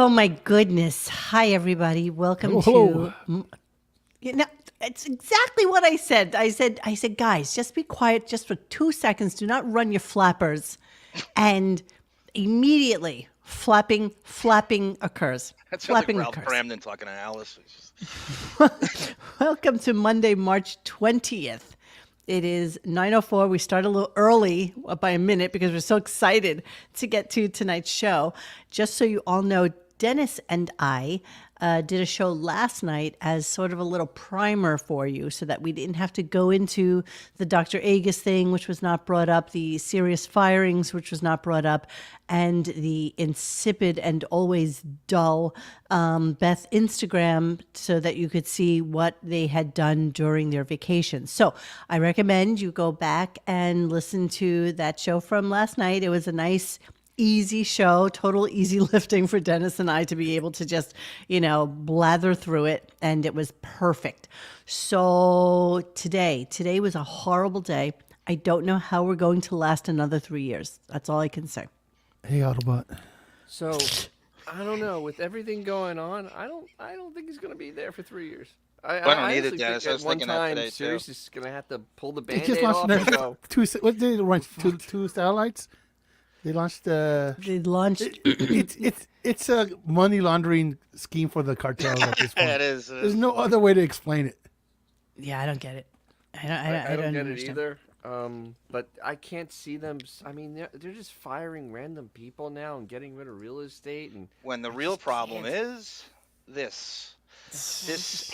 Oh my goodness. Hi everybody. Welcome to it's exactly what I said. I said guys, just be quiet just for 2 seconds. Do not run your flappers. And immediately flapping occurs. That sounds Flapping like Ralph occurs. Cramden talking to Alice. Welcome to Monday, March 20th. It is 9:04. We start a little early by a minute because we're so excited to get to tonight's show. Just so you all know, Dennis and I did a show last night as sort of a little primer for you so that we didn't have to go into the Dr. Agus thing, which was not brought up, the serious firings, which was not brought up, and the insipid and always dull Beth Instagram so that you could see what they had done during their vacation. So I recommend you go back and listen to that show from last night. It was a nice, easy show, total easy lifting for Dennis and I to be able to just, blather through it. And it was perfect. So today was a horrible day. I don't know how we're going to last another 3 years. That's all I can say. Hey, Autobot. So, I don't know. With everything going on, I don't think he's going to be there for 3 years. I don't either, honestly Dennis. think I was thinking that today, too. Sirius is going to have to pull the They Band-Aid just off launched and go. what did they launch? Two satellites. They launched it's a money laundering scheme for the cartels at this point. It is. There's no other way to explain it. Yeah, I don't get it. I don't get understand. it either. But I can't see them. I mean, they're just firing random people now and getting rid of real estate. And when the real problem is this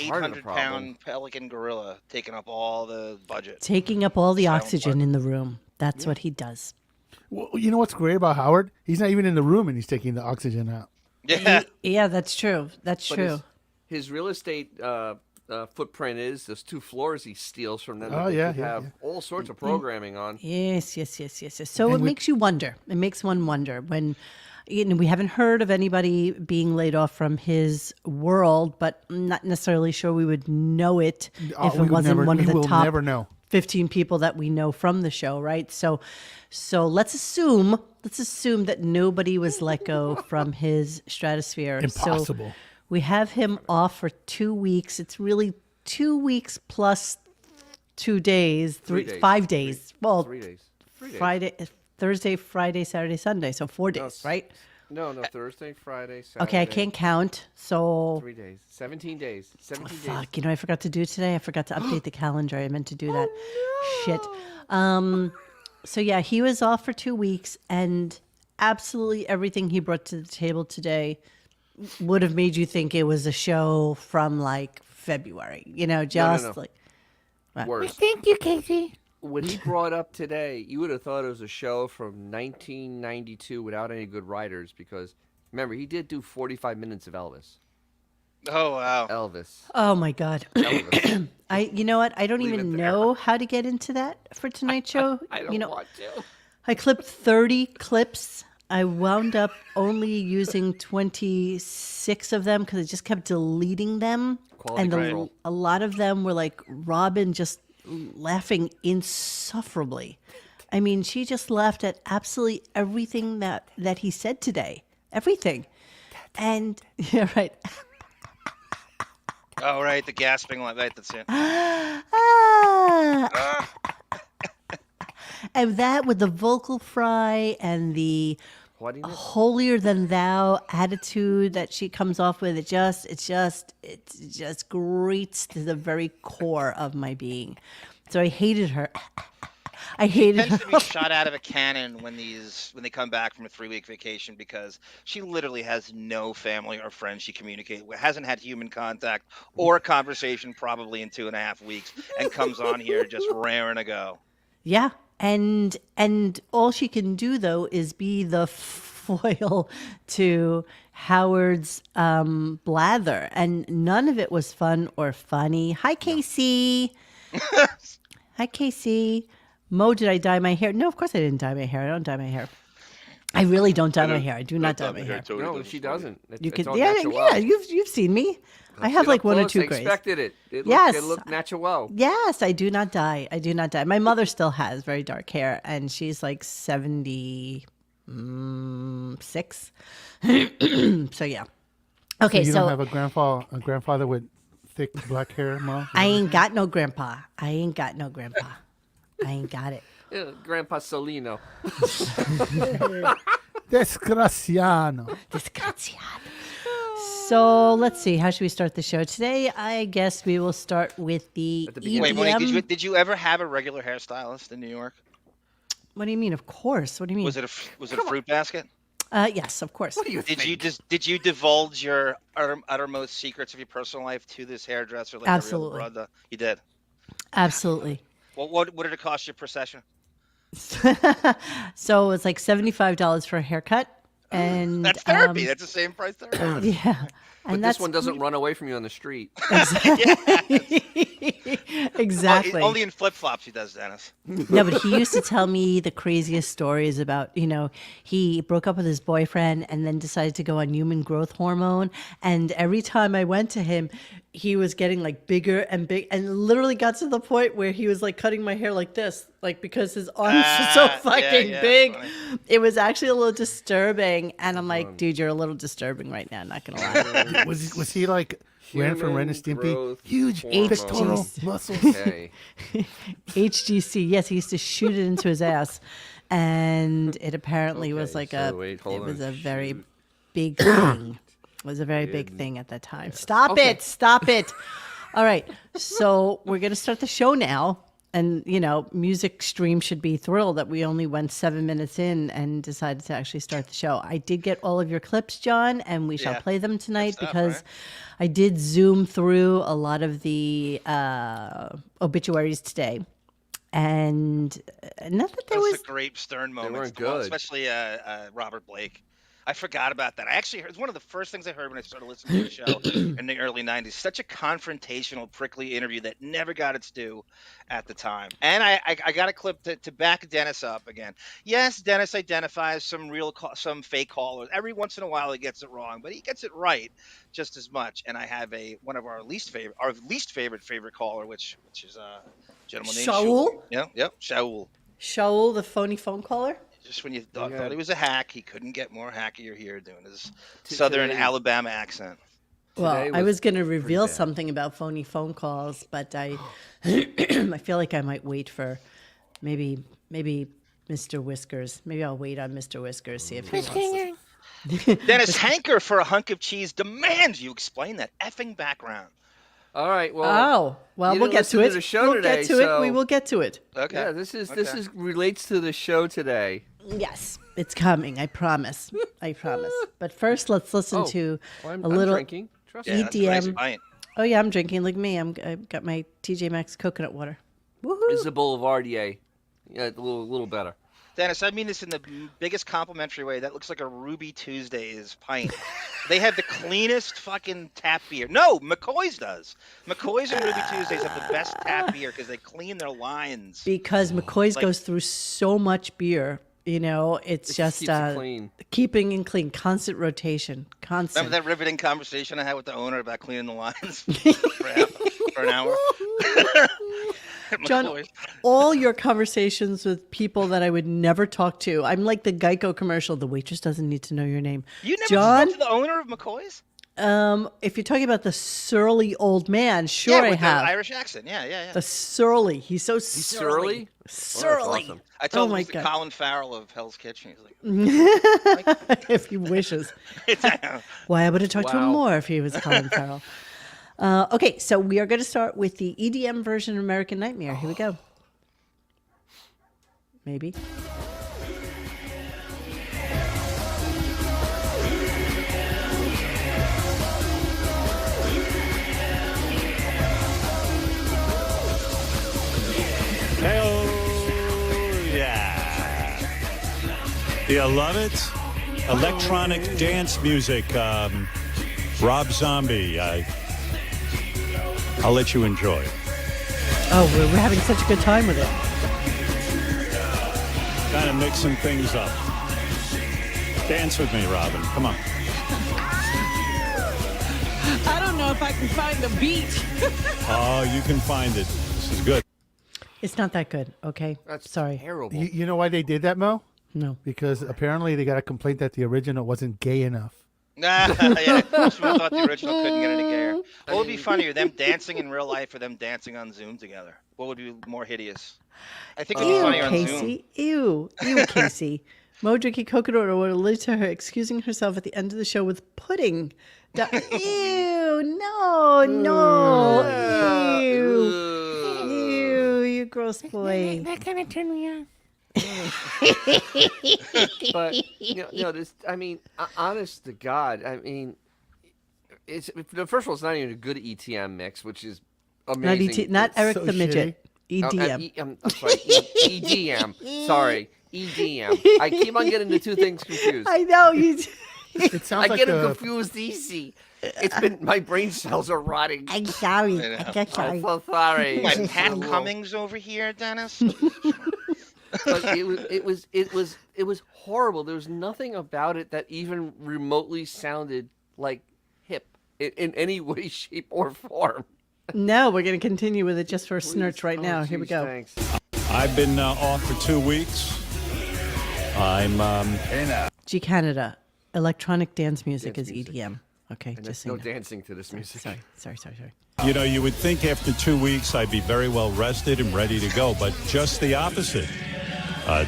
part of the 800-pound pelican gorilla taking up all the budget. Taking up all the Silent oxygen partner. in the room. That's what he does. Well, you know what's great about Howard? He's not even in the room and he's taking the oxygen out. Yeah. Yeah, that's true. That's But true. his real estate footprint is those 2 floors he steals from them. Oh, that they yeah, could yeah, have yeah. all sorts of programming on. Yes. So it makes you wonder. It makes one wonder when, we haven't heard of anybody being laid off from his world, but I'm not necessarily sure we would know it if it wasn't one of the top never know. 15 people that we know from the show, right? So let's assume that nobody was let go from his stratosphere. Impossible. So we have him off for 2 weeks. It's really 2 weeks plus 2 days, 5 days. Well, 3 days. 3 days. Friday, Thursday, Friday, Saturday, Sunday. So 4 days, right? No, Thursday, Friday, Saturday. Okay, I can't count. So 3 days. 17 days. 17 days. fuck, I forgot to do today. I forgot to update the calendar. I meant to do that. Shit. So yeah, he was off for 2 weeks, and absolutely everything he brought to the table today would have made you think it was a show from like February. Just No. like Worse. Thank you, Casey. What he brought up today, you would have thought it was a show from 1992 without any good writers because, remember, he did do 45 minutes of Elvis. Oh, wow. Elvis. Oh my God. Elvis. You know what? I don't Leave even it there. know how to get into that for tonight's show. I don't want to. I clipped 30 clips. I wound up only using 26 of them because I just kept deleting them. Quality And control. a lot of them were like Robin just laughing insufferably. I mean, she just laughed at absolutely everything that he said today. Everything. And, yeah, right. Oh, right. The gasping like that. That's it. Ah. And that with the vocal fry and the Haughtiness? holier than thou attitude that she comes off with, it just grates to the core core of my being. So I hated her. I hated Tends to her. be shot out of a cannon when they come back from a 3-week vacation because she literally has no family or friends she communicates with, hasn't had human contact or a conversation probably in 2.5 weeks, and comes on here just raring to go. Yeah. And all she can do though is be the foil to Howard's blather, and none of it was fun or funny. Hi, Casey. Hi, Casey. Mo, did I dye my hair? No, of course I didn't dye my hair. I don't dye my hair. I really don't dye my hair. I do not dye my hair. No, she doesn't. You It's can, all yeah, natural. yeah. You've seen me. I have like one or two I grays. expected it. It Yes. looked natural. Yes, I do not dye. I do not dye. My mother still has very dark hair, and she's like 76. So yeah. Okay, you so don't have a grandfather with thick black hair, Mo? I ain't got no grandpa. I ain't got no grandpa. I ain't got it. Yeah, Grandpa Solino. Desgraciano. Disgraziato. So let's see. How should we start the show today? I guess we will start with the At the beginning. Wait, EDM. Monique, did you ever have a regular hairstylist in New York? What do you mean? Of course. What do you mean? Was it a fruit basket? Yes, of course. What do you think? Did you divulge your uttermost secrets of your personal life to this hairdresser like Absolutely. every other brother? You did. Absolutely. Well, what did it cost you per session? So it's like $75 for a haircut, and That's therapy. That's the same price therapy. yeah. But And this that's one doesn't run away from you on the street. exactly. Only in flip flops he does, Dennis. No, but he used to tell me the craziest stories about, he broke up with his boyfriend and then decided to go on human growth hormone. And every time I went to him, he was getting like bigger and big, and literally got to the point where he was like cutting my hair like this, like because his arms were so fucking big. funny. It was actually a little disturbing. And I'm like, dude, you're a little disturbing right now. Not going to lie. Was he like ran from Ren and Stimpy? growth Huge hormone. pectoral HGC. muscles. Okay. HGC. Yes, he used to shoot it into his ass, and it apparently was Okay, like so wait, hold it was on. a very Shoot. big thing. It was a very big thing at that time. Stop Okay. it! Stop it! All right, so we're gonna start the show now, and Music Stream should be thrilled that we only went 7 minutes in and decided to actually start the show. I did get all of your clips, John, and we shall Yeah. play them tonight stuff, because right? I did zoom through a lot of the obituaries today. And not that there Those was are great stern moments. weren't The one- good. especially Robert Blake. I forgot about that. I actually heard, it's one of the first things I heard when I started listening to the show in the early 90s. Such a confrontational, prickly interview that never got its due at the time. And I got a clip to back Dennis up again. Yes, Dennis identifies some fake callers. Every once in a while he gets it wrong, but he gets it right just as much. And I have one of our least favorite caller, which is a gentleman named Shaul? Yep, Shaul. Shaul, the phony phone caller. Just when you thought Yeah. he was a hack, he couldn't get more hackier here doing his southern today- Alabama accent. Well, Today I was was going to reveal bad. something about phony phone calls, but I I feel like I might wait for maybe Mr. Whiskers. Maybe I'll wait on Mr. Whiskers, see if he wants to. Dennis Hanker for a hunk of cheese demands you explain that effing background. All right. Well. Oh, well, you we'll didn't get to listen it. to the show we'll today, get to it. so- We will get to it. Okay. Yeah. This is Okay. relates to the show today. Yes, it's coming. I promise. I promise. But first, let's listen to Well, I'm a little. drinking. Trust Yeah, me. that's a nice EDM. pint. Oh yeah, I'm drinking. Look at me. I've got my TJ Maxx coconut water. Woohoo! This is a Boulevardier. Yeah, it's a little better. Dennis, I mean this in the biggest complimentary way. That looks like a Ruby Tuesdays pint. They have the cleanest fucking tap beer. No, McCoy's does. McCoy's and Ruby Tuesdays have the best tap beer because they clean their lines. Because McCoy's Like- goes through so much beer. It's just keeps it clean. keeping it clean, constant rotation, constant. Remember that riveting conversation I had with the owner about cleaning the lines for an hour? John, McCoy's. all your conversations with people that I would never talk to. I'm like the Geico commercial. The waitress doesn't need to know your name. You never John, spoke to the owner of McCoy's? if you're talking about the surly old man, sure Yeah, I with have. the Irish accent. Yeah. The surly. He's so He's surly. surly? Surly. awesome. I told Oh him my he's the God. Colin Farrell of Hell's Kitchen. He's like, If he wishes. it's, Why, I would have talked to him Wow. more if he was Colin Farrell. Okay, so we are going to start with the EDM version of American Nightmare. Here we go. Maybe. Hey, yeah. Do you love it? Electronic dance music. Rob Zombie. I'll let you enjoy. Oh, we're having such a good time with it. Kind of mixing things up. Dance with me, Robin. Come on. I don't know if I can find the beat. Oh, you can find it. This is good. It's not that good, okay? That's Sorry. terrible. You know why they did that, Mo? No. Because apparently they got a complaint that the original wasn't gay enough. Yeah, just when I thought the original couldn't get any gayer. What would be funnier, them dancing in real life or them dancing on Zoom together? What would be more hideous? I think it'd be Ew, funnier on Zoom. Casey. Ew, Casey. Mo drinking coconut water would lead to her excusing herself at the end of the show with pudding. Ew, no, ew, you gross boy. That kind of turned me on. But this. I mean, honest to God, I mean, it's first of all, it's not even a good ETM mix, which is amazing. Not Eric so the Midget. EDM. I'm sorry, EDM. Sorry, EDM. I keep on getting the two things confused. I know you. It sounds I like get them confused easy. It's been my brain cells are rotting. I'm sorry. I know. I'm sorry. I'm so sorry. My It's Pat a little- Cummings over here, Dennis. But it was horrible. There was nothing about it that even remotely sounded like hip in any way, shape, or form. No, we're going to continue with it just for a snurch right Oh, now. Here we geez, go. Thanks. I've been off for 2 weeks. I'm G Canada. Electronic dance music Dance is music. EDM. Okay, And just there's so no you know. dancing to this music. Sorry. You know, you would think after 2 weeks I'd be very well rested and ready to go, but just the opposite.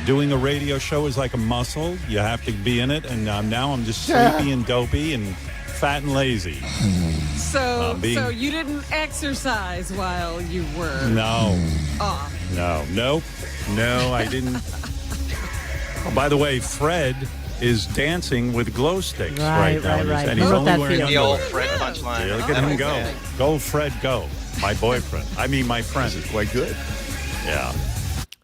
Doing a radio show is like a muscle. You have to be in it, and now I'm just sleepy and dopey and fat and lazy. So being- so you didn't exercise while you were No, off. no, I didn't. Oh, by the way, Fred is dancing with glow sticks right now. Right. And Who he's wrote only that wearing for you? The old underwear. Fred punchline. Yeah, look at him go. Go, Fred, go. My boyfriend. I mean, my friend. Is quite good. Yeah.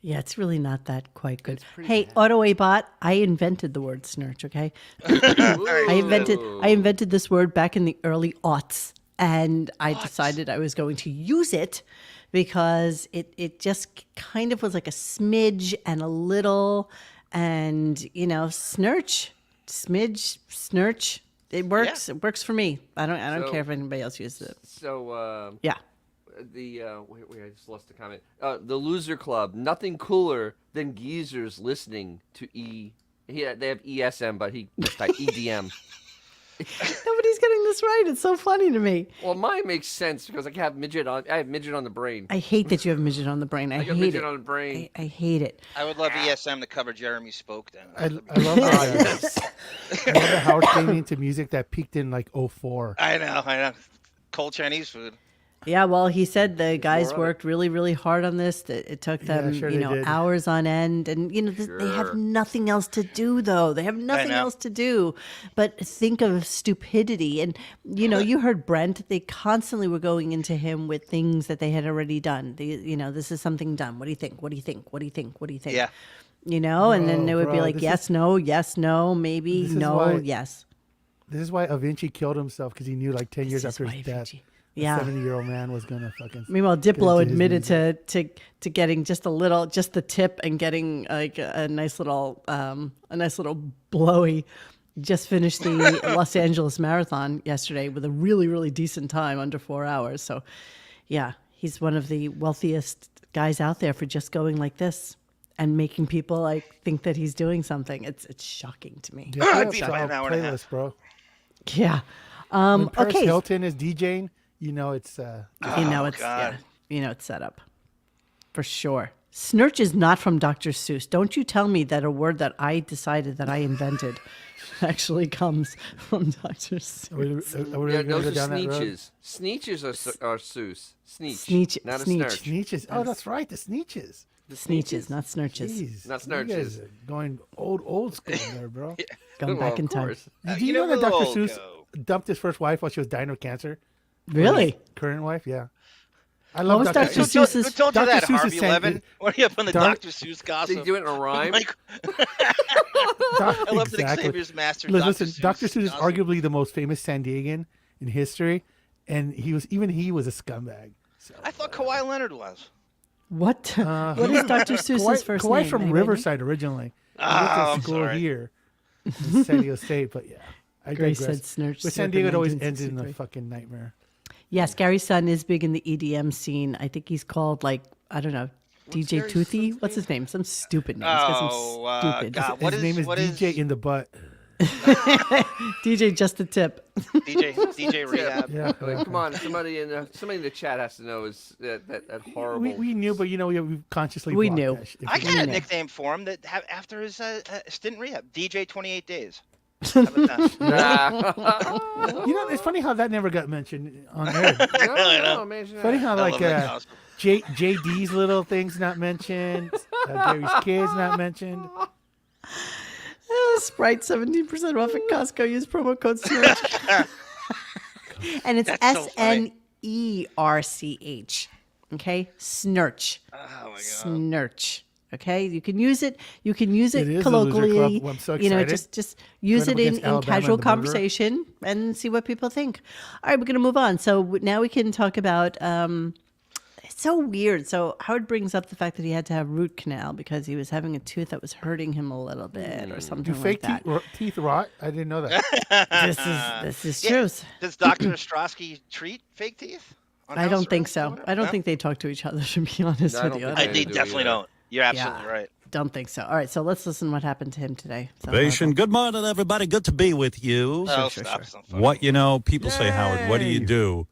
Yeah, it's really not that quite good. Hey, AutoAbot, I invented the word snurch, okay? I invented this word back in the early aughts, and I decided I was going to use it because it just kind of was like a smidge and a little, and snurch, smidge, snurch. It works. Yeah. It works for me. I don't So- care if anybody else uses it. So Yeah. wait, I just lost the comment. The Loser Club, nothing cooler than geezers listening to they have ESM, but he just typed EDM. Nobody's getting this right. It's so funny to me. Well, mine makes sense because I have midget on the brain. I hate that you have midget on the brain. I got hate midget it. on the brain. I hate it. I would love ESM to cover Jeremy Spoke then. I love that. I love that Howard came into music that peaked in like 04. I know. Cold Chinese food. Yeah, well, he said the guys more of worked really, really hard on this. That it took them, sure they did. hours on end, and they have nothing else to do. Though they have nothing know. else to do, but think of stupidity. And you heard Brent. They constantly were going into him with things that they had already done. This is something done. What do you think? What do you think? What do you think? What do you think? Yeah. And then they would be bro, like, this yes, no, maybe, this is no, why- yes. This is why Da Vinci killed himself, because he knew like 10 years This is after why his Da death, Vinci- a Yeah. 70-year-old man was going to fucking... Meanwhile, get Diplo into his admitted music. to getting just the tip and getting like a nice little blowy. Just finished the Los Angeles Marathon yesterday with a really, really decent time, under 4 hours. So, yeah, he's one of the wealthiest guys out there for just going like this and making people like think that he's doing something. It's shocking to me. Yeah, I'd it's be by all an hour and a playlist, half. bro. Yeah. When Paris Okay. Hilton is DJing, it's... God. It's set up for sure. Snurch is not from Dr. Seuss. Don't you tell me that a word that I decided that I invented actually comes from Dr. Seuss. Are we Yeah, going to those go are down that road? sneeches. Sneeches are Seuss. Sneech, not a sneech. snurch. Sneeches. Oh, that's right, the Sneeches. The Sneeches, not snurches. Jeez. Not You guys snurches. are going old school there, bro. Going Well, back in of time. course. Did you know that never Dr. will Seuss go. dumped his first wife while she was dying of cancer? Really? Current wife, yeah. I What love was Dr. Dr. Seuss. Seuss's- Who told you Dr. that, Seuss is Harvey saying Levin? that- What are you up on the Dark- Dr. Seuss They gossip? do it in a rhyme. Like, I love that Exactly. Xavier's mastered Listen, Dr. Dr. Seuss is gossip. arguably the most famous San Diegan in history, and he was a scumbag. So, I thought Kawhi Leonard was. What? What is Dr. Seuss's first Kawhi's name? from Anybody know? Riverside originally. He went to I'm school sorry. here in San Diego State, but yeah. I Grace digress. said Snurch But San circa Diego, it always ends in a 1963. fucking nightmare. Yes, Gary's son is big in the EDM scene. I think he's called I don't know, DJ Gary's Toothy. son's What's his name? Some stupid name. He's got some Oh, stupid. God. His name is DJ in the butt. DJ, just a tip. DJ Rehab. Yeah. Come on, somebody in the chat has to know is that horrible. We knew, but we consciously We blocked knew. that shit. I got a know. nickname for him that after his stint in rehab. DJ 28 Days. How about that? It's funny how that never got mentioned on air. No, imagine Funny that. how I like love that costume. JD's little things not mentioned, Gary's kids not mentioned. Sprite 17% off at Costco. Use promo code SNERCH. And it's That's so funny. SNERCH. Okay? SNERCH. Oh my god. SNERCH. Okay? You can use it. You can use it It is the Loser colloquially. Club. I'm so You know, excited. just use Going it up in against Alabama casual and the murderer. conversation and see what people think. All right, we're going to move on. So now we can talk about it's so weird. So Howard brings up the fact that he had to have root canal because he was having a tooth that was hurting him a little bit or something Do like fake that. teeth rot? I didn't know that. This is Yeah. true. Does Dr. Ostrowski treat fake teeth? on I house don't think arrest? so. I don't No? think they talk to each other, to be honest No, I with don't you. think I they they do definitely either. don't. You're absolutely Yeah. right. Don't think so. All right, so let's listen to what happened to him today. So, Ovation. Good morning, everybody. Good to be with you. Oh, sure, stop. sure. Some fucking- What, people say, Howard, what do you Yay. do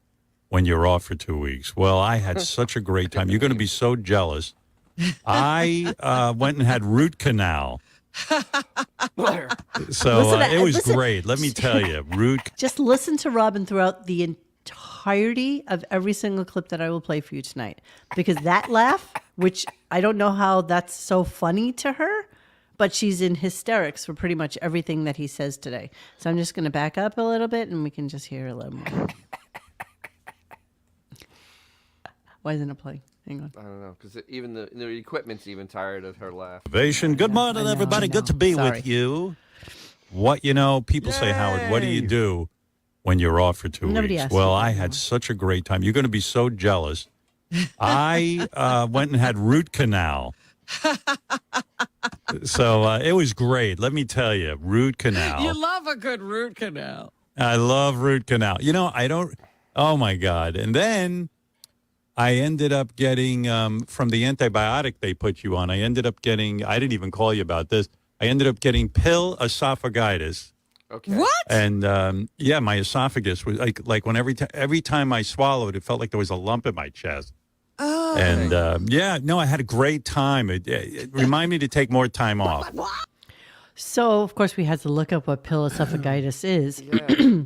when you're off for 2 weeks? Well, I had such a great time. You're going to be so jealous. I went and had root canal. So Listen to- it was listen- great. Let me tell you, Just listen to Robin throughout the entirety of every single clip that I will play for you tonight. Because that laugh, which I don't know how that's so funny to her, but she's in hysterics for pretty much everything that he says today. So I'm just going to back up a little bit and we can just hear a little more. Why isn't it playing? Hang on. I don't know because even the equipment's even tired of her laugh. Ovation. Good morning, I know, everybody. I Good to know. be Sorry. with you. What, people say, Howard, what do you Yay. do when you're off for 2 Nobody weeks? asked Well, you I that, had no. such a great time. You're going to be so jealous. I went and had root canal. So it was great. Let me tell you, root canal. You love a good root canal. I love root canal. I don't. Oh my God! And then I ended up getting from the antibiotic they put you on. I ended up getting. I didn't even call you about this. I ended up getting pill esophagitis, Okay. What? and my esophagus was like when every time I swallowed, it felt like there was a lump in my chest. Oh. And I had a great time. It reminded me to take more time off. So, of course, we had to look up what pill esophagitis is. Yeah.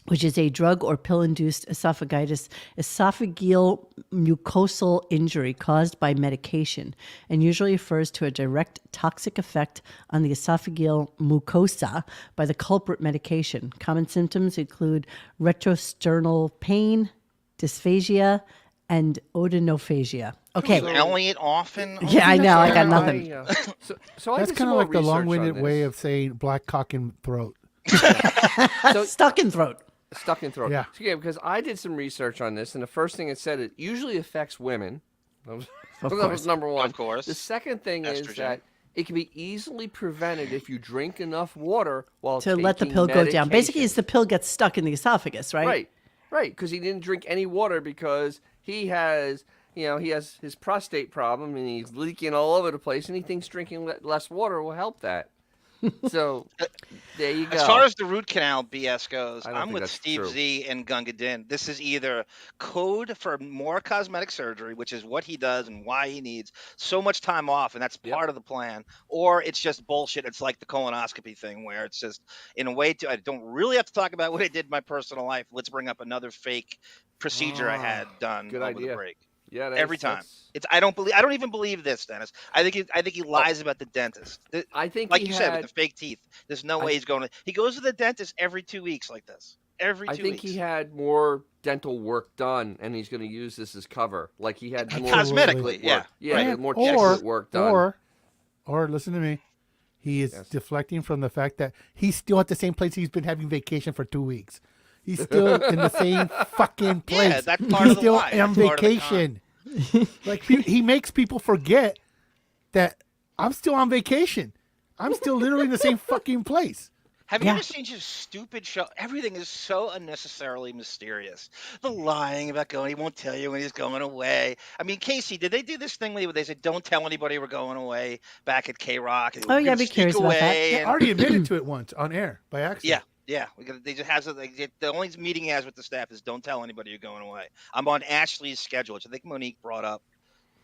Which is a drug or pill-induced esophagitis, esophageal mucosal injury caused by medication, and usually refers to a direct toxic effect on the esophageal mucosa by the culprit medication. Common symptoms include retrosternal pain, dysphagia, and odonophagia. Okay. You elevate often. Yeah, I know. I got nothing. So I That's did some kind of more like the research on long-winded this. way of saying black cock in throat. So Stuck in throat. stuck in throat. Yeah. So, because I did some research on this, and the first thing it said, it usually affects women. That was number one. Of course. The second thing is Estrogen. that it can be easily prevented if you drink enough water while To let the taking pill go down. Basically, medication. it's the pill gets stuck in the esophagus, right? Right, because he didn't drink any water because he has his prostate problem and he's leaking all over the place, and he thinks drinking less water will help that. So there you go. As far as the root canal BS goes, I don't I'm think with that's Steve true. Z and Gunga Din. This is either code for more cosmetic surgery, which is what he does and why he needs so much time off, and that's part of the plan, or it's just bullshit. It's like the colonoscopy thing where it's just, in a way, I don't really have to talk about what I did in my personal life. Let's bring up another fake procedure I had done good over idea. the break. Yeah, Every time. I don't even believe this, Dennis. I think he lies about the dentist. I think Like he you said, had- with the fake teeth. There's no way he's going to. He goes to the dentist every 2 weeks like this. Every 2 I think weeks. he had more dental work done, and he's going to use this as cover. Like he had more Cosmetically, work. yeah. Yeah, Right. more or, chocolate work done. or listen to me. He is Yes. deflecting from the fact that he's still at the same place he's been having vacation for 2 weeks. He's still in the same fucking place. Yeah, that's part he's of the still lie. on That's part of the vacation. Like he makes people forget that I'm still on vacation. I'm still literally in the same fucking place. Have you Yeah. ever seen just stupid show? Everything is so unnecessarily mysterious. The lying about going, he won't tell you when he's going away. I mean, Casey, did they do this thing where they said, don't tell anybody we're going away back at K Rock? Oh, yeah, I'd be curious about that. They And already admitted to it once on air by yeah, accident. yeah. They just have the only meeting he has with the staff is don't tell anybody you're going away. I'm on Ashley's schedule, which I think Monique brought up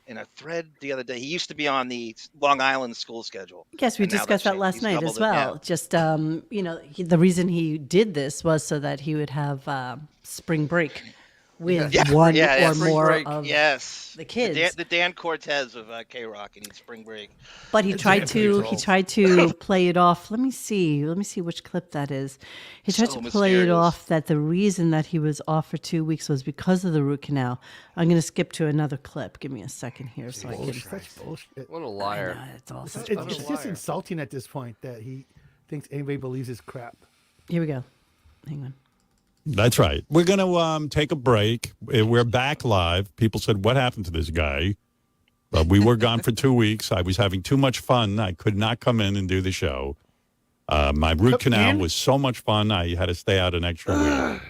in a thread the other day. He used to be on the Long Island school schedule. Yes, we and now they've discussed that changed. last He's night doubled as it, yeah. well. Just, the reason he did this was so that he would have spring break with one Yeah, or spring more break, of Yes, the kids. the Dan Cortez of K Rock. He needs spring break. But he tried Example to controls. play it off. Let me see which clip that is. He tried So to play it mysterious. off that the reason that he was off for 2 weeks was because of the root canal. I'm going to skip to another clip. Give me a second here so I can. Such bullshit. What a liar. It's all such It's bullshit. just insulting at this point that he thinks anybody believes his crap. Here we go. Hang on. That's right. We're going to take a break. We're back live. People said, what happened to this guy? We were gone for 2 weeks. I was having too much fun. I could not come in and do the show. My root canal in? was so much fun. I had to stay out an extra week.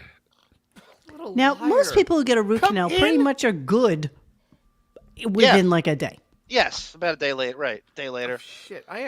What a Now, liar. most people who get a root Come canal pretty in. much are good within like a day. Yes, about a day late. Right, a day later. Shit, I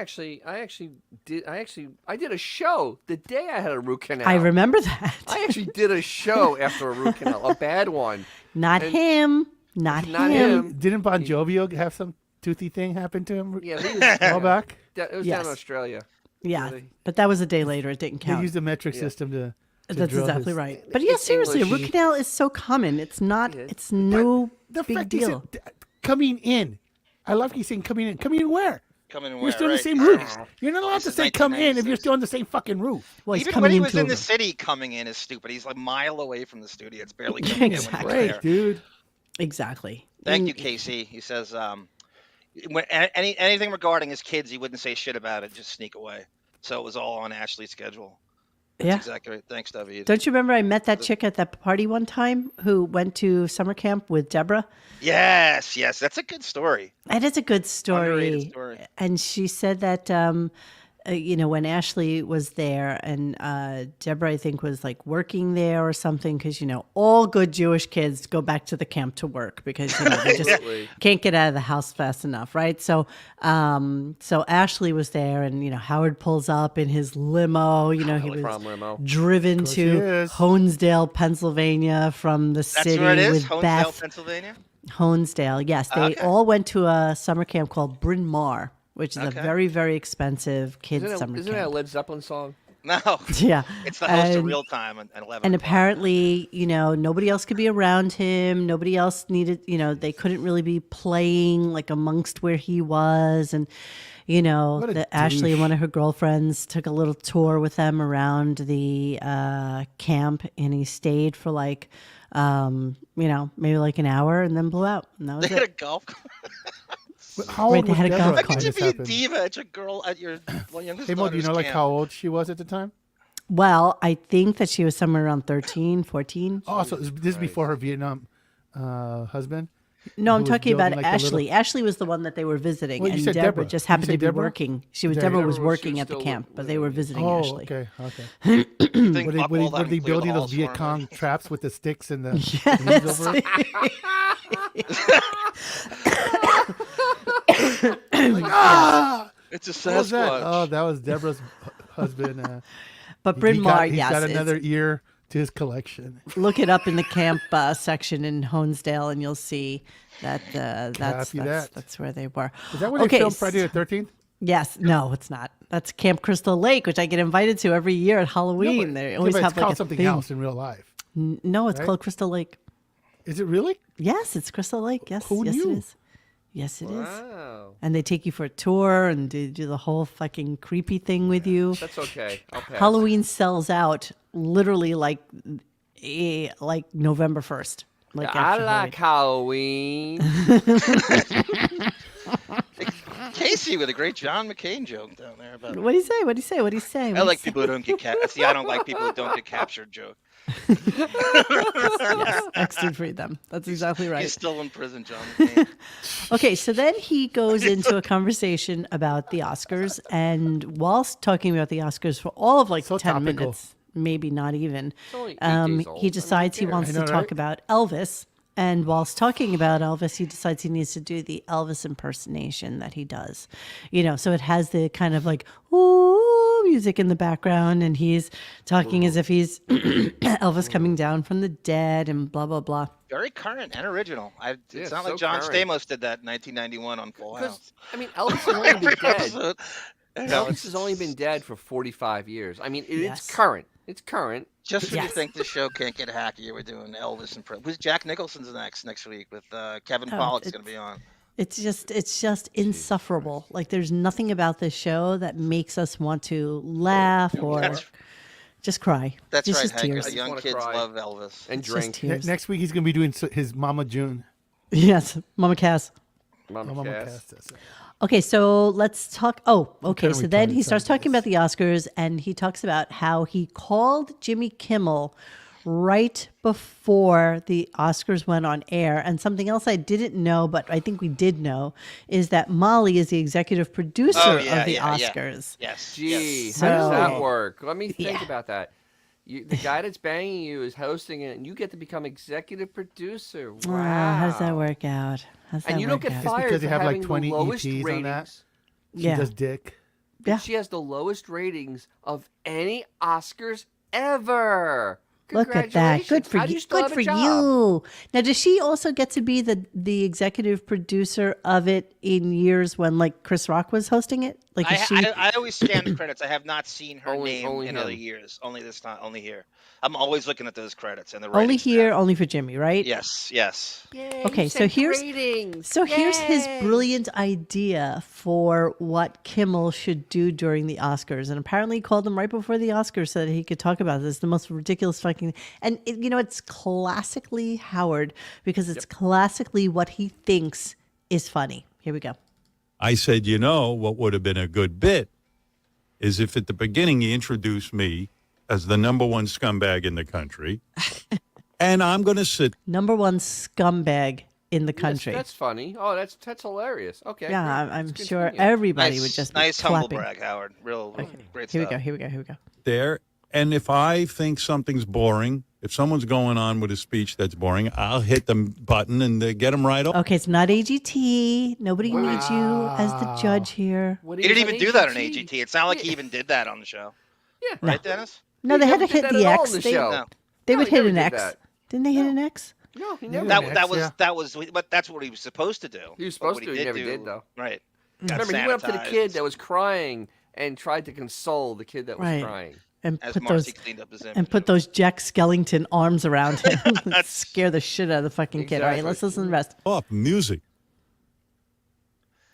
did a show the day I had a root canal. I remember that. I actually did a show after a root canal, a bad one. Not him. Not Not him. him. Didn't Bon Jovi have some toothy thing happen to him Yeah, he was, a while back? it was Yes. down in Australia. Yeah, Really? but that was a day later. It didn't They count. used the metric system to That's drill exactly his- right. But yeah, It's seriously, a English. root canal is so common. It's not. Yeah. It's no The big fact he deal. said, coming in. I love he's saying coming in. Coming in where? Coming in You're where, still in the right? same roof. You're not allowed This to is say come in if you're 1996. still on the same fucking roof. Well, he's Even coming when he into was a in the room. city, coming in is stupid. He's like a mile away from the studio. It's barely coming Exactly. in when Great, he's there. dude. Exactly. Thank you, Casey. He says, when anything regarding his kids, he wouldn't say shit about it. Just sneak away. So it was all on Ashley's schedule. That's Yeah. exactly right. Thanks, David. Don't you remember I met that chick at that party one time who went to summer camp with Deborah? Yes, that's a good story. That is a good Underrated story. story. And she said that, when Ashley was there and Deborah, I think, was like working there or something because, all good Jewish kids go back to the camp to work because, they just can't get out of the house fast enough, right? So Ashley was there and, Howard pulls up in his limo. He was Prom limo. driven he to is. Honesdale, Pennsylvania from the That's city where it is, with Honesdale, Beth. Pennsylvania. Honesdale, yes. They Okay. all went to a summer camp called Bryn Mawr, which is a Okay. very, very expensive kids summer Isn't that a camp. Led Zeppelin song? No, Yeah. it's the host of And- Real Time at 11. And o'clock. apparently, nobody else could be around him. Nobody else needed, they couldn't really be playing like amongst where he was. And, What a Ashley and douche. one of her girlfriends took a little tour with them around the camp. And he stayed for like, maybe like an hour and then blew out. And that was They had a it. golf. But how Right, old they was had a Deborah golf when How could you this be a happened? diva at your girl at your youngest Hey, Mo, do you daughter's know like camp? how old she was at the time? Well, I think that she was somewhere around 13, 14. Oh, so this is before her Vietnam husband? No, I'm who was talking about building, like, the little- Ashley. Ashley was the one that they were visiting, Well, you and said Deborah Deborah. just You happened said to be Deborah? working. Deborah. Deborah was Deborah was- working she was at the still camp, but they living were in- visiting Oh, Ashley. okay, okay. You think Were they, Buck were they, all that were they and clear the building those halls for Viet him? Cong traps with the sticks and the leaves over it? It's a What was that? Sasquatch. Oh, that was Deborah's husband. But Bryn Mawr, he's yes, got it's- another ear to his collection. look it up in the camp section in Honesdale, and you'll see that Copy that. that's where they were. Is that where they filmed Friday the 13th? Yes, no, it's not. That's Camp Crystal Lake, which I get invited to every year at Halloween. They always it's have like called a something thing. else in real life. No, it's right? called Crystal Lake. Is it really? Yes, it's Crystal Lake. Yes, Who yes, knew? it is. Yes, it is. Wow. And they take you for a tour and do the whole fucking creepy thing with you. That's okay. I'll pass. Halloween sells out literally like November 1st. Like I after like Halloween. Casey with a great John McCain joke down there about. What'd he say? What'd he say? What'd he say? I like people who don't get captured. See, I don't like people who don't get captured. Joke. Yes, X did free them. That's exactly right. He's still in prison, John McCain. Okay, so then he goes into a conversation about the Oscars, and whilst talking about the Oscars for all of like So 10 topical. minutes, maybe not even, only 8 days old. he decides he I wants know, to talk right? about Elvis. And whilst talking about Elvis, he decides he needs to do the Elvis impersonation that he does. You know, so it has the kind of like, ooh, music in the background, and he's talking as if he's Elvis coming down from the dead and blah, blah, blah. Very current and original. It's not so like John current. Stamos did that in 1991 on Full Because House. I mean, Elvis has only been dead. Episode. Elvis has only been dead for 45 years. I mean, Yes. it's current. It's current. Just when you Yes. think the show can't get hacky, we're doing Elvis and who's Jack Nicholson's next week with Kevin Oh, Pollak's going to be on. It's just insufferable. Like there's nothing about this show that makes us want to laugh or That's- just cry. That's It's right, just Hank. tears. Young wanna kids cry. love Elvis. And It's just drink. tears. Next week he's gonna be doing his Mama June. Yes, Mama Cass. Mama Mama Cass. Cass, that's it. Okay, so let's talk. Oh, okay. kinda So then retarded he starts son of talking about the Oscars, and he talks about how he called Jimmy Kimmel right before the Oscars went on air. And something else I didn't know, but I think we did know, is that Molly is the executive producer Oh, yeah, of the yeah, yeah. Oscars. Yes. Gee, yes. how does So- that work? Let me think Yeah. about that. The guy that's banging you is hosting it, and you get to become executive producer. Wow. How does that work out? How's that And you don't work get out? fired because you for have, like, having 20 the lowest EPs on that? ratings. She Yeah. does dick. Yeah. She has the lowest ratings of any Oscars ever. Look at that. Good Congratulations. for How do you. still Good have a for job? you. Now, does she also get to be the executive producer of it in years when like Chris Rock was hosting it? Like is she I always scan the credits. I have not seen her Only- name only in other him. years. Only this time. Only here. I'm always looking at those credits and the only ratings here, tab. only for Jimmy, right? Yes. Yes. Yay, Okay, you so said here's- ratings. So here's his Yay. brilliant idea for what Kimmel should do during the Oscars. And apparently he called him right before the Oscars so that he could talk about this. The most ridiculous fucking... And, it's classically Howard because it's classically what he thinks is funny. Here we go. I said, what would have been a good bit is if at the beginning he introduced me as the number one scumbag in the country, and I'm going to sit. Number one scumbag in the Yes, country. that's funny. Oh, that's hilarious. Okay. Yeah, great. I'm Let's sure continue. everybody would just be nice humble clapping. brag, Howard. Real great Here we stuff. go. Here we go. Here we go. there. And if I think something's boring, if someone's going on with a speech that's boring, I'll hit the button and get them right off. Okay, it's not AGT. Nobody needs you as the judge here. What He is didn't an even do that on AGT? AGT. It's not like he even did that on the show. Yeah. Right, Dennis? No, they had to never did hit that the at all X. on the They, show. No. they No, would he hit never an did X. that. Didn't they hit an X? No, he never. That- did. But that's what he was supposed to do. He was But supposed what to. He never did, though. Right. Remember, he went up to the kid that was crying and tried to console the kid that was Right. crying. And As put Marcy those cleaned up his image. and put those Jack Skellington arms around him. Scare the shit out of the fucking kid. All right, Exactly. let's listen to the rest. Off music.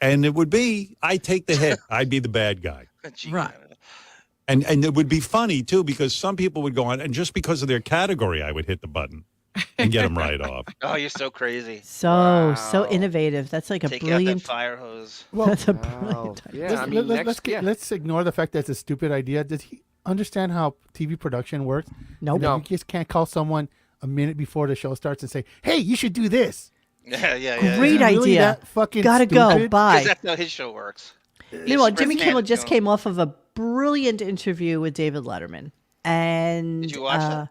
And it would be, I take the hit. I'd be the bad guy. Gee, Right. And it would be funny, too, because some people would go on, and just because of their category, I would hit the button and get them right off. Oh, you're so crazy. So innovative. That's like a Take out brilliant. that fire hose. Well, That's a Wow. brilliant. Yeah, I mean, let's ignore the fact that it's a stupid idea. Does he understand how TV production works? Nope. You know, No. you just can't call someone a minute before the show starts and say, "Hey, you should do this." Yeah. Great Is it really idea. that fucking Gotta go. stupid? Bye. Because that's how his show works. Meanwhile, Jimmy Chris Kimmel Hansen just goes- came off of a brilliant interview with David Letterman. And Did you watch it?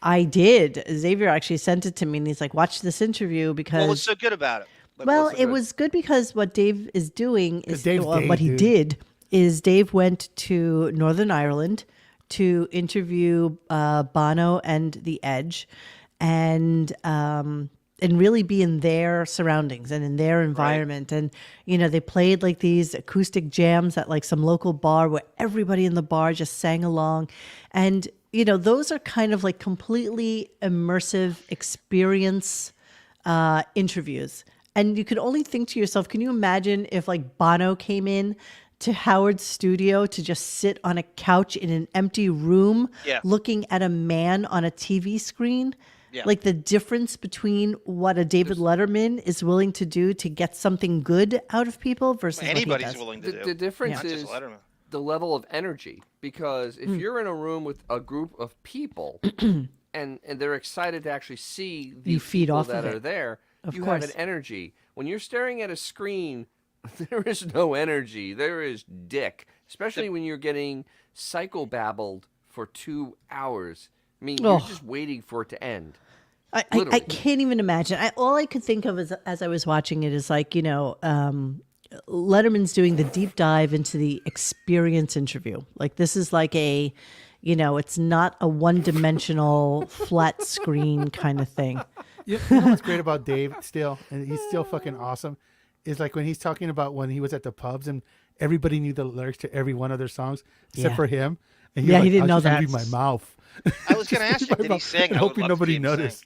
I did. Xavier actually sent it to me and he's like, watch this interview because What was so good about it? Like, well, what's so it good? was good because what Dave is doing is Dave's well, Dave, what he dude. did is Dave went to Northern Ireland to interview Bono and The Edge, and really be in their surroundings and in their environment. And they played like these acoustic jams at like some local bar where everybody in the bar just sang along, and those are kind of like completely immersive experience interviews. And you could only think to yourself, can you imagine if like Bono came in to Howard's studio to just sit on a couch in an empty room Yeah. looking at a man on a TV screen? Yeah. Like the difference between what a David Letterman is willing to do to get something good out of people versus Anybody's what he does. willing to do. The difference Not just is Letterman. the level of energy. Because if you're in a room with a group of people and they're excited to actually see the feed people off that of are it. there, Of you have course. an energy. When you're staring at a screen, there is no energy. There is dick. Especially when you're getting psychobabbled for 2 hours. I mean, you're Oh. just waiting for it to end. I Literally. can't even imagine. All I could think of as I was watching it is like, Letterman's doing the deep dive into the experience interview. Like this is like it's not a one-dimensional flat screen kind of thing. You know what's great about Dave still, and he's still fucking awesome, is like when he's talking about when he was at the pubs and everybody knew the lyrics to every one of their songs except Yeah. for him. And Yeah, was he didn't "I'll know just that. read my mouth. I was going to ask you, did he sing? And I would hoping love to nobody see him sing. noticed.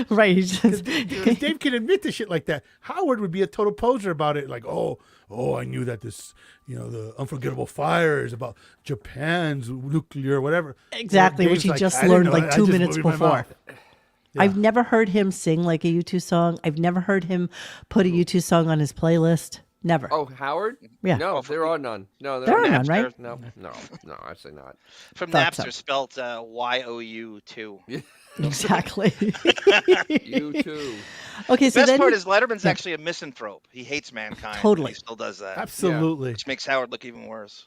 Right. He's just, Because Dave can admit to shit like that. Howard would be a total poser about it. Like, oh, I knew that this, the unforgettable fire is about Japan's nuclear, whatever. Exactly, Dave's which he just "I didn't learned know like that. I 2 just minutes moved my before. mouth." Yeah. I've never heard him sing like a U2 song. I've never heard him put a U2 song on his playlist. Never. Oh, Howard? Yeah. No, there are none. No, There are none. none, right? No, I'd say not. From Thought so. Napster, spelt Y-O-U-2. Exactly. You too. Okay, so Best then part is Letterman's actually a misanthrope. He hates mankind. and Totally. He still does that. Absolutely. Which makes Howard look even worse.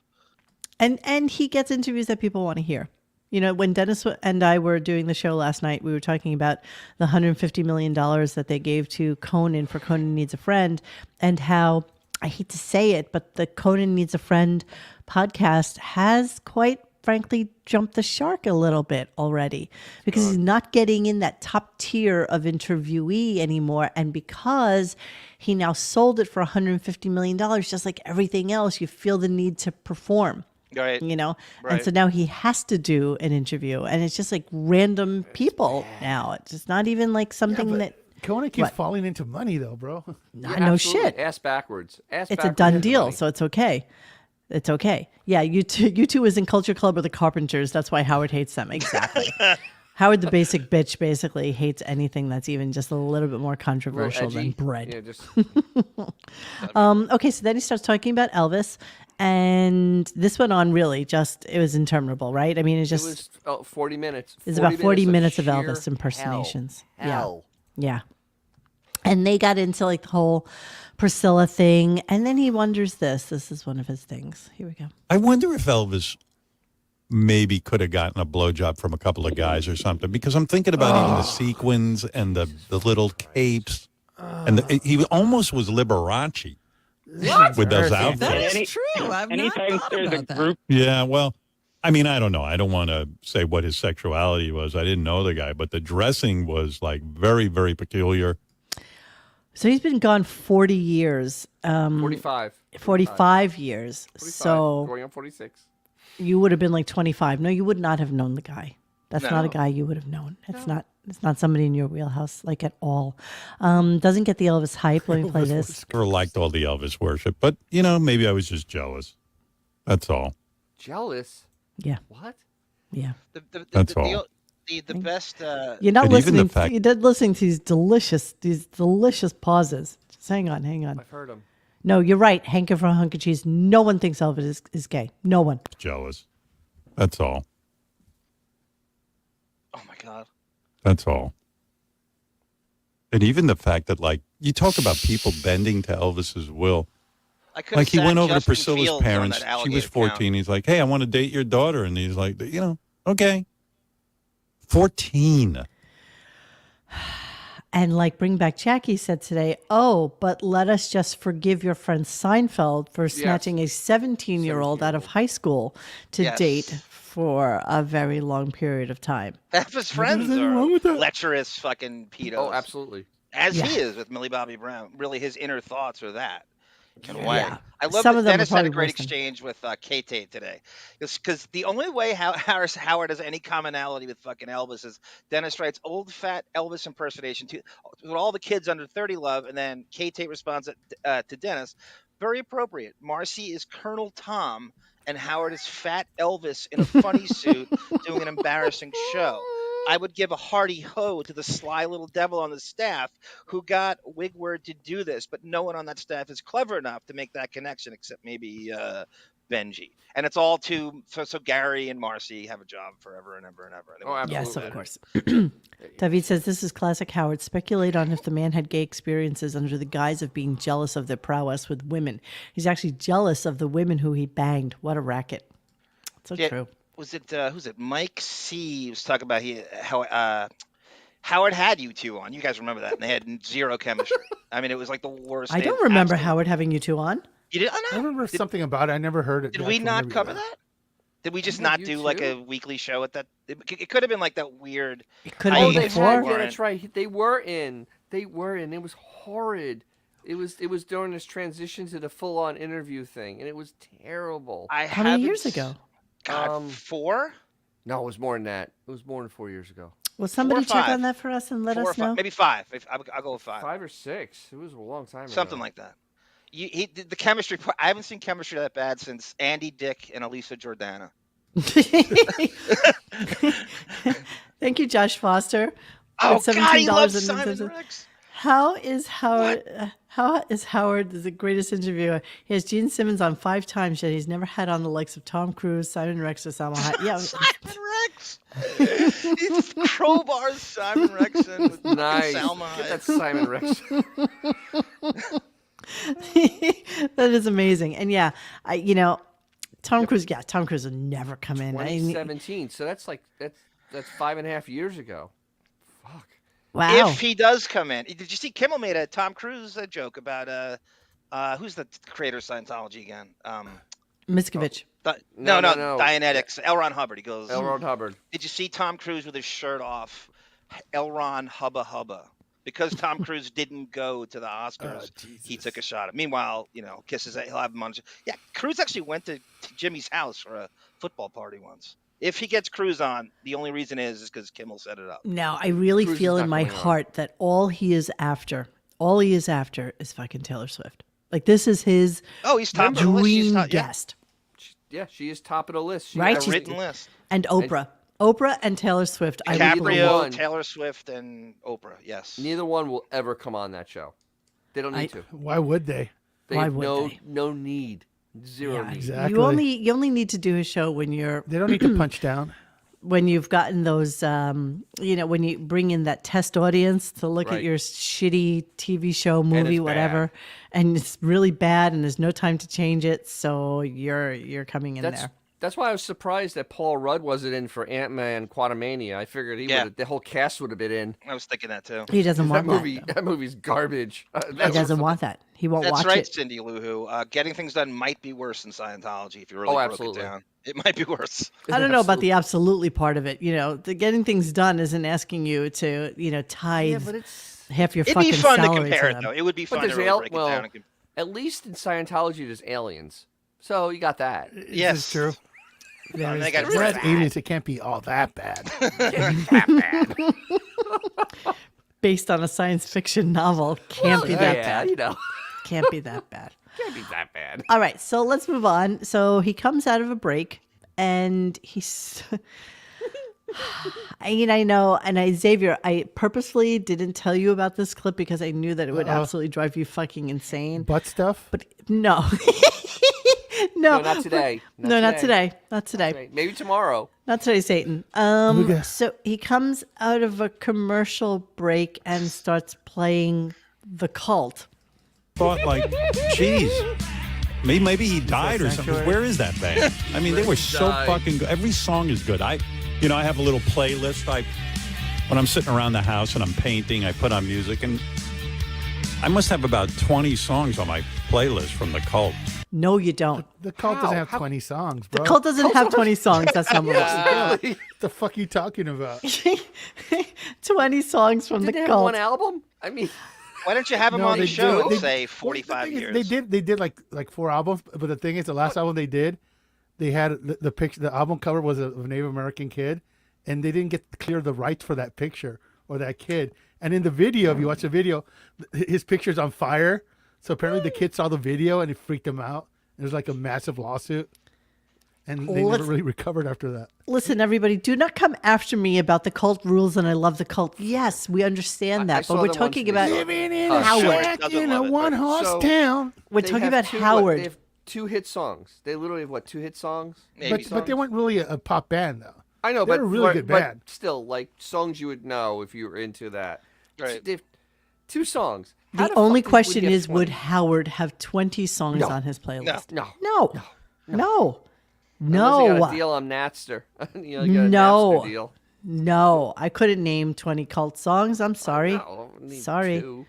and he gets interviews that people want to hear. When Dennis and I were doing the show last night, we were talking about the $150 million that they gave to Conan for Conan Needs a Friend, and how, I hate to say it, but the Conan Needs a Friend podcast has quite frankly jumped the shark a little bit already, because he's not getting in that top tier of interviewee anymore. And because he now sold it for $150 million, just like everything else, you feel the need to perform. Right. And Right. so now he has to do an interview, and it's just like random people now. It's just not even like something that Conan keeps What? falling into money, though, bro. no Absolutely. shit. Ass backwards. It's a backwards done into deal, money. so it's okay. It's okay. Yeah, you two is in Culture Club with the Carpenters. That's why Howard hates them. Exactly. Howard, the basic bitch, basically hates anything that's even just a little bit more A little controversial than edgy. bread. Yeah, just Okay, so then he starts talking about Elvis, and this went on really it was interminable, right? I mean, it was 40 minutes. It's about 40 minutes of sheer Elvis impersonations. Hell. Yeah. And they got into like the whole Priscilla thing. And then he wonders this. This is one of his things. Here we go. I wonder if Elvis maybe could have gotten a blowjob from a couple of guys or something, because I'm thinking about even the sequins and the little capes. And he almost was Liberace with those outfits. That's true. I've not anytime thought there's a about that. group, Yeah, well, I mean, I don't know. I don't want to say what his sexuality was. I didn't know the guy, but the dressing was like very, very peculiar. So he's been gone 40 years, 45. 45 years. 45. So Going on 46. you would have been like 25. No, you would not have known the guy. That's not a No. guy you would have known. It's not somebody in your wheelhouse, like at all. Doesn't get the Elvis hype. Let me play this. Never liked all the Elvis worship, but, maybe I was just jealous. That's all. Jealous? Yeah. What? Yeah. That's all. The best. You're not And even the listening. fact- You're not listening to these delicious pauses. Just hang on. I've heard him. No, you're right. Hanker for a hunk of cheese. No one thinks Elvis is gay. No one. Jealous. That's all. Oh my God. That's all. And even the fact that, like, you talk about people bending to Elvis's will. I could Like, he have went sat over to Justin Priscilla's Fields on parents. that She was alligator 14. He's like, hey, I want to date your daughter. And he's like, okay. 14. And like Bring Back Jackie said today, oh, but let us just forgive your friend Seinfeld for snatching a 17-year-old out of high school to Yes. date for a very long period of time. Half his friends anything are wrong with that? lecherous fucking pedos. Oh, absolutely. As Yeah. he is with Millie Bobby Brown. Really, his inner thoughts are that. In a way. Yeah. I love Some that of them are Dennis had a probably great worse than- exchange with K-Tate today. Because the only way Howard has any commonality with fucking Elvis is Dennis writes old fat Elvis impersonation to what all the kids under 30 love, and then K-Tate responds to Dennis. Very appropriate. Marcy is Colonel Tom, and Howard is fat Elvis in a funny suit doing an embarrassing show. I would give a hearty ho to the sly little devil on the staff who got Wigward to do this, but no one on that staff is clever enough to make that connection except maybe Benji. And it's all so Gary and Marcy have a job forever and ever and ever. They Oh, won't know Yes, absolutely. of better. course. David says this is classic Howard. Speculate on if the man had gay experiences under the guise of being jealous of their prowess with women. He's actually jealous of the women who he banged. What a racket. So Yeah, true. was it who's it? Mike C was talking about how Howard had you two on. You guys remember that? And they had zero chemistry. I mean, it was like the worst. I They had don't remember absolute- Howard having you two on. You did? Oh, I no. remember something about it. I never heard it. Did we from not everybody. cover that? Did we just had not you do like too? a weekly show at that? It could have been like that weird. It could I have Oh, been hate they before. had, Warren. yeah, that's right. They were in. It was horrid. It was during this transition to the full-on interview thing, and it was terrible. I How many haven't years s- ago? God, 4? No, it was more than that. It was more than 4 years ago. Will somebody check 5. on that for us and let 4 or us 5, know? maybe 5. I'll go with 5. 5 or 6. It was a long time ago. Something like that. The chemistry part. I haven't seen chemistry that bad since Andy Dick and Elisa Jordana. Thank you, Josh Foster. Oh With God, he loves $17.97. Simon Rex. How is Howard? How is Howard the greatest interviewer? He has Gene Simmons on 5 times, yet he's never had on the likes of Tom Cruise, Simon Rex, or Salma Hayek. Yeah, Simon Rex. He's crowbars Simon Rex in with Nice. Salma. Get that Simon Rex. that is amazing. And yeah, Tom Cruise. Yeah, Tom Cruise would never come in. I mean, 2017. So that's 5.5 years ago. Fuck. wow. If he does come in, did you see Kimmel made a Tom Cruise joke about who's the creator of Scientology again? Miscavige. No, no. Dianetics. L. Ron Hubbard. He goes, L. Ron Hubbard. did you see Tom Cruise with his shirt off? L. Ron Hubba Hubba. Because Tom Cruise didn't go to the Oscars, he took a shot at. Meanwhile, kisses that he'll have him on. Yeah, Cruise actually went to Jimmy's house for a football party once. If he gets Cruise on, the only reason is because Kimmel set it up. Now, I really Cruise is feel not in my going on. heart that all he is after is fucking Taylor Swift. Like, this is his Oh, he's top of the list. She's dream top, yeah, guest. Yeah, she is top of the list. She Right? got She's- written list. And Oprah. Oprah and Taylor Swift. I would Neither believe. DiCaprio, one. Taylor Swift, and Oprah. Yes. Neither one will ever come on that show. They don't need to. Why would they? They Why have would they? no need. Zero Yeah, need. Exactly. You only need to do his show when They don't need to punch down. when you've gotten those when you bring in that test audience to look at Right. your shitty TV show, movie, it's whatever, and it's really bad and there's no time to change it, so you're coming in there. That's why I was surprised that Paul Rudd wasn't in for Ant-Man Quantumania. I figured Yeah. the whole cast would have been in. I was thinking that too. He doesn't That want movie, that. that movie's garbage. He doesn't want that. He won't That's watch right, it. Cindy Lou Who. Getting things done might be worse than Scientology if you really Oh, broke absolutely. it down. It might be worse. I don't know about the absolutely part of it. The getting things done isn't asking you to tithe Yeah, but it's half your It'd fucking be fun to salary compare it them. though. It would be But fun to there's really break it well, down. at least in Scientology there's aliens, so you got that. Yes, It's true. There they is got that. Well, that's aliens. It can't be all that bad. Based on a science fiction novel. Can't be that yeah, bad. Can't be that bad. Can't be that bad. All right, so let's move on. So he comes out of a break, and he's, I know, and Xavier, I purposefully didn't tell you about this clip because I knew that it would absolutely drive you fucking insane. Butt stuff. But no, No, not today. No, not today. Not today. Right, maybe tomorrow. Not today, Satan. Okay. So he comes out of a commercial break and starts playing The Cult. Thought like, geez, maybe he died or something. Sanctuary? Where is that band? I mean, they were so died. fucking good. Every song is good. I have a little playlist. When I'm sitting around the house and I'm painting, I put on music, and I must have about 20 songs on my playlist from The Cult. No, you don't. The cult doesn't have 20 songs, bro. The Cult doesn't have 20 songs. That's number one. What the fuck are you talking about? 20 songs from Did The they have Cult. one album? I mean, Why don't you have him No, on the they show do. in, say, Well, 45 the thing years? is, they did like 4 albums, but the thing is, the last album they did, they had the picture. The album cover was a Native American kid, and they didn't get clear the rights for that picture or that kid. And in the video, if you watch the video, his picture's on fire. So apparently the kid saw the video and it freaked him out. There's like a massive lawsuit. and they Let's- never really recovered after that. Listen, everybody, do not come after me about the cult rules and I love the cult. Yes, we understand I that, saw but we're them talking once about and Living in Hush. a Howard shack doesn't in a love it, but- one-horse So- town. we're They talking have about two, Howard. They have 2 hit songs. They literally have, 2 hit songs? Maybe But they weren't really a pop band, though. I know, They're but a really good band. But still, like songs you would know if you were into that. Right. They have 2 songs. How The the only fuck question would he have is, would 20? Howard have 20 songs No. on his playlist? No. No. No. Unless you got No. a deal on Napster. You got a No. Napster deal. No. I couldn't name 20 cult songs. I'm sorry. No, I need Sorry. 2.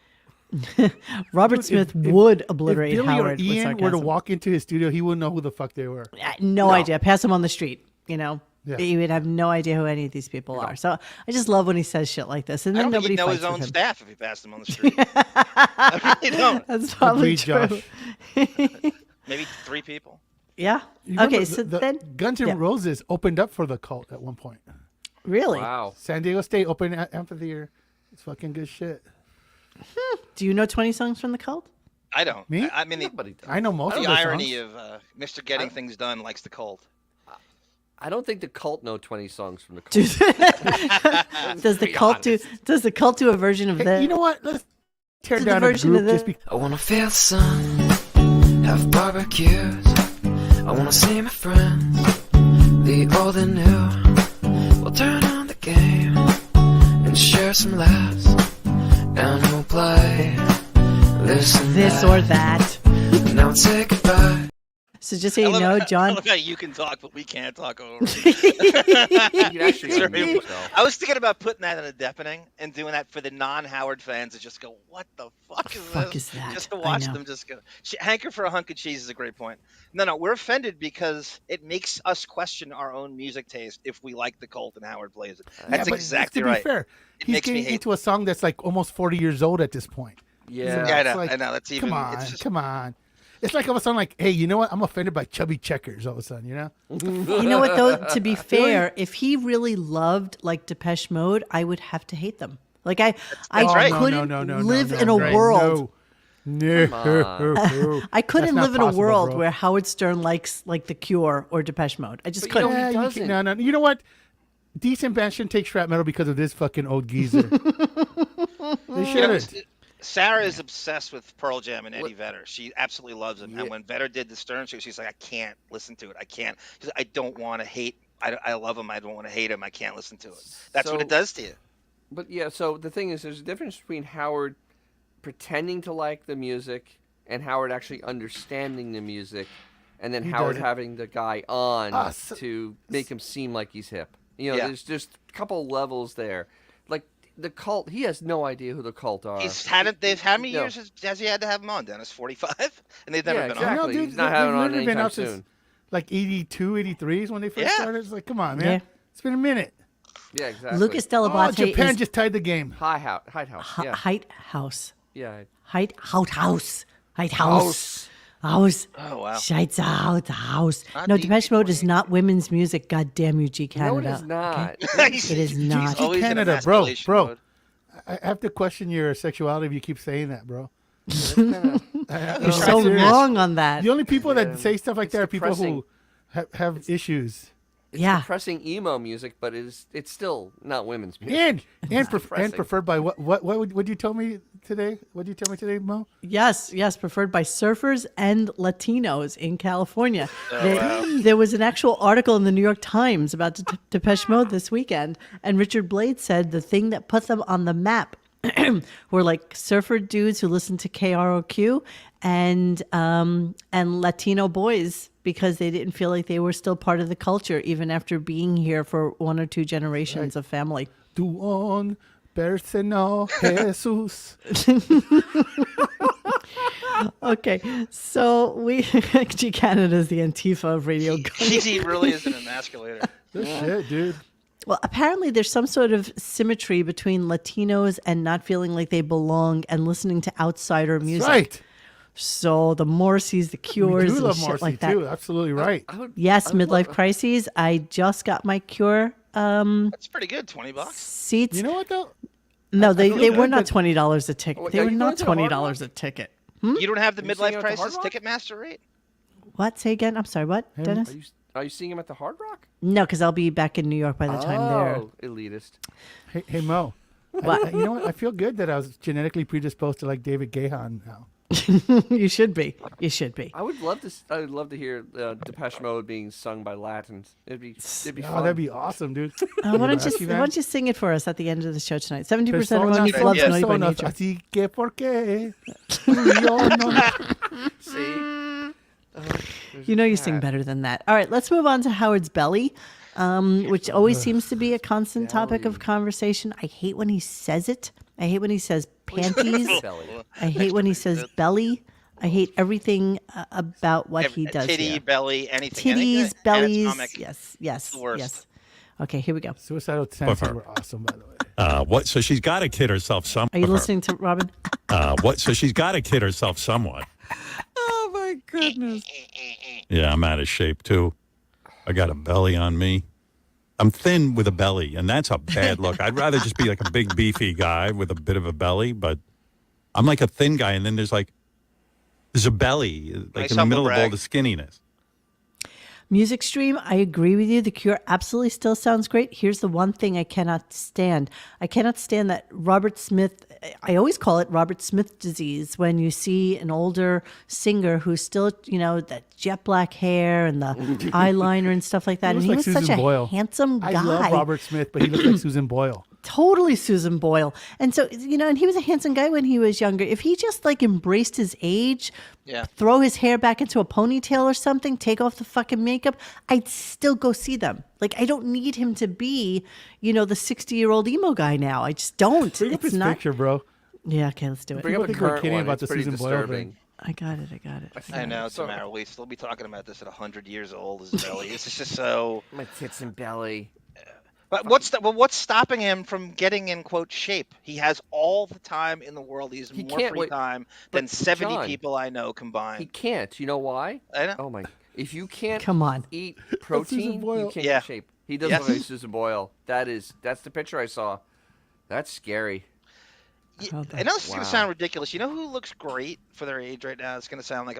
Robert Dude, Smith if- would obliterate If Billy Howard or with Ian were to sarcasm. walk into his studio, he wouldn't know who the fuck they were. No idea. Pass him on the street, Yeah. You would have no idea who any of these people are. So I just love when he says shit like this. And I then don't think nobody he'd know fights his own with him. staff if he passed them on the street. I really don't. That's probably Agreed, true. Josh. Maybe 3 people. Yeah. You remember Okay, so the then Guns N' yeah. Roses opened up for the cult at one point. Really? Wow. San Diego State open amphitheater. It's fucking good shit. Do you know 20 songs from the cult? I don't. Me? I mean, Nobody does. I know most of the the irony songs. of Mr. Getting Things Done likes the cult. I don't think the cult know 20 songs from the cult. Does the cult do? Does the cult do a version of Hey, that? you know what? Let's tear To the down a version of group just the- because. I wanna feel the sun, have barbecues. I wanna see my friends, the old and new. We'll turn on the game and share some laughs. And we'll play this and this that. or that. Now say goodbye. So just so you know, I John. love how you can talk, but we can't talk over. You can actually Sorry. unmute yourself. I was thinking about putting that in a Deppening and doing that for the non-Howard fans to just go, "What the fuck is fuck this?" is that? Just to I watch know. them just go. Hanker for a hunk of cheese is a great point. No, we're offended because it makes us question our own music taste if we like the cult and Howard plays it. That's but exactly to be right. fair, It he's makes me getting hate into a song that's like almost 40 years old at this point. Yeah. Yeah, I It's know. like, I know. That's even. Come on, It's just, come on. It's like all of a sudden, like, hey, you know what? I'm offended by chubby checkers all of a sudden, you know? You know what though? To be fair, if he really loved like Depeche Mode, I would have to hate them. Like I right. couldn't No, live no, in a no, world. No. I couldn't That's not live in a possible, world bro. where Howard Stern likes like The Cure or Depeche Mode. I just But you couldn't. know, Yeah, he you doesn't. can, no. You know what? Decent band shouldn't take strap metal because of this fucking old geezer. They You know, shouldn't. Sarah is obsessed with Pearl Jam and Eddie Vedder. She absolutely loves him. Yeah. And when Vedder did the Stern show, she's like, I can't listen to it. I can't. She's like, I don't want to hate. I love him. I don't want to hate him. I can't listen to it. That's what So- it does to you. But yeah, so the thing is, there's a difference between Howard pretending to like the music and Howard actually understanding the music, and then Howard doesn't. having the guy on So- to make him seem like he's hip. You know, Yeah. there's just a couple levels there. Like the cult, he has no idea who the cult are. He's had it. They've how many No. years has he had to have him on, Dennis? 45, and they've never Yeah, been exactly. on. No, dude, He's not they've having on literally been anytime out since, soon. like 82, 83 is when they first Yeah. started. It's like, come on, man. Yeah. It's been a minute. Yeah, exactly. Lucas Oh, Delabate Japan is just tied the game. High House. Yeah, Height House. yeah. Height House. Height House. House. Oh wow. Scheiße out the house. Not No, the Depeche Mode is E40. not women's music. God damn you, G No, Canada. it is not. He's- It is he's not. always in Canada, bro, emasculation bro. mode. I have to question your sexuality if you keep saying that, bro. You're so wrong on that. The only people Yeah, that say stuff like it's that are people depressing. who have issues. Yeah. Depressing emo music, but it's still not women's music. And depressing. preferred by what would you tell me today? What did you tell me today, Mo? Yes, preferred by surfers and Latinos in California. wow. There was an actual article in the New York Times about Depeche Mode this weekend, and Richard Blade said the thing that put them on the map were like surfer dudes who listened to KROQ and Latino boys because they didn't feel like they were still part of the culture even after being here for one or two generations of family. Duon persona Jesus. Okay, so G Canada is the Antifa of Radio Gun. He really is an emasculator. Good shit, dude. Well, apparently there's some sort of symmetry between Latinos and not feeling like they belong and listening to outsider music. Right. So the Morrissey's, the We Cures, do and love shit Marcy like that. too. Absolutely right. Yes, I would midlife love- crises. I just got my Cure That's pretty good. $20. seats. You know what though? No, they feel were good, not but- $20 a ticket. Wait, They are were you not going to the Hard $20 a ticket. You don't have the Are you saying midlife at the Hard crisis Rock? Ticketmaster rate? What? Say again? I'm sorry. What, Dennis? Are you seeing him at the Hard Rock? No, because I'll be back in New York by the time they're. Oh, elitist. Hey Mo. What? You know what? I feel good that I was genetically predisposed to like David Gahan now. You should be. You should be. I would love to hear Depeche Mode being sung by Latins. It'd be Oh, fun. that'd be awesome, dude. Why don't you sing it for us at the end of the show tonight? 70% of Personas, Monique loves yes. Naughty by personas, Nature. así que por qué yo no. See? You know you sing better than that. All right, let's move on to Howard's belly, which always seems to be a constant topic of conversation. I hate when he says it. I hate when he says panties. Belly. I hate when he says belly. I hate everything about what he does Titty, here. belly, anything. Titties, anything bellies. anatomic. Yes. the worst. Yes. Okay, here we go. Suicidal tendencies her. were awesome, by the way. What? So she's got to kid herself some. Are you listening to Robin? What? So she's got to kid herself somewhat. Oh my goodness. Yeah, I'm out of shape too. I got a belly on me. I'm thin with a belly, and that's a bad look. I'd rather just be like a big beefy guy with a bit of a belly, but I'm like a thin guy, and then there's a belly, like Nice in the middle humble of all brag. the skinniness. Music stream, I agree with you. The Cure absolutely still sounds great. Here's the one thing I cannot stand. I cannot stand that Robert Smith, I always call it Robert Smith disease, when you see an older singer who's still, that jet black hair and the eyeliner and stuff like that. He And looks he like was such Susan a Boyle. handsome guy. I love Robert Smith, but he looks like Susan Boyle. Totally Susan Boyle. And so, and he was a handsome guy when he was younger. If he just embraced his age, Yeah. throw his hair back into a ponytail or something, take off the fucking makeup, I'd still go see them. I don't need him to be, the 60-year-old emo guy now. I just don't. Bring up It's his not. picture, bro. Yeah, okay, let's do it. Bring up a People think we're current kidding one. about It's the pretty Susan Boyle disturbing. thing. I got it. I know, So- Tamara. We'll still be talking about this at 100 years old. His belly. It's just so. My tits and belly. But what's stopping him from getting in quote shape? He has all the time in the world. He has He more can't free wait- time but than 70 John, people I know He combined. can't. You know why? I know. Oh my! If you can't Come on. eat protein, Boyle. you can't Yeah. get shape. He does Yes. look like Susan Boyle. That's the picture I saw. That's scary. Hold on. I know this is going Wow. to sound ridiculous. You know who looks great for their age right now? It's going to sound like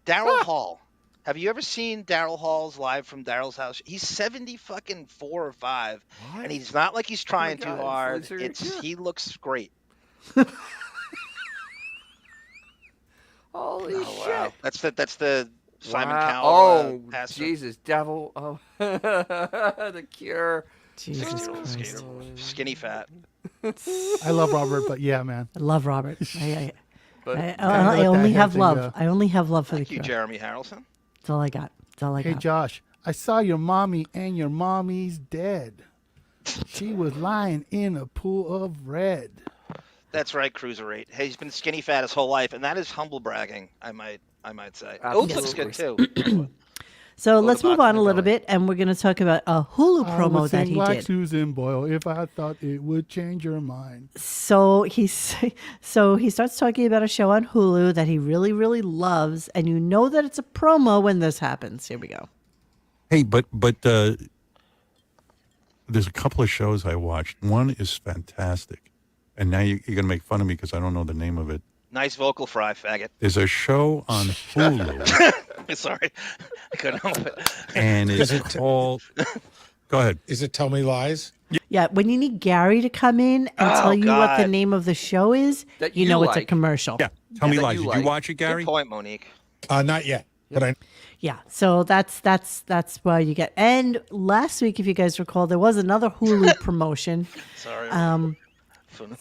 Daryl Hall. Have you ever seen Daryl Hall's live from Daryl's house? He's 70 fucking 4 or 5, and he's not like he's trying too God, hard. influencer, He looks great. Holy Oh, shit! wow. That's the Simon Wow. Cowell. Oh, pastor. Jesus, devil! Oh, the Cure. Jesus 60-year-old Christ. skater boy. Skinny fat. I love Robert, but yeah, man. I love Robert. I But I only have thing, love. yeah. I only have love for Thank the you, Cure. Jeremy Harrelson. That's all I got. That's all I Hey, got. Josh, I saw your mommy and your mommy's dead. She was lying in a pool of red. That's right, Cruiserweight. Hey, he's been skinny fat his whole life, and that is humble bragging. I might say. Oath looks good too. So let's move box on in a the little belly. bit, and we're going to talk about a Hulu I promo would that sing he like did. Susan Boyle if I thought it would change your mind. So he starts talking about a show on Hulu that he really, really loves, and you know that it's a promo when this happens. Here we go. Hey, but there's a couple of shows I watched. One is fantastic, and now you're going to make fun of me because I don't know the name of it. Nice vocal fry, faggot. There's a show on Hulu, Sorry, I couldn't help it. and it's called. Go ahead. Is it Tell Me Lies? Yeah, when you need Gary to come in and Oh, tell you what the God. name of the show is, That you you know it's a like. commercial. Yeah, tell me that lies. you Did like. you watch it, Gary? Good point, Monique. Not yet. But I Yeah, so that's why you get. And last week, if you guys recall, there was another Hulu promotion. Sorry.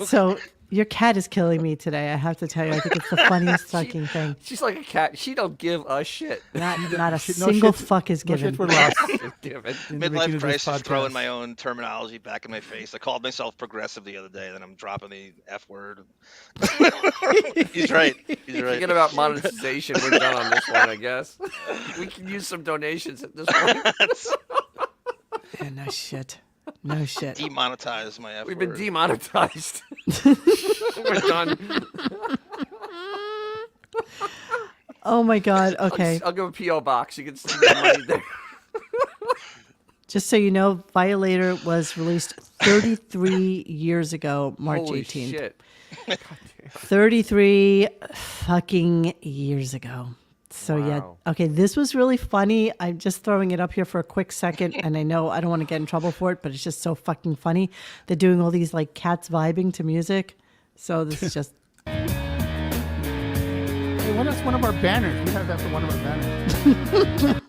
So your cat is killing me today. I have to tell you, I think it's the funniest fucking thing. She's like a cat. She don't give a shit. Not a No single shits- fuck is No given. shits were lost. Give it. in the making Midlife of this crisis, throwing podcast. my own terminology back in my face. I called myself progressive the other day, then I'm dropping the F word. He's right. He's right. Forget about monetization. We're done on this one, I guess. We can use some donations at this point. Yeah, no shit. No shit. Demonetize my F We've word. been demonetized. We're done. Oh my God. Okay. I'll give a P.O. box. You can send the money there. Just so you know, Violator was released 33 years ago, March Holy 18th. shit. 33 fucking years ago. So Wow. yeah, okay, this was really funny. I'm just throwing it up here for a quick second, and I know I don't want to get in trouble for it, but it's just so fucking funny. They're doing all these like cats vibing to music. So this is just Hey, that's one of our banners. We have that for one of our banners.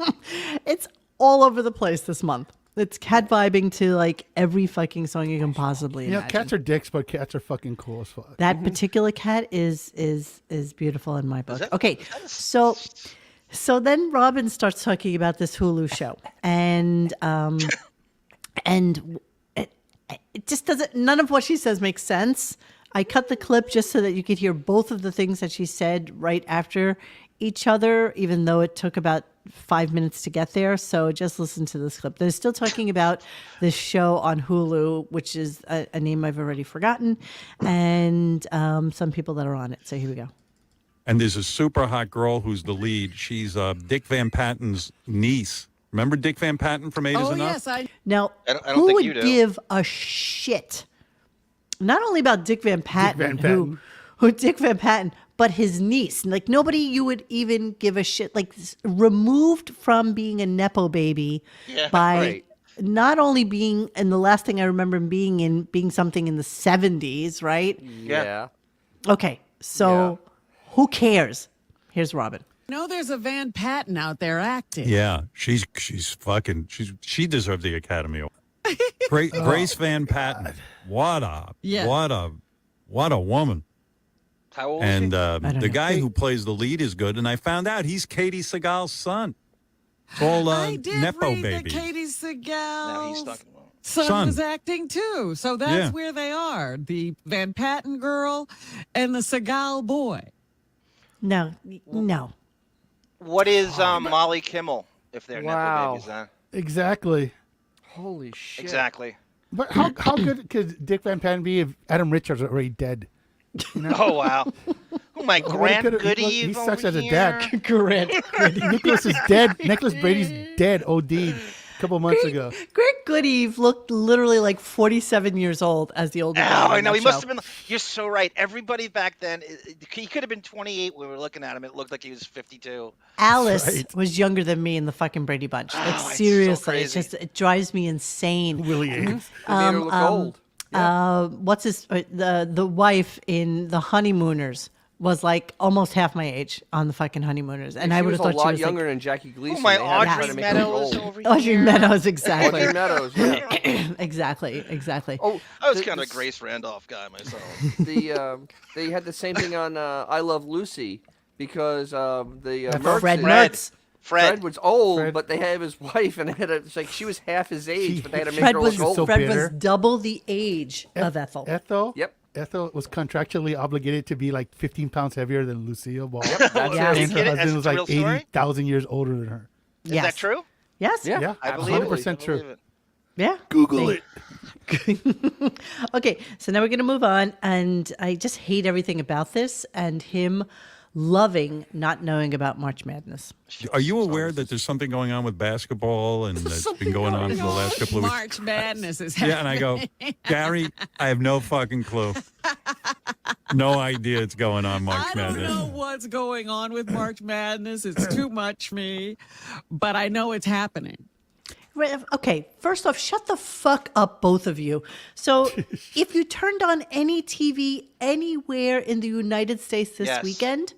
it's all over the place this month. It's cat vibing to like every fucking song you can possibly You know, imagine. cats are dicks, but cats are fucking cool as fuck. That particular cat is beautiful in my book. Okay, so then Robin starts talking about this Hulu show, and it just doesn't. None of what she says makes sense. I cut the clip just so that you could hear both of the things that she said right after each other, even though it took about 5 minutes to get there. So just listen to this clip. They're still talking about this show on Hulu, which is a name I've already forgotten, and some people that are on it. So here we go. And there's a super hot girl who's the lead. She's Dick Van Patten's niece. Remember Dick Van Patten from Eight Is Oh, Enough? yes, I Now, I don't who think would you do. give a shit? Not only about Dick Van Patten, Van Patten. who Dick Van Patten, but his niece. Like nobody you would even give a shit. Like removed from being a nepo baby by Right. not only being, and the last thing I remember him being something in the 70s, right? Yeah. Okay, so who cares? Here's Robin. know there's a Van Patten out there acting. Yeah, she deserved the Academy Award. Grace Van Patten. What a woman. How old And is don't the know. guy who plays the lead is good. And I found out he's Katie Seagal's son. It's all I did nepo read that babies. Katie she? Now he's Seagal's talking about. son was acting too. So that's Yeah. where they are. The Van Patten girl and the Seagal boy. No. What is Molly Kimmel if they're Wow. nepo babies? Huh? Exactly. Holy shit. Exactly. But how good could Dick Van Patten be if Adam Richards are already dead? Oh wow. Oh my Grant could've- Goody. he sucks over as a dad. here. Grant. Nicholas is dead. Nicholas Brady's dead. OD'd a couple months ago. Grant Goody looked literally like 47 years old as the older guy. Oh, I on know. that He must show. have been. You're so right. Everybody back then, he could have been 28 when we were looking at him. It looked like he was 52. Alice right. was younger than me in the fucking Brady Bunch. Like it's so seriously, it's crazy. just it drives me insane. Willie Ames. They made her look old. What's his the wife in the Honeymooners was like almost half my age on the fucking Honeymooners, and I She would was have a thought lot she was younger like, than Jackie Gleason. Oh my They had to try Audrey to make her look Meadows old. over Audrey here. Meadows, exactly, Audrey Meadows, yeah. exactly. Oh, I was the- kind of a the- Grace Randolph guy myself. They had the same thing on I Love Lucy because the Fred Mertzes- Mertz. Fred. was old, Fred. but they had his wife, and it's like she was half his age, but they had to make Fred her was look old. so Fred bitter. was double the age of Ethel. Ethel? Yep. Ethel was contractually obligated to be like 15 pounds heavier than Lucille Ball. That's Yeah. it. And her Is it- husband was a like real story? 80,000 years older than her. Is Yes. that true? Yes. Yeah. Yeah, I believe 100% it. I true. believe it. Yeah. Google it. Okay, so now we're going to move on, and I just hate everything about this and him loving not knowing about March Madness. Are you aware that there's something going on with basketball and that's been going on for the last couple of weeks? March Madness is Yeah, and I go, Gary, I have no fucking clue. No idea it's going on, March I don't Madness. know what's going on with March Madness. It's too much for me, but I know it's happening. Right, okay, first off, shut the fuck up, both of you. So, if you turned on any TV anywhere in the United States this Yes. weekend,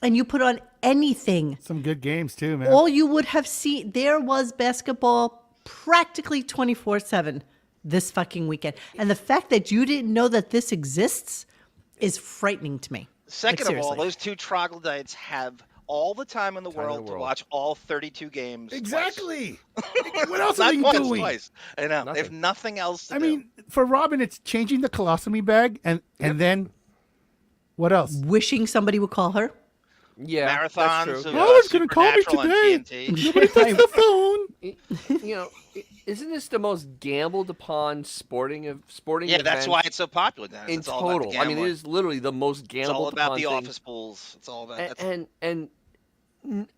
and you put on anything, Some good games too, man. all you would have seen, there was basketball practically 24/7 this fucking weekend. And the fact that you didn't know that this exists is frightening to me. Second Like, of all, seriously. those two troglodytes have all the time in the world to watch all 32 games. Exactly. What else Twice. are Not they once, doing? twice. I know. They have nothing else to I do. mean, for Robin, it's changing the colostomy bag, and then what else? Wishing somebody would call her. Yeah, that's marathons true. of Robin's gonna call me Supernatural today. on TNT. Nobody takes the phone. You know, isn't this the most gambled upon sporting Yeah, event that's why it's so popular. Dennis. in It's all about the total? I mean, it gambling. is literally the most It's gambled all about upon the thing. office pools. It's all about. That's, And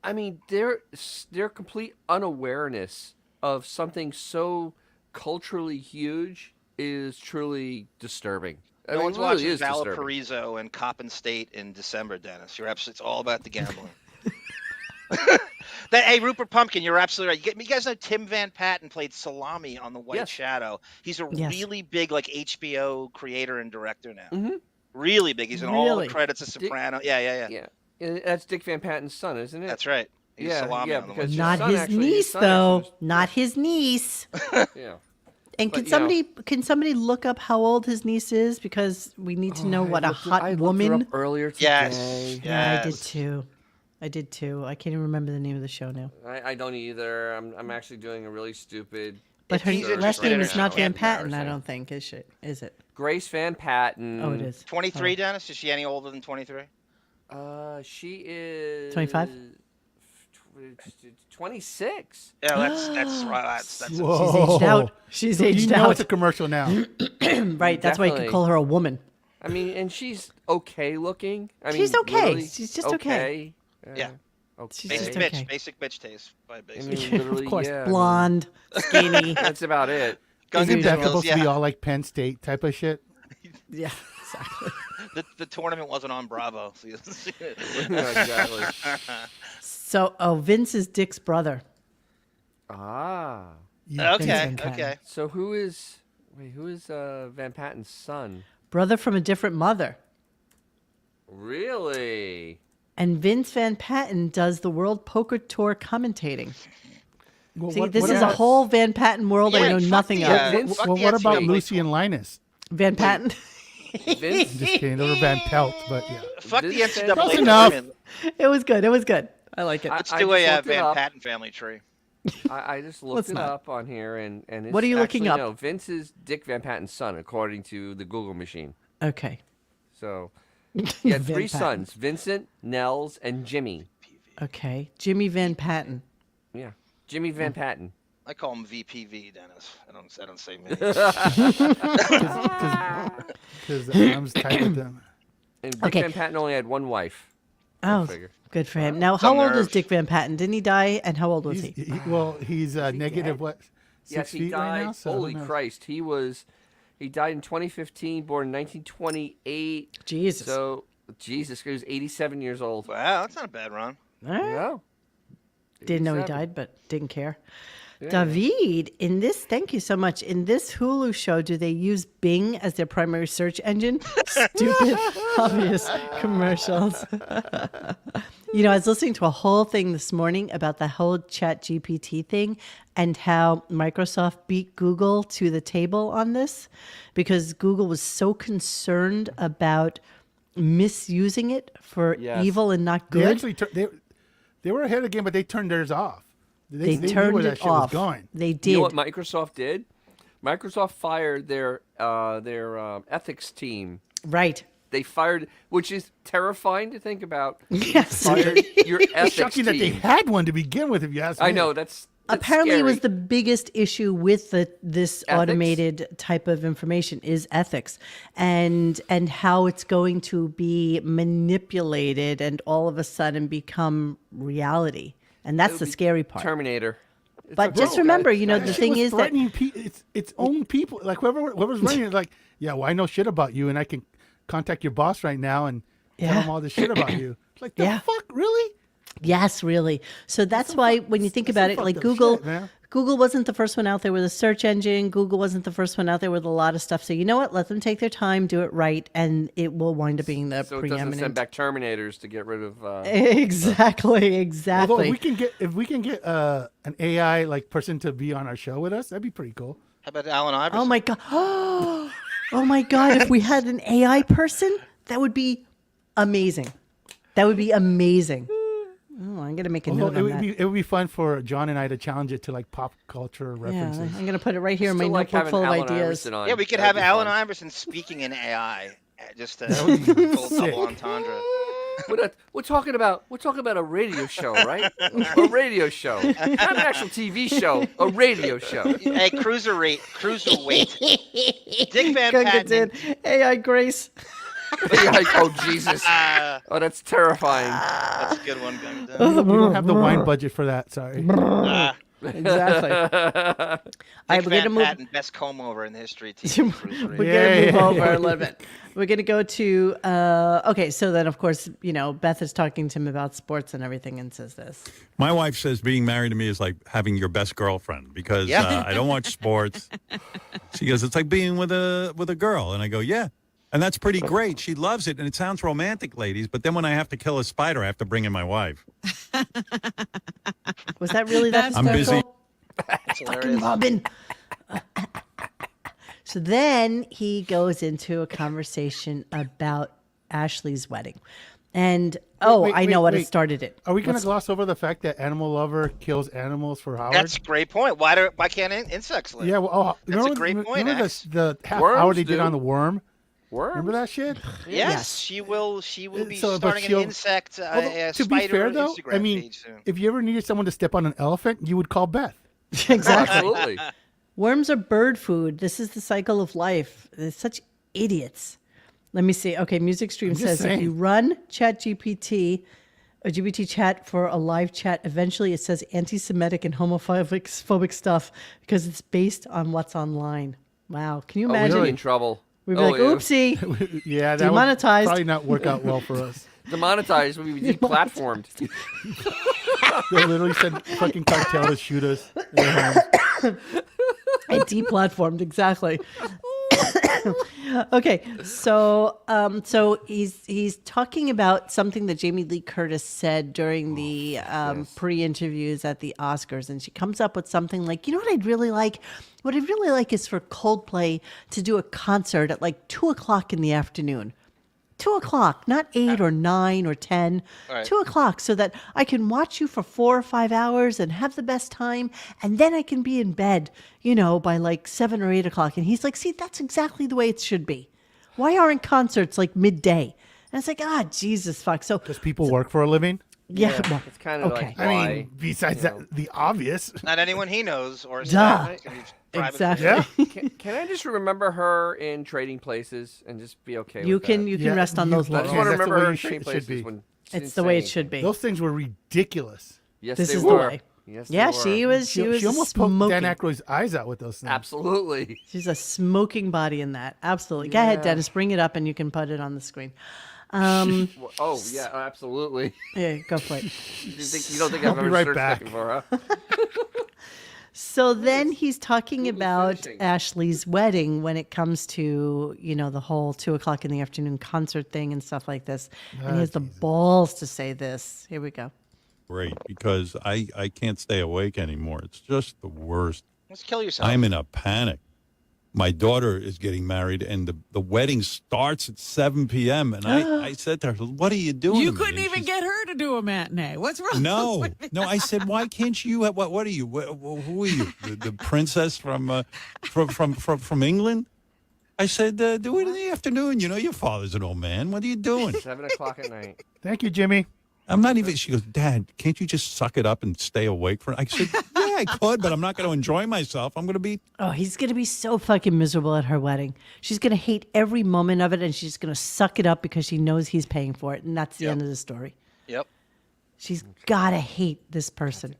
I mean, their complete unawareness of something so culturally huge is truly disturbing. I no mean, one's it really watching is disturbing. Valparaiso and Coppin State in December, Dennis. You're absolutely. It's all about the gambling. Hey, Rupert Pumpkin, you're absolutely right. You guys know Tim Van Patten played Salami on The White Yes. Shadow. He's a Yes. really big like HBO creator and director now. Mhm. Really big. He's in all the Really? credits of Soprano. Yeah. Yeah. That's Dick Van Patten's son, isn't it? That's right. He's Yeah, Salami yeah, on The White because- Shadow. Not son his actually- niece, son actually though. was- Not his niece. Yeah. And But, can somebody look up how old his niece is, because we need to know what a hot I looked her woman. up earlier today. Yes. Yeah, I did Yes. too. I can't even remember the name of the show now. I don't either. I'm actually doing a really stupid. But her He's last interested name in is her not show. Van Patten, I Embarrassing. don't think, is it? Grace Van Patten. Oh, it is. 23, Dennis? Is she any older than 23? She is 25? 26. Yeah, that's right. That's She's Whoa. aged out. She's You aged know out. it's a commercial now. Right, that's why you could Definitely. call her a woman. I mean, and she's okay looking. I She's mean, okay. literally She's just okay. Yeah. Okay. She's basic just bitch. okay. Basic bitch taste by I basic. mean, literally, Of course, yeah, I mean, blonde, skinny. that's about it. Guns Isn't N' that Roses, supposed to be yeah. all like Penn State type of shit? Yeah, exactly. The tournament wasn't on Bravo. Yeah, exactly. So, Vince is Dick's brother. Ah. Yeah. Okay, Van Patten. okay. So who is Van Patten's son? Brother from a different mother. Really? And Vince Van Patten does the World Poker Tour commentating. Well, See, what- this what is a about- whole Van Patten world I Yeah, know fuck nothing the, of. Vince- fuck Well, the what about NCAA Lucy tour. and Linus? Van Patten? Vince? Just kidding. Those are Van Pelt, but yeah. Fuck the Vince Van NCAA Close tournament. enough. It was good. It was good. I like it. I- Let's I do just a looked it Van up. Patten family tree. I just looked Let's it not. up on here, and it's What are you looking actually, up? No, Vince is Dick Van Patten's son, according to the Google machine. Okay. So he had Van three Patten. sons: Vincent, Nels, and Jimmy. Okay. Jimmy Van Patten. Yeah, Jimmy Van Patten. I call him VPV, Dennis. I don't say me. Because I'm just tight with them. And Dick Okay. Van Patten only had one wife. Oh, figure. good for him. Now, Some how old is nerve. Dick Van Patten? Didn't he die? And how old was He's, he? he's negative, what, 6 Yes, he feet died. right now? So Holy who knows? Christ, he died in 2015, born in 1928. Jesus. So Jesus, he was 87 years old. Wow, that's not a bad run. All right. No. Didn't know he 87. died, but didn't care. Yeah. David, thank you so much. In this Hulu show, do they use Bing as their primary search engine? Stupid, obvious commercials. You know, I was listening to a whole thing this morning about the whole Chat GPT thing and how Microsoft beat Google to the table on this because Google was so concerned about misusing it for Yes. evil and not They good. actually they were ahead of the game, but they turned theirs off. They knew turned where that it shit was off. going. They did. You know what Microsoft did? Microsoft fired their ethics team. Right. They fired, which is terrifying to think about. Yes. Fired your It's ethics shocking that they team. had one to begin with, if you ask me. I know that's Apparently, it was scary. the biggest issue with this automated type of information is ethics and how it's going to be manipulated and all of a sudden become reality. And that's the scary part. Terminator. It's But like, just bro, remember, guys, you know, That the shit thing was is that threatening its own people. Like whoever's running it, like, yeah, well, I know shit about you, and I can contact your boss right now and tell Yeah. him all this shit about you. It's like, the Yeah. fuck, really? yes, really. So that's why when you think that's about some it, like fucked up Google, shit, man. Google wasn't the first one out there with a search engine. Google wasn't the first one out there with a lot of stuff. So you know what? Let them take their time, do it right, and it will wind up being the so it doesn't preeminent. send back Terminators to get rid of. Exactly, Although exactly. if we can get an AI like person to be on our show with us, that'd be pretty cool. How about Alan Iverson? Oh my god! Oh my god! If we had an AI person, that would be amazing. That would be amazing. Oh, I'm gonna make a Although note on that. it would be fun for John and I to challenge it to like pop culture Yeah, references. I'm gonna put it right here in my Still like notebook having full of Allen ideas. Iverson on. Yeah, we could That'd have be Alan fun. Iverson speaking in AI, just to would be full sick. double entendre. We're talking about a radio show, right? A radio show, not an actual TV show. A radio show. Hey, cruiserweight. Dick Van Gun gets Patten. in. AI Grace. Oh Jesus! Oh, that's terrifying. That's a good one. Gun. We don't have the wine budget for that. Sorry. Exactly. All right, Dick we're Van gonna move. Patten, best comb over in history. TV proofread. We're gonna move over a little bit. We're gonna go to okay. So then, of course, Beth is talking to him about sports and everything, and says this. My wife says being married to me is like having your best girlfriend because I don't watch sports. She goes, it's like being with a girl, and I go, yeah. And that's pretty great. She loves it, and it sounds romantic, ladies. But then when I have to kill a spider, I have to bring in my wife. Was that really that? I'm busy. Fucking Robin. So then he goes into a conversation about Ashley's wedding, and I know what it started it. Are we going to gloss over the fact that Animal Lover kills animals for Howard? That's a great point. Why can't insects live? Yeah, well, That's a great point, Remember Ax. the half Worms hour they did do. on the worm? Worms? Remember that shit? Yes, she will be So, but starting she'll- an insect Although, to be spider fair, though, Instagram I mean, page soon. if you ever needed someone to step on an elephant, you would call Beth. Exactly. Absolutely. Worms are bird food. This is the cycle of life. They're such idiots. Let me see. Okay, Music Stream just says if saying. you run ChatGPT or GPT chat for a live chat, eventually it says anti-Semitic and homophobic stuff because it's based on what's online. Wow. Can you Oh, we'd imagine? be in trouble. We'd be like, yeah. oopsie. Yeah, that Demonetized. would probably not work out well for us. Demonetized. We'd be deplatformed. They literally sent fucking cartel to shoot us. in the hands. And deplatformed, exactly. Okay, so he's talking about something that Jamie Lee Curtis said during the pre-interviews at the Oscars, and she comes up with something like, you know what I'd really like? What I'd really like is for Coldplay to do a concert at like 2:00 in the afternoon. 2:00, not 8 or 9 or 10. Right. 2:00, so that I can watch you for 4 or 5 hours and have the best time, and then I can be in bed, by like 7 or 8 o'clock. And he's like, see, that's exactly the way it should be. Why aren't concerts like midday? And it's like, Jesus fuck. So Does people work for a living? yeah, well, It's kind of okay. like I why. mean, besides that, the obvious. Not anyone he knows or Duh. staff. Can be private Exactly. Yeah. Can I just remember her in Trading Places and just be okay You with can that? you can Yeah, rest on you those can. I just levels. want to That's the remember way her you in should- Trading should Places be. when It's the way it should be. Those things were ridiculous. Yes, This they is were. the way. Yes, Yeah, they she were. was She almost poked smoking. Dan Aykroyd's eyes out with those things. Absolutely. She's a smoking body in that. Absolutely. Go ahead, Dennis. Bring it up and you can put it on the screen. Oh yeah, absolutely. Yeah, go for it. You don't think I've I'll be ever right searched back. that before, huh? So then he's talking about finishing. Ashley's wedding when it comes to, the whole 2:00 in the afternoon concert thing and stuff like this. And he has the balls to say this. Here we go. Great, because I can't stay awake anymore. It's just the worst. Let's kill yourself. I'm in a panic. My daughter is getting married, and the wedding starts at 7 p.m. And I said to her, what are you doing? You to me?" couldn't And even she's, get her to do a matinee. What's wrong? No. I said, why can't you? What are you? Who are you? The princess from England? I said, do it in the afternoon. Your father's an old man. What are you doing? 7 o'clock at night. Thank you, Jimmy. I'm not even. She goes, Dad, can't you just suck it up and stay awake for? I said, yeah, I could, but I'm not going to enjoy myself. I'm going to be. Oh, he's going to be so fucking miserable at her wedding. She's going to hate every moment of it, and she's going to suck it up because she knows he's paying for it. And that's the end of the story. Yep. She's got to hate this person.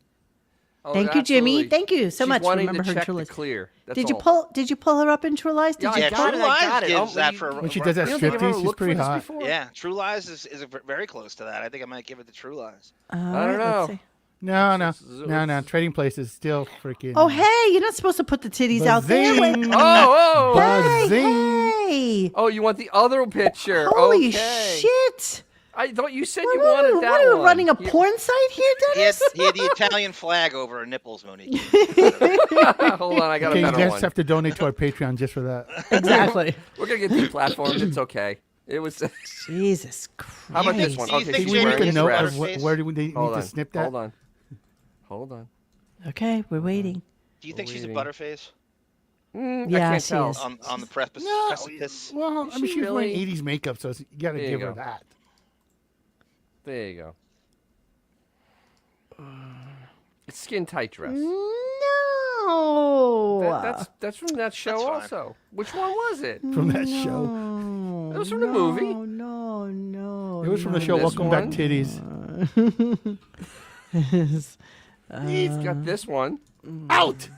Oh, Thank you, Jimmy. absolutely. Thank you so She's much. wanting Remember to her check True the Lies. clear. That's Did you all. pull her up in True Lies? Did Yeah, you I Yeah, got True it, I Lies got it. gives Oh, that you- for When she does that You don't think I've striptease, ever she's looked for pretty this hot. before? Yeah, True Lies is very close to that. I think I might give it to True Lies. I don't know. No. Trading Places still freaking. Oh, hey, you're not supposed to put the titties out there. Bazing. Oh, Buzzing. Hey. oh, you want the other picture? Holy okay. shit. I thought you said What you are wanted we- that what are we one. running a You- porn site here, He had, Dennis? he had the Italian flag over her nipples, Monique. Hold on, I got Okay, a you better guys one. have to donate to our Patreon just for that. Exactly. We're gonna get deplatformed. It's okay. It was. Jesus Christ. How about this one? Do you Okay, think she's we Jamie need wearing to Lee a know Curtis of dress. where do we need Hold to on. snip that? Hold on. Okay, we're waiting. Do you think she's a Waiting. butterface I Yeah, can't she tell. is. on the precipice? No. precipice? Well, I mean, she she's wearing really- 80s makeup, so you got to There you give her go. that. There you go. It's skin tight dress. No. That's from that show That's fine. also. Which one was it? From that show. No. It was from the movie. No. It was from the show This Welcome Back one? Titties. He's got this one. Out.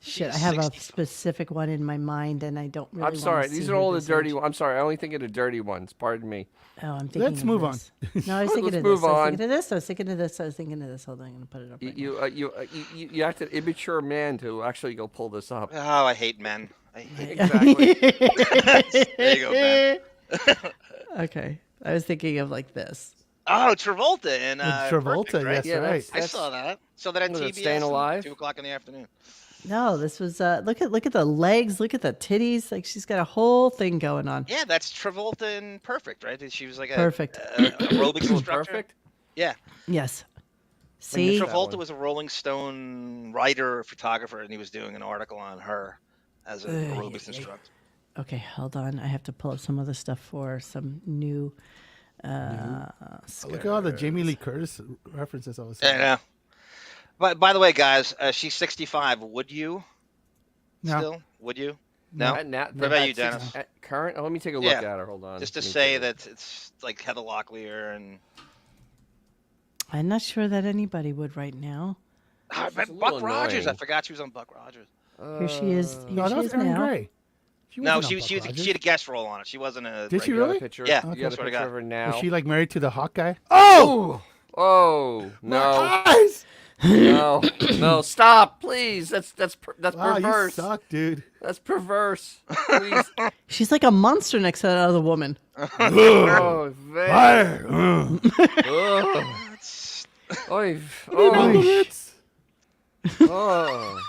Shit, I have a specific one in my mind, and I don't really. I'm sorry. wanna These see are who all the this dirty is. ones. I'm sorry. I only think of the dirty ones. Pardon me. Oh, I'm thinking. Let's of move on. this. No, I was thinking Let's of move this. I was on. thinking of this. I was thinking of this. I was thinking of this. Hold on, I'm gonna put it up. Right now. You have to immature man to actually go pull this up. Oh, I hate men. I hate Exactly. There you go, Ben. Okay, I was thinking of like this. Oh, Travolta in Travolta, Perfect, right? yes, Yeah, right. I saw that. Saw that on Was it TBS. Staying Alive? 2:00 in the afternoon. No, this was look at the legs, look at the titties. Like she's got a whole thing going on. Yeah, that's Travolta in Perfect, right? She was like a Perfect. aerobics instructor. Perfect. Yeah. Yes. And See, Travolta was a Rolling Stone writer, photographer, and he was doing an article on her as an aerobics instructor. okay, hold on. I have to pull up some other stuff for some new. Look at all the Jamie Lee Curtis references I was I saying. know. But by the way, guys, she's 65. Would you No. still? Would you? No. What about you, Dennis? Current? Oh, let me take a look Yeah. at her. Hold on. Just to Let me say take a look. that it's like Heather Locklear and I'm not sure that anybody would right now. Buck a little Rogers. I annoying. forgot she was on Buck Rogers. Here she is. Here No, she that was is Erin now. Gray. No, wasn't on she Buck Rogers. had a guest role on it. She wasn't a. Did she regular- really? You got a picture? Yeah. You got a Swear to picture God. of her now. Was she like married to the hot guy? Oh, Oh no, guys! no, no! Stop, please. That's Wow, you perverse. suck, dude. That's perverse. Please. She's like a monster next to that other woman. Oh, man. Fire! Oy, Oh, oh.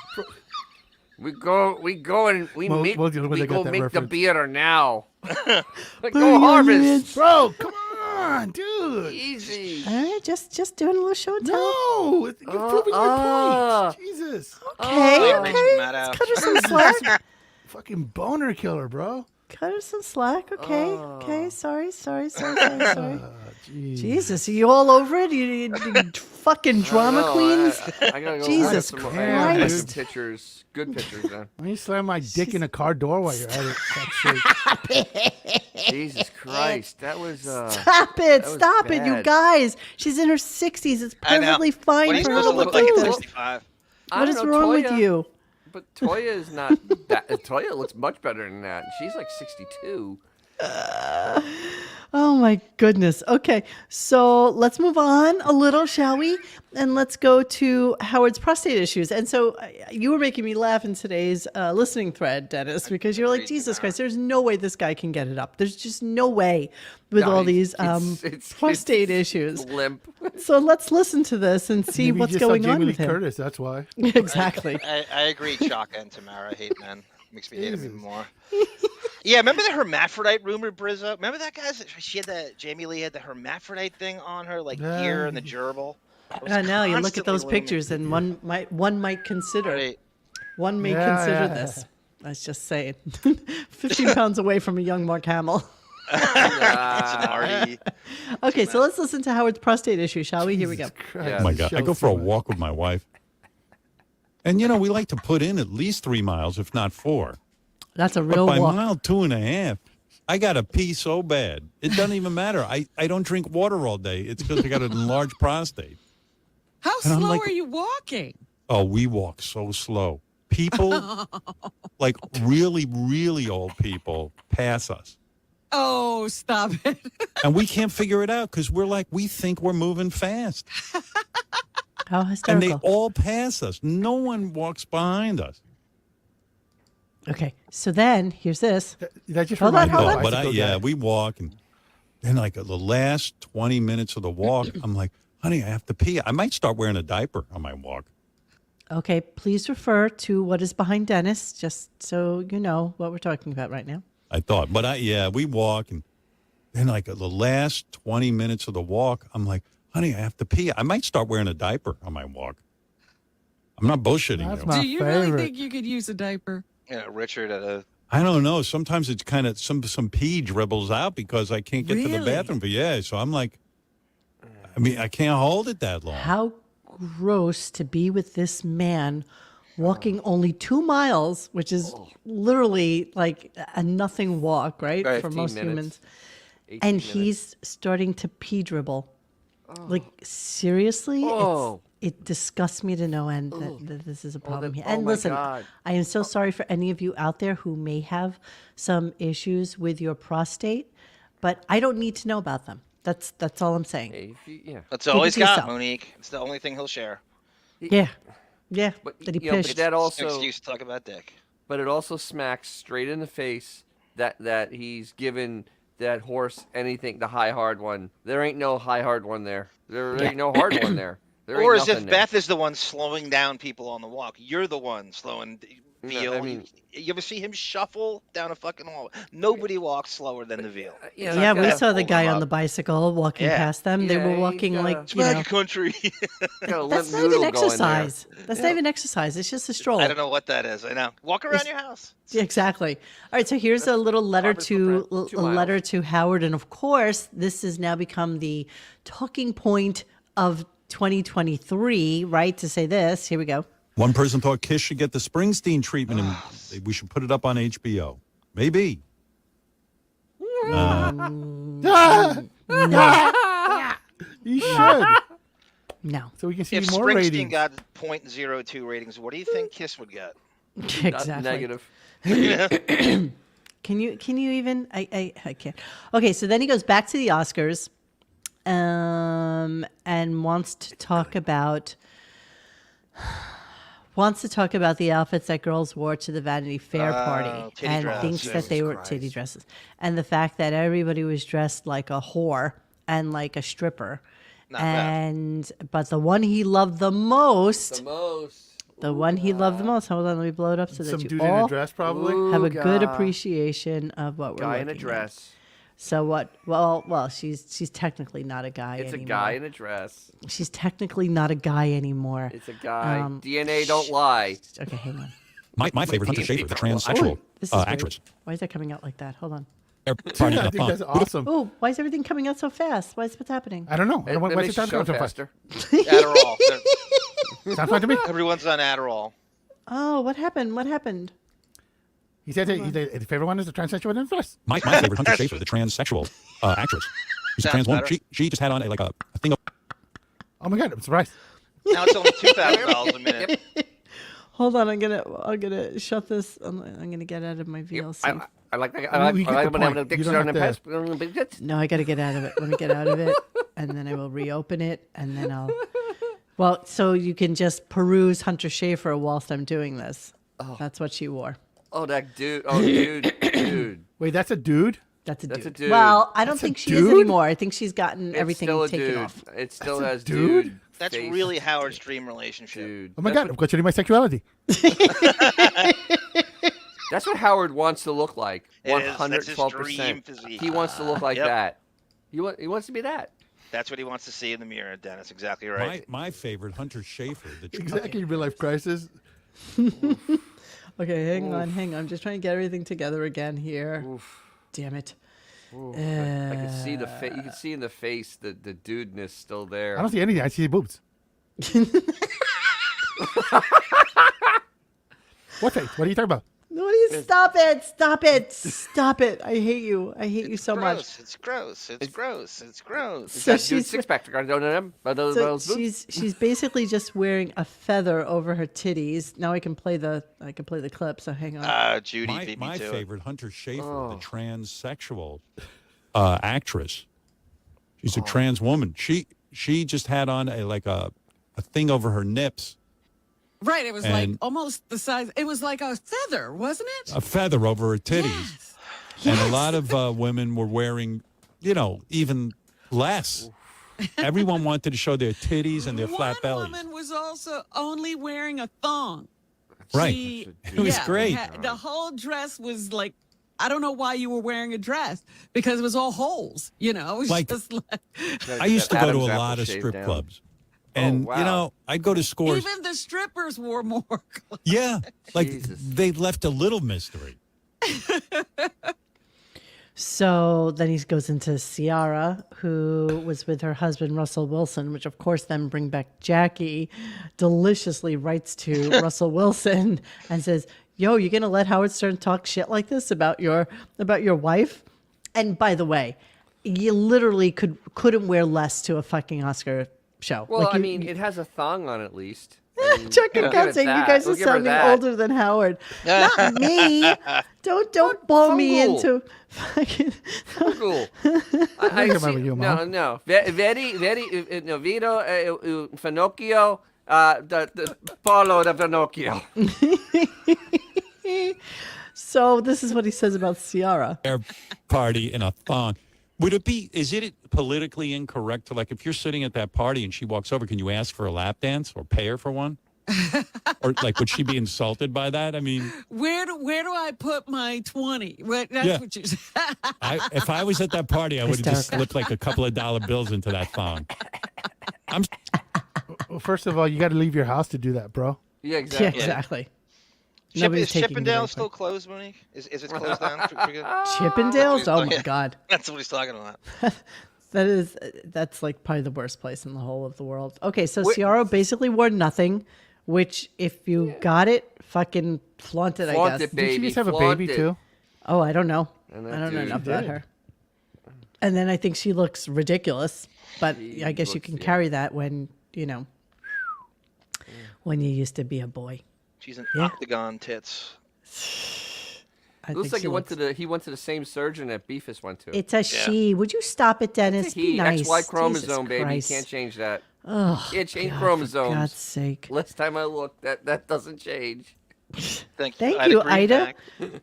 We go and we Well, meet. well, when We they got go that make the reference. beer now. Like, Bring go on harvest. bro, come on, dude. Easy. All right, just doing a little show and tell. No, you're proving your point. Jesus, Okay, Reaching okay. that out. Let's cut her some slack. fucking boner killer, bro. Cut her some slack. Okay, okay. Sorry. Jeez. Jesus, are you all over it? You fucking drama No, queens. I gotta go. Jesus look at some, Christ. some pictures. Good pictures, then. Why don't you slam my dick in a car door while you're at it? Fuck's sake. Jesus Christ, that was. Stop it! that was Stop it, you bad. guys. She's in her 60s. It's I know. perfectly What fine are you for her supposed to to look like at do. 65? What is wrong with you? But Toya is not. Toya looks much better than that. She's like 62. Oh my goodness. Okay, so let's move on a little, shall we? And let's go to Howard's prostate issues. And so you were making me laugh in today's listening thread, Dennis, because you're like, Jesus Christ, there's no way this guy can get it up. There's just no way with No, all he's- these it's prostate issues. Limp. So let's listen to this and see Maybe you what's just saw going Jamie on Lee with him. Curtis, that's why. Exactly. I agree, Chaka and Tamara. I hate men. Makes me hate him even more. Yeah, remember the hermaphrodite rumor, Brizzo? Remember that, guys? She had Jamie Lee had the hermaphrodite thing on her, like here and the gerbil. It was I know. You look at constantly those looming. pictures, and one might consider. Right. One may Yeah, consider yeah. this. I was just saying. 15 pounds away from a young Mark Hamill. It's an arty. Okay, so let's listen to Howard's prostate issue, shall we? Here we go. Christ, Yeah. Oh my this God. I show's go for a too much. walk with my wife. And, we like to put in at least 3 miles, if not 4. That's a But real by walk. mile 2.5, I got to pee so bad. It doesn't even matter. I don't drink water all day. It's because I got an enlarged prostate. How And I'm slow like- are you walking? Oh, we walk so slow. People, like really, really old people, pass us. Oh, stop it. And we can't figure it out because we think we're moving fast. How And hysterical. they all pass us. No one walks behind us. Okay, so then here's this. That just Hold on, reminds me hold of on. the But bicycle guy. we walk. And then like the last 20 minutes of the walk, I'm like, honey, I have to pee. I might start wearing a diaper on my walk. Okay, please refer to what is behind Dennis, just so you know what we're talking about right now. I thought, but we walk, and then like the last 20 minutes of the walk, I'm like, honey, I have to pee. I might start wearing a diaper on my walk. I'm not bullshitting That's you. my Do you really favorite. think you could use a diaper? Richard at a. I don't know. Sometimes it's kind of some pee dribbles out because I can't get to the Really? bathroom. But so I'm like, I can't hold it that long. How gross to be with this man walking only 2 miles, which is literally like a nothing walk, right? Right. For 15 most minutes. humans. 18 And minutes. he's starting to pee dribble. Like seriously, Oh. it disgusts me to no end that this is a problem here. oh And my listen, God. I am so sorry for any of you out there who may have some issues with your prostate, but I don't need to know about them. That's all I'm saying. Hey, yeah. That's Keep all it he's to got, yourself. Monique. It's the only thing he'll share. Yeah, yeah. But, That he you know, but pished. that It's also, an excuse to talk about dick. but it also smacks straight in the face that he's given that horse anything, the high hard one. There ain't no high hard one there. There ain't no hard one there. There ain't Or as nothing if there. Beth is the one slowing down people on the walk. You're the one slowing Veal. I mean- you ever see him shuffle down a fucking hall? Nobody walks slower than the Veal. You know, Yeah, he's we gotta saw the hold guy them on the up. bicycle walking Yeah. past them. They Yeah, were he's walking got like, a- you know, Smack country. got a limp that's not even noodle going there. exercise. That's not even exercise. It's just a stroll. I don't know what that is. I know. Walk around your house. Yeah, exactly. All right, so here's a little letter Harvard's footprint, 2 a miles. letter to Howard, and of course, this has now become the talking point of 2023, right? To say this, here we go. One person thought Kiss should get the Springsteen treatment and we should put it up on HBO. Maybe. You should. No, So we can see If more Springsteen ratings. got 0.02 ratings, what do you think Kiss would get? exactly. Negative. Can you even? I can't. Okay, so then he goes back to the Oscars, and wants to talk about the outfits that girls wore to the Vanity Fair party, titty and dress. thinks that they were titty dresses, and the fact that everybody was dressed like a whore and like a stripper, but the one he loved the most. The one he loved the most. Hold on, let me blow it up so Some that you dude in a all dress, probably. have a good God. appreciation of what we're Guy in a looking at. dress. So what? Well, she's technically not a guy It's anymore. a guy in a dress. She's technically not a guy anymore. It's a guy. DNA don't lie. Okay, hang on. My favorite, Hunter Schafer, the transsexual This is weird. actress. Why is that coming out like that? Hold on. Party I in a think thong. that's awesome. Oh, why is everything coming out so fast? What's happening? I don't know. It, Why it is makes the you time so coming so fast? faster. Adderall. Sounds fine to me. Everyone's on Adderall. Oh, what happened? What happened? He said his favorite one is the transsexual in dress. My favorite, Hunter Schafer, the transsexual actress. She's a Sounds trans woman. better. She just had on a thing of Oh my God, I'm surprised. Now it's only $2,000 a minute. Hold on, I'm gonna shut this. I'm gonna get out of my VLC. I like that. I We get like the when I'm point. a You don't have dick. No, I got to get out of it. Let me get out of it, and then I will reopen it, and then I'll. Well, so you can just peruse Hunter Schafer whilst I'm doing this. Oh. That's what she wore. Oh, that dude. Oh, dude. Wait, that's a dude? That's a That's dude. a dude. Well, I don't That's a think she is dude? anymore. I think she's gotten It's everything still a taken dude. off. It still That's a has dude? That's face. really Howard's dream relationship. Dude. Oh my That's God, I'm questioning my sexuality. That's what Howard wants to look like. It is. That's his 112%. dream physique. He wants to look like Yep. that. He wants to be that. That's what he wants to see in the mirror, Dennis. Exactly right. my favorite, Hunter Schafer, the Exactly, real life crisis. Okay, hang on. I'm just trying to get everything together again here. Damn it. I can see the face. You can see in the face the dudeness still there. I don't see anything. I see boobs. What face? What are you talking about? Stop it. Stop it. Stop it. I hate you. I hate you so much. It's gross. It's gross. It's gross. So That dude's she's, six pack. so she's basically just wearing a feather over her titties. Now I can play the clip, so hang on. Judy beat me my to it. favorite, Hunter Schafer, the transsexual actress. She's a trans woman. She just had on a thing over her nips. Right. It was like And- almost the size. It was like a feather, wasn't it? A feather over her titties. Yes. And a lot of women were wearing, even less. Everyone wanted to show their titties and their flat One bellies. woman was also only wearing a thong. Right. She- It was great. The whole dress was like, I don't know why you were wearing a dress because it was all holes. It was Like- just like I used to go to Adam's a apple lot of shaved strip down. clubs. And, wow. I'd go to scores. even the strippers wore more clothes. Yeah. Like, Jesus. they left a little mystery. So then he goes into Sara, who was with her husband, Russell Wilson, which of course then bring back Jackie, deliciously writes to Russell Wilson and says, yo, you're going to let Howard Stern talk shit like this about your wife? And by the way, you literally couldn't wear less to a fucking Oscar show. Well, Like I mean, it has a thong on at least. Chuck and we'll Kat give it saying you that. guys We'll are give her sounding that. older than Howard. Not me. Don't bull me Fungal. into fucking. Google. I remember you, Mom. No. Very, no, Vito, Finocchio, the Paulo de Finocchio. So this is what he says about Ciara. Their party in a thong. Is it politically incorrect to, like, if you're sitting at that party and she walks over, can you ask for a lap dance or pay her for one? Or, like, would she be insulted by that? I mean, Where do I put my 20? That's Yeah. what you if I was at that party, I would have just slipped like a couple of dollar bills into that thong. Well, first of all, you got to leave your house to do that, bro. Yeah, Yeah, exactly. exactly. Is Nobody's taking you Chippendale very still far. closed, Monique? Is it closed down? For good? Chippendales? Oh my God. That's what he's talking about. That's like probably the worst place in the whole of the world. Okay, so Ciara basically wore nothing, which if you got it, fucking flaunt it, I Flaunt guess. it, baby. Did she just have a flaunt baby it. too? Oh, I don't know. And I that don't know dude enough about did. her. And then I think she looks ridiculous, but I guess you looks- can yeah. carry that when, when you used to be a boy. She's an Yeah. octagon tits. I Looks think like she he went to the same surgeon that Beefus went to. It's a she. Would you stop it, Dennis? It's a Be he. nice. XY Jesus chromosome, baby. You Christ. can't change that. Oh, Can't change God, chromosomes. For God's sake. Last time I looked, that doesn't change. Thank Thank you, Green Ida. back.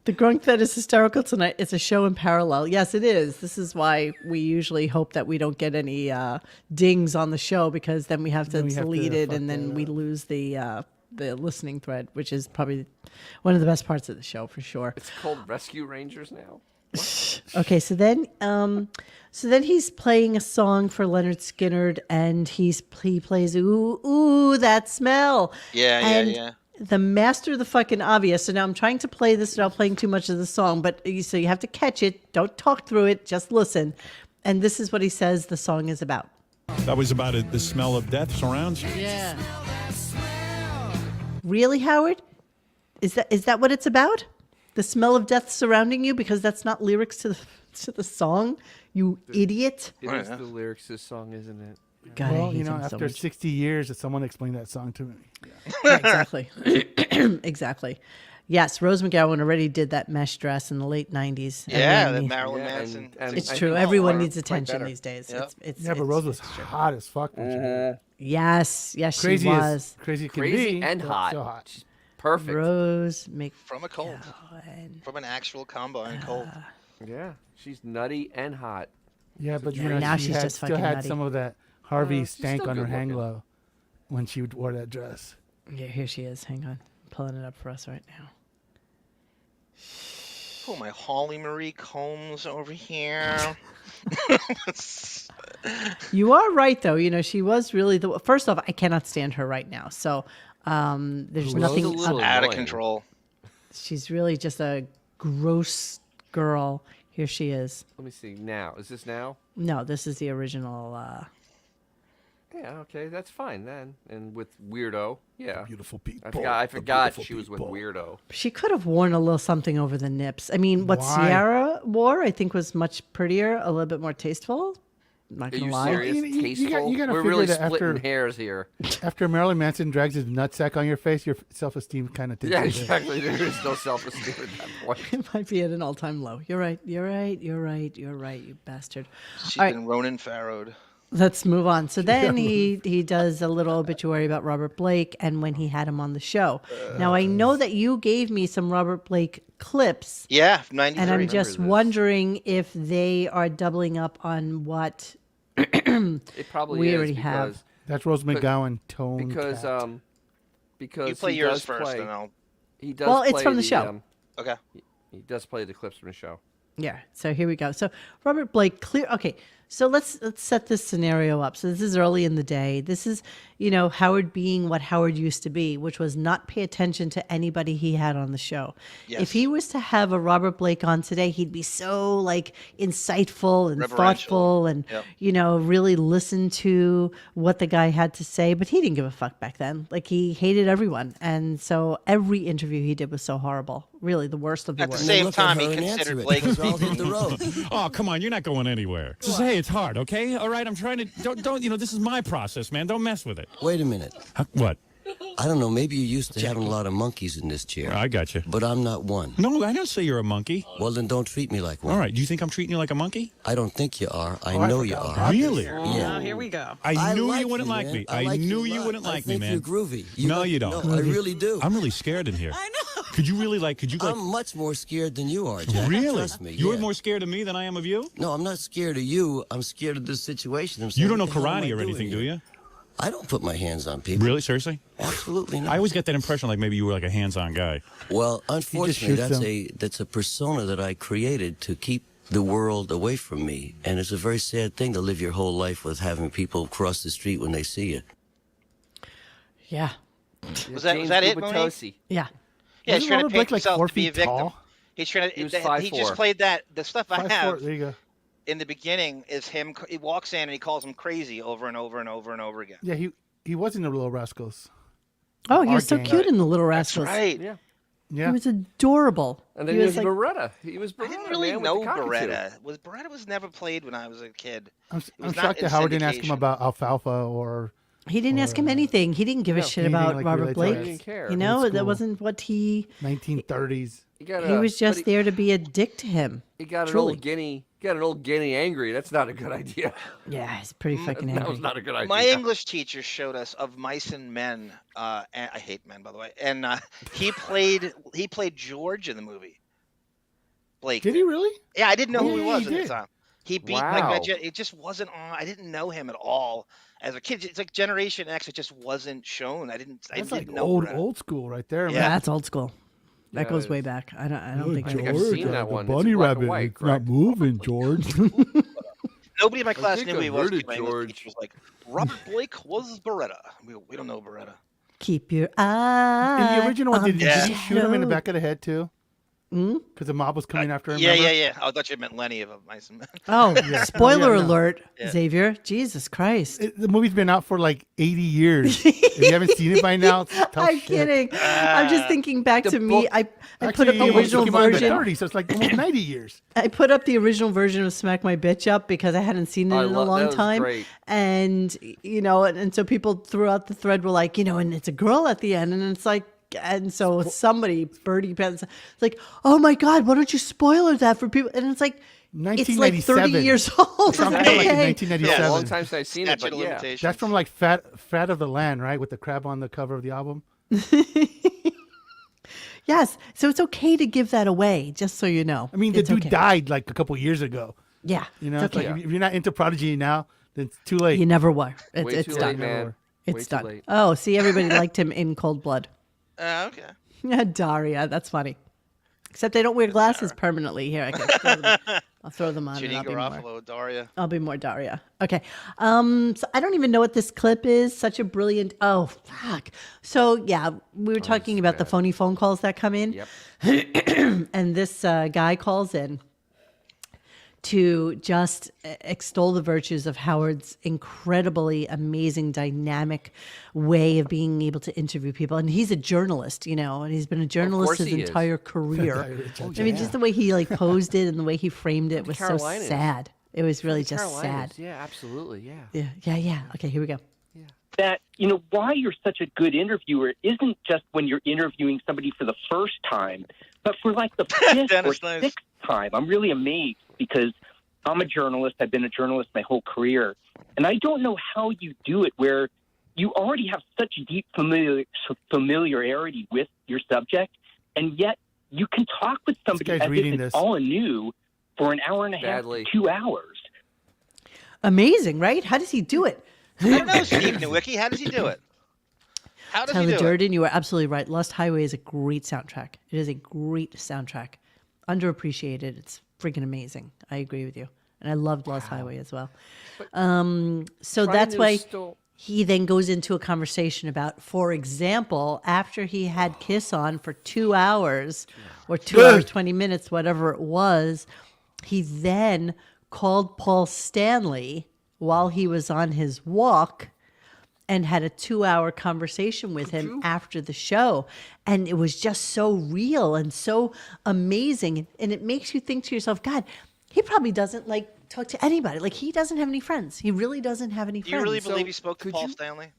The Grunk that is hysterical tonight. It's a show in parallel. Yes, it is. This is why we usually hope that we don't get any dings on the show, because then we have to Then we have to delete it, fuck and then that we up. lose the listening thread, which is probably one of the best parts of the show for sure. It's called Rescue Rangers now. Okay, so then he's playing a song for Leonard Skinner, and he plays "Ooh That Smell." Yeah, and yeah. The master of the fucking obvious. So now I'm trying to play this without playing too much of the song, but so you have to catch it. Don't talk through it. Just listen. And this is what he says the song is about. that was about it. The smell of death surrounds you. Yeah. Really, Howard? Is that what it's about? The smell of death surrounding you? Because that's not lyrics to the song. You idiot. It Right, is yeah. the lyrics to the song, isn't it? God, I Well, hate him so after much. 60 years, that someone explained that song to me. Exactly. Exactly. Yes, Rose McGowan already did that mesh dress in the late 90s. Yeah, Everyone that needs- Marilyn Yeah, Manson. and It's I true. think Everyone more, needs quite attention better. these days. Yep. Yeah, but Rose was hot as fuck. When she did it. Yes, yes, Crazy she was. as crazy can Crazy be. and but hot. still hot. She's perfect. Rose McGowan. From a cold. From an actual combine cold. Yeah, she's nutty and hot. Yeah, but Now she she's had, just still fucking had nutty. some of that Harvey she's stank still on her good hang looking. low when she wore that dress. Yeah, here she is. Hang on. I'm pulling it up for us right now. Oh, my Holly Marie Combs over here. You are right, though. She was really the. First off, I cannot stand her right now. So there's Who nothing. She's a little Out of annoying. control. She's really just a gross girl. Here she is. Let me see. Now, is this now? No, this is the original. Yeah, okay, that's fine then. And with Weirdo, yeah. Beautiful people. I forgot she was with Weirdo. She could have worn a little something over the nips. I mean, what Why? Ciara wore, I think, was much prettier, a little bit more tasteful. Not Are gonna you lie. serious? You gotta Tasteful? We're figure really that splitting after- hairs here. After Marilyn Manson drags his nutsack on your face, your self-esteem kind of takes Yeah, a hit. exactly. There is no self-esteem at that point. It might be at an all-time low. You're right. You're right. You're right. You're right. You bastard. She's All right. been Ronan Farrowed. Let's move on. So then he does a little obituary about Robert Blake and when he had him on the show. Now I know that you gave me some Robert Blake clips, Yeah, 93. and I'm just this. wondering if they are doubling up on what It probably we is already have. because That's Rose McGowan tone. because cat. because You play he yours does first, play, and I'll. he does Well, it's play from the show. Okay. He does play the clips from the show. Yeah. So here we go. So Robert Blake, clear. Okay. So let's set this scenario up. So this is early in the day. This is, Howard being what Howard used to be, which was not pay attention to anybody he had on the show. Yes. If he was to have a Robert Blake on today, he'd be so like insightful and Reverential. thoughtful and, Yep. really listen to what the guy had to say. But he didn't give a fuck back then. Like he hated everyone. And so every interview he did was so horrible. Really the worst of the At the worst. same Look at time, her he and considered answer it, Blake. because I'll hit the road. Oh, come on. You're not going anywhere. Just say it's hard, okay? All right, I'm trying to... Don't this is my process, man. Don't mess with it. Wait a minute. What? I don't know. Maybe you're used to having a lot of monkeys in this chair. I got you. But I'm not one. No, I don't say you're a monkey. Well, then don't treat me like one. All right, do you think I'm treating you like a monkey? I don't think you are. I I know you forgot are. about Really? Yeah. Oh, here we go. I knew like you wouldn't like man. me. I like knew a you lot. wouldn't like I me, think man. you're groovy. No, you don't. No, I really do. I'm really scared in here. I know. Could you like... I'm much more scared than you are, Jack. Really? Trust me. You're yeah. more scared of me than I am of you? No, I'm not scared of you. I'm scared of this situation. I'm You saying, don't know what the hell am I karate or doing anything, do here? you? I don't put my hands on people. Really? Seriously? Absolutely not. I always get that impression like maybe you were like a hands-on guy. Well, unfortunately, shoots that's a persona that I created to keep the world away from me. And it's a very sad thing to live your whole life with having people cross the street when they see you. Yeah. Was that it, Monique? Gubitosi. Yeah. Yeah, he's Isn't trying to Robert paint Blake like himself 4 to be a feet victim. tall? He's trying to. He was He just 5'4". played that. The stuff I 5'4". have There you go. in the beginning is him. He walks in and he calls him crazy over and over and over and over again. Yeah, he was in the Little Rascals. Oh, he was so Our gang. cute in the Little That's Rascals. right. Yeah. He Yeah. was adorable. And then he he was like, Beretta. He was Beretta. I didn't really man, know with the cockatoo. Beretta was never played when I was a kid. I'm was not shocked in that Howard didn't ask him syndication. about alfalfa or he didn't ask him anything. He didn't give a No, shit he didn't, about like, Robert relate to Blake. it. He didn't care. You know, Old that school. wasn't what he 1930s. He got he was but just there to be a dick to him. He got an Truly. old guinea. Got an old guinea angry. That's not a good idea. Yeah, he's pretty fucking That was angry. not a good idea. My English teacher showed us Of Mice and Men. And I hate men, by the way. And he played George in the movie. Blake. Did he really? Yeah, I didn't know who he Yeah, was he at the did. time. He beat Wow. it just wasn't on. I didn't know him at all as a kid. It's like Generation X. It just wasn't shown. I didn't That's didn't like know. old Beretta. old school right there, Yeah. Yeah, man. that's old school. That Yeah, goes it way is. back. I don't think I think I I've ever seen that one. It's bunny black and rabbit, white, it's not correct? moving, George. Nobody in my class think knew who I he was. heard it, My English George. teacher was like, Robert Blake was Beretta. We don't know Beretta. keep your In eye the original one, on did the he shoot him in the road. back of the head too? Because the mob was coming after him. Yeah, remember? yeah. I thought you meant Lenny of Mice and Men. Oh, spoiler Yeah, no. alert, Yeah. Xavier. Jesus Christ. The movie's been out for like 80 years. If you haven't seen it by now, it's tough I'm shit. kidding. I'm just thinking back The to me. book- I put Actually, up the it original came out in the version. 30s, so it's like almost 90 years. I put up the original version of Smack My Bitch Up because I hadn't seen it I in a love- that long was time. great. And, and so people throughout the thread were like, and it's a girl at the end. And it's like, and so somebody, Birdie Pants, it's like, oh my God, why don't you spoiler that for people? And it's like, it's like 30 1997. years old. From It's like in okay. 1997. Yeah, a long time since I've seen it, Statute but of yeah. limitations. That's from like Fat of the Land, right? With the crab on the cover of the album. Yes. So it's okay to give that away, just so you know. I mean, the It's dude okay. died like a couple years ago. Yeah. You know, it's it's okay. like if you're not into Prodigy now, then it's too late. You never were. Way It's too done. late, man. Way It's too done. late. Oh, see, everybody liked him in Cold Blood. Okay. Yeah, Daria, that's funny. Except I don't wear glasses permanently. Here, I can throw them. I'll throw them on. And Judy I'll be more. Garofalo, Daria. I'll be more Daria. Okay. So I don't even know what this clip is. Such a brilliant. Oh, fuck. So yeah, we were talking about the phony phone calls that come in. Yep. And this guy calls in to just extol the virtues of Howard's incredibly amazing, dynamic way of being able to interview people. And he's a journalist, and he's been a journalist course his he is. entire career. I mean, just the way he posed it and the way he framed it was so Carolinas. sad. It was really just Carolinas. sad. Yeah, absolutely. Yeah. Yeah. Okay, here we go. That why you're such a good interviewer isn't just when you're interviewing somebody for the first time, but for like the fifth or Dennis, nice. sixth time. I'm really amazed because I'm a journalist. I've been a journalist my whole career, and I don't know how you do it where you already have such deep familiarity with your subject, and yet you can talk with somebody guy's as if reading it's this. all anew for an hour and a half, Badly. 2 hours. Amazing, right? How does he do it? I don't know, Steve Nowicki. How does he do it? How does he Tyler do it? Durden, you are absolutely right. Lost Highway is a great soundtrack. It is a great soundtrack. Underappreciated. It's freaking amazing. I agree with you. And I loved Lost Highway as well. So Trying that's to why still- he then goes into a conversation about, for example, after he had Kiss on for 2 hours or 2 hours, 20 minutes, whatever it was, he then called Paul Stanley while he was on his walk and had a 2-hour conversation with him after the show. And it was just so real and so amazing. And it makes you think to yourself, God, he probably doesn't talk to anybody. Like, he doesn't have any friends. He really doesn't have any Do friends. you really believe he spoke to Paul Stanley?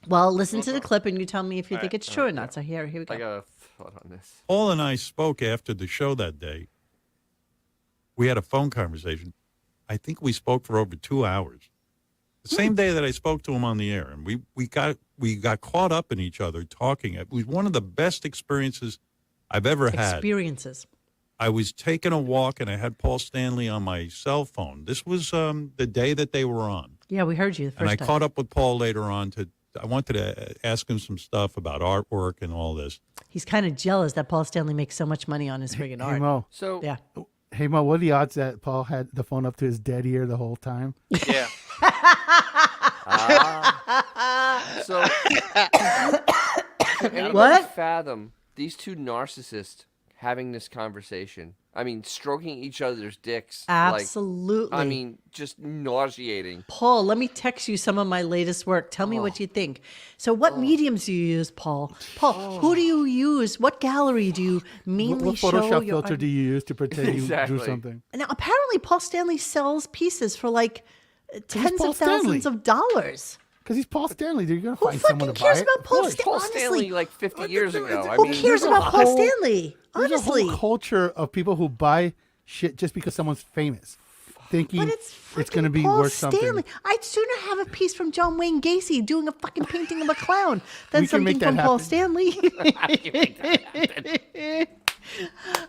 Well, listen to the clip and you tell me if you think it's true or not. So here we go. I got a thought on this. Paul and I spoke after the show that day. We had a phone conversation. I think we spoke for over 2 hours. The same day that I spoke to him on the air, and we got caught up in each other talking. It was one of the best experiences I've ever had. Experiences. I was taking a walk, and I had Paul Stanley on my cell phone. This was the day that they were on. Yeah, we heard you the And first I time. caught up with Paul later on I wanted to ask him some stuff about artwork and all this. He's kind of jealous that Paul Stanley makes so much money on his friggin' Hey art. Mo, So Yeah. hey Mo, what are the odds that Paul had the phone up to his dead ear the whole time? Yeah. So can anybody What? fathom these two narcissists having this conversation? I mean, stroking each other's dicks. Absolutely. I mean, just nauseating. Paul, let me text you some of my latest work. Tell me what you think. So what mediums do you use, Paul? Paul, who do you use? What gallery do you mainly What show Photoshop your filter do you use to pretend you Exactly. drew something? Now, apparently Paul Stanley sells pieces for tens Paul of thousands Stanley. of dollars. Because he's Paul Stanley. You're going to Who find someone fucking to buy cares it. about Of Paul course. Stanley? Paul Stanley, like 50 years ago. I Who mean, cares there's a about Paul whole- Stanley? There's Honestly. a whole culture of people who buy shit just because someone's famous, thinking But it's going to be Paul worth Stanley. something. I'd sooner have a piece from John Wayne Gacy doing a fucking painting of a clown than We can something make that from Paul happen. Stanley.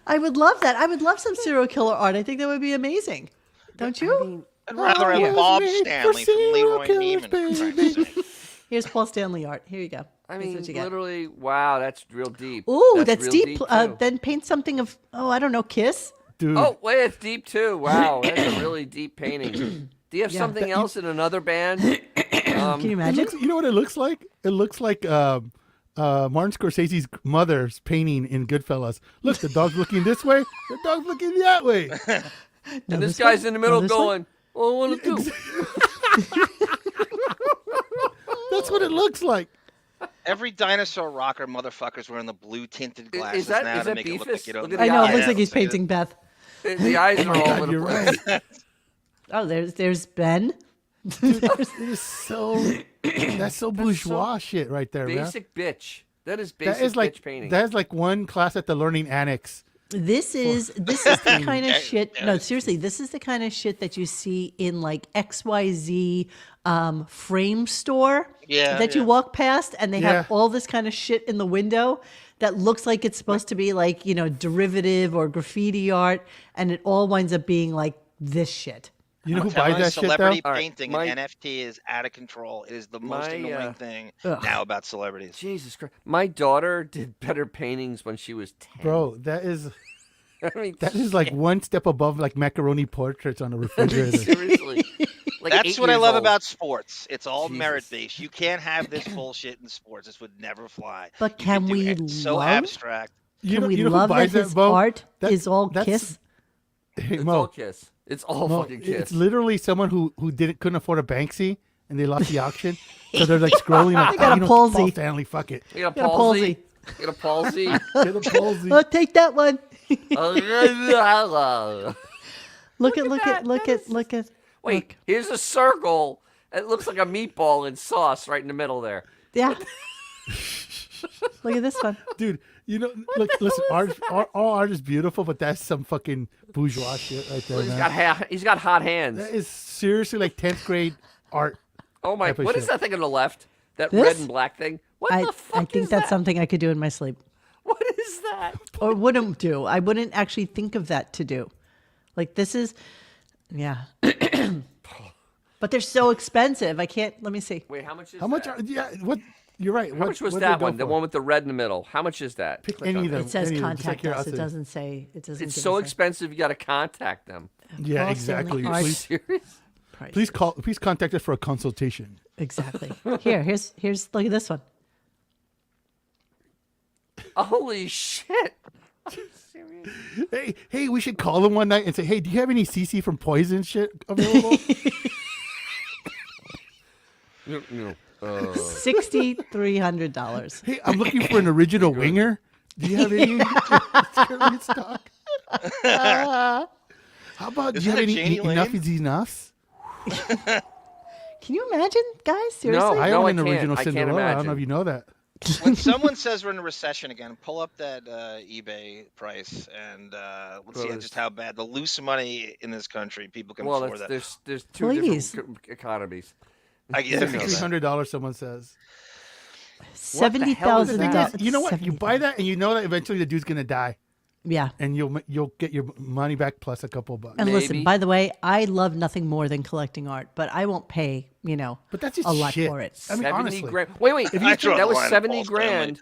I would love that. I would love some serial killer art. I think that would be amazing. Don't you? I'd rather have Bob Stanley from Leroy Neiman. for Christ's sake. Here's Paul Stanley art. Here you go. I Here's mean, what you got. literally, wow, that's real deep. Ooh, that's real deep. too. Then paint something of, I don't know, Kiss. Dude, Oh, wait, it's deep too. Wow, that's a really deep painting. Do you have something else in another band? Can you it imagine? looks, you know what it looks like? It looks like Martin Scorsese's mother's painting in Goodfellas. Look, the dog's looking this way. The dog's looking that way. And this guy's one? in the middle No, this one? going, "Well, what do I do?" That's what it looks like. Every dinosaur rocker motherfucker's wearing the blue tinted glasses that- now is to that make it look Beefus? like you don't Look at I the know. It eyes. looks like he's Look at it. painting Beth. The eyes are all God, over the you're place. right. Oh, there's Ben. It is so. That's so bourgeois shit right there, man. Basic bitch. That is That basic is like bitch painting. that is like one class at the learning annex. This is the kind of shit. No, seriously, this is the kind of shit that you see in like XYZ frame store Yeah, that you yeah. walk past, and they have Yeah. all this kind of shit in the window that looks like it's supposed to be like derivative or graffiti art, and it all winds up being like this shit. You know who I'm telling buys you, that shit celebrity though? All right, painting my- and NFT is out of control. It is the most My, annoying thing Ugh. now about celebrities. Jesus Christ. My daughter did better paintings when she was 10. Bro, that is I mean, like one step above like macaroni portraits on a refrigerator. seriously. Like That's 8 what I years love old. about sports. It's all Jesus. merit based. You can't have this bullshit in sports. This would never fly. But You can could do we it so love? abstract. Can we who love that buys his Bo? art That- is all that's- Kiss? Hey, It's Mo, all Kiss. It's all Mo, fucking Kiss. it's literally someone who couldn't afford a Banksy and they lost the auction, so they're like scrolling like, They got a you know, palsy. Paul Stanley, fuck it, You got a Got a palsy. palsy. You got a palsy. get a palsy. Oh, take that one. Look Look at. Wait, here's a circle. It looks like a meatball and sauce right in the middle there. Yeah. Look at this one. Dude, you know, look, listen, all art is beautiful, but that's some fucking bourgeois shit right there, man. He's got hot hands. That is seriously like 10th grade art. Oh my! type of What is shit. that thing on the left? That This? red and black thing? What I the fuck think is that's that? something I could do in my sleep, What is that? or wouldn't do. I wouldn't actually think of that to do. Like this is, yeah. But they're so expensive. I can't. Let me see. Wait, how much is How much? that? Yeah, what? You're right. How much was that one? The one with the red in the middle. How much is that? Pick Click any on of them. It says any of them, just out of contact us. It curiosity. doesn't say. It doesn't. It's give so us a- expensive. You got to contact them. Yeah, Paul exactly. Stanley Art Please, Prize. please contact us for a consultation. Exactly. Here's look at this one. Holy shit! Hey, we should call them one night and say, hey, do you have any CC from Poison shit available? $6,300. Hey, I'm looking for an original winger. Do you have any currently in stock? How about, do you have any enough is enough? Can you imagine, guys? Seriously? I own an can't. original I can't Cinderella. I don't know imagine. if you know that. When someone says we're in a recession again, pull up that eBay price and let's see just how bad the loose money in this country people can afford that. There's two different economies. I guess $300. Someone says. $70,000. You know what? You buy that, and you know that eventually the dude's gonna die, Yeah. and you'll get your money back plus a couple bucks. And listen, by the way, I love nothing more than collecting art, but I won't pay, But that's just a lot shit. for it. I mean, 70 honestly. grand. Wait. I draw That the was line at 70 Paul Stanley. grand,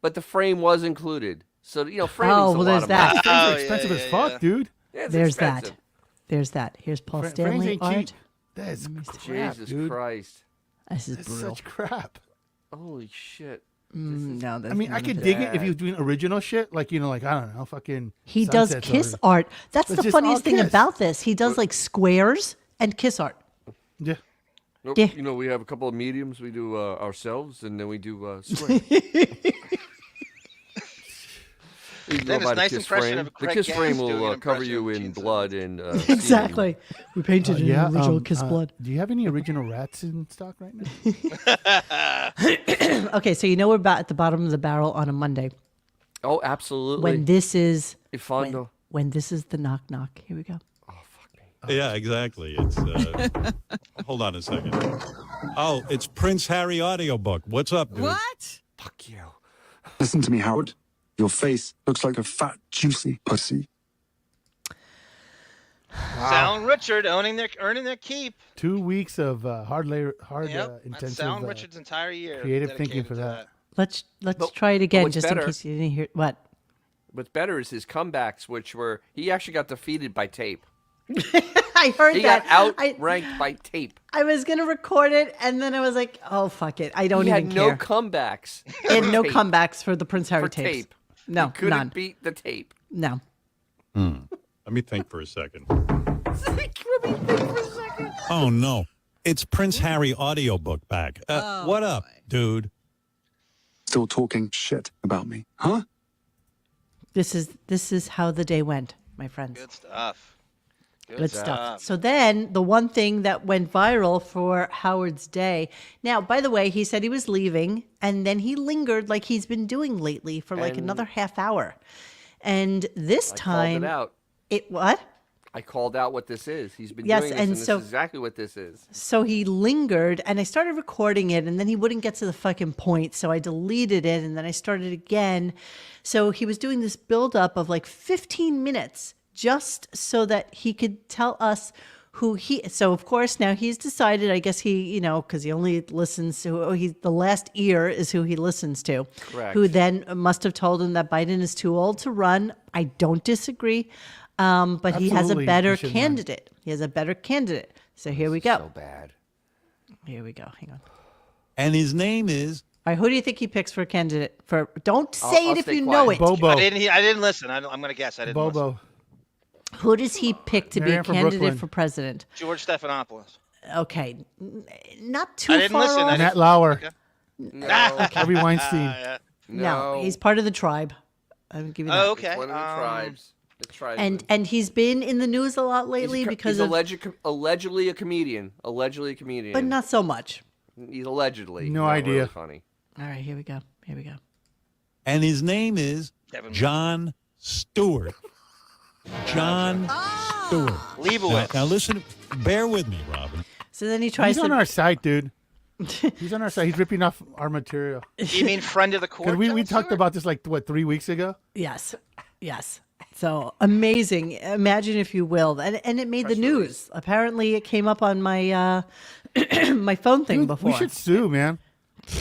but the frame was included. So framing's Oh, a well, lot there's of that. money. Frames are yeah, expensive yeah, as fuck, yeah. dude. Yeah, it's There's expensive. that. There's that. Here's Paul Frames Stanley ain't art. cheap. That is crap, Jesus dude. Christ! This is That's brutal. such crap. Holy shit! No, that's I mean, I none could of dig it. it if he was doing original shit, like I don't know, fucking. He does sunsets kiss or- art. That's It's the just funniest all thing kiss. about this. He does like squares and kiss art. Yeah. Nope. Yeah. We have a couple of mediums we do ourselves, and then we do square. Then it's nice impression of The Craig kiss Gaines frame doing will an cover impression you of in Gene blood and Exactly. We painted it in original kiss Do blood. you have any original rats in stock right now? Okay, so we're about at the bottom of the barrel on a Monday. Oh, absolutely. When this is Ifondo. when this is the knock knock. Here we go. Yeah, exactly. It's hold on a second. Oh, it's Prince Harry audiobook. What's up, dude? What? Fuck you. Listen to me, Howard. Your face looks like a fat, juicy pussy. Sound Richard earning their keep. 2 weeks of hard That's intensive Sound Richard's entire year. creative thinking dedicated for to that. Let's try it again, what's just better- in case you didn't hear what. What's better is his comebacks, which were he actually got defeated by tape. I heard He that. got outranked by tape. I was gonna record it, and then I was like, "Oh fuck it, I don't He even had no care." comebacks. He had no tape. comebacks for the Prince Harry For tapes. tape. No, He couldn't none. beat the tape. No. Let me think for a second. Oh no, it's Prince Harry audiobook back. What up, dude? Still talking shit about me, huh? This is how the day went, my friends. Good stuff. Good stuff. So then the one thing that went viral for Howard's day. Now, by the way, he said he was leaving and then he lingered like he's been doing lately for like another half hour. And this time Called it out. What? I called out what this is. He's been Yes, doing this, and and this so- is exactly what this is. So he lingered and I started recording it and then he wouldn't get to the fucking point. So I deleted it and then I started again. So he was doing this buildup of like 15 minutes just so that he could tell us who so of course now he's decided, I guess he, cause he only listens to, the last ear is who he listens to. Correct. Who then must have told him that Biden is too old to run. I don't disagree. But he has a Absolutely, better he should run. candidate. He has a better candidate. So here we go. So bad. Here we go. Hang on. And his name is All right, who do you think he picks for a candidate? Don't say I'll it if stay you know quiet. it. Bobo. I didn't listen. I'm going to guess. I didn't listen. Bobo. Who does he pick to be a Marianne from candidate Brooklyn. for president? George Stephanopoulos. Okay, not too I didn't far listen. off. Matt Lauer. Okay. No. Harvey Weinstein. Yeah. No, he's part of the tribe. I'll give you that. Oh, okay. It's one of the tribes. The tribes. And he's been in the news a lot lately because he's of, allegedly a comedian. Allegedly a comedian. but not so much. He's allegedly. No Not idea. Really funny. All right, here we go. Here we go. and his name is Kevin Jon Stewart. Jon Stewart. Leibowitz. Now listen, bear with me, Robin. So then he tries He's on to. our site, dude. He's on our site. He's ripping off our material. You mean friend of the court? Because we Jon talked Stewart? about this 3 weeks ago. Yes, yes. So amazing. Imagine if you will, and it made the news. Apparently, it came up on my my phone thing Dude, before. we should sue, man.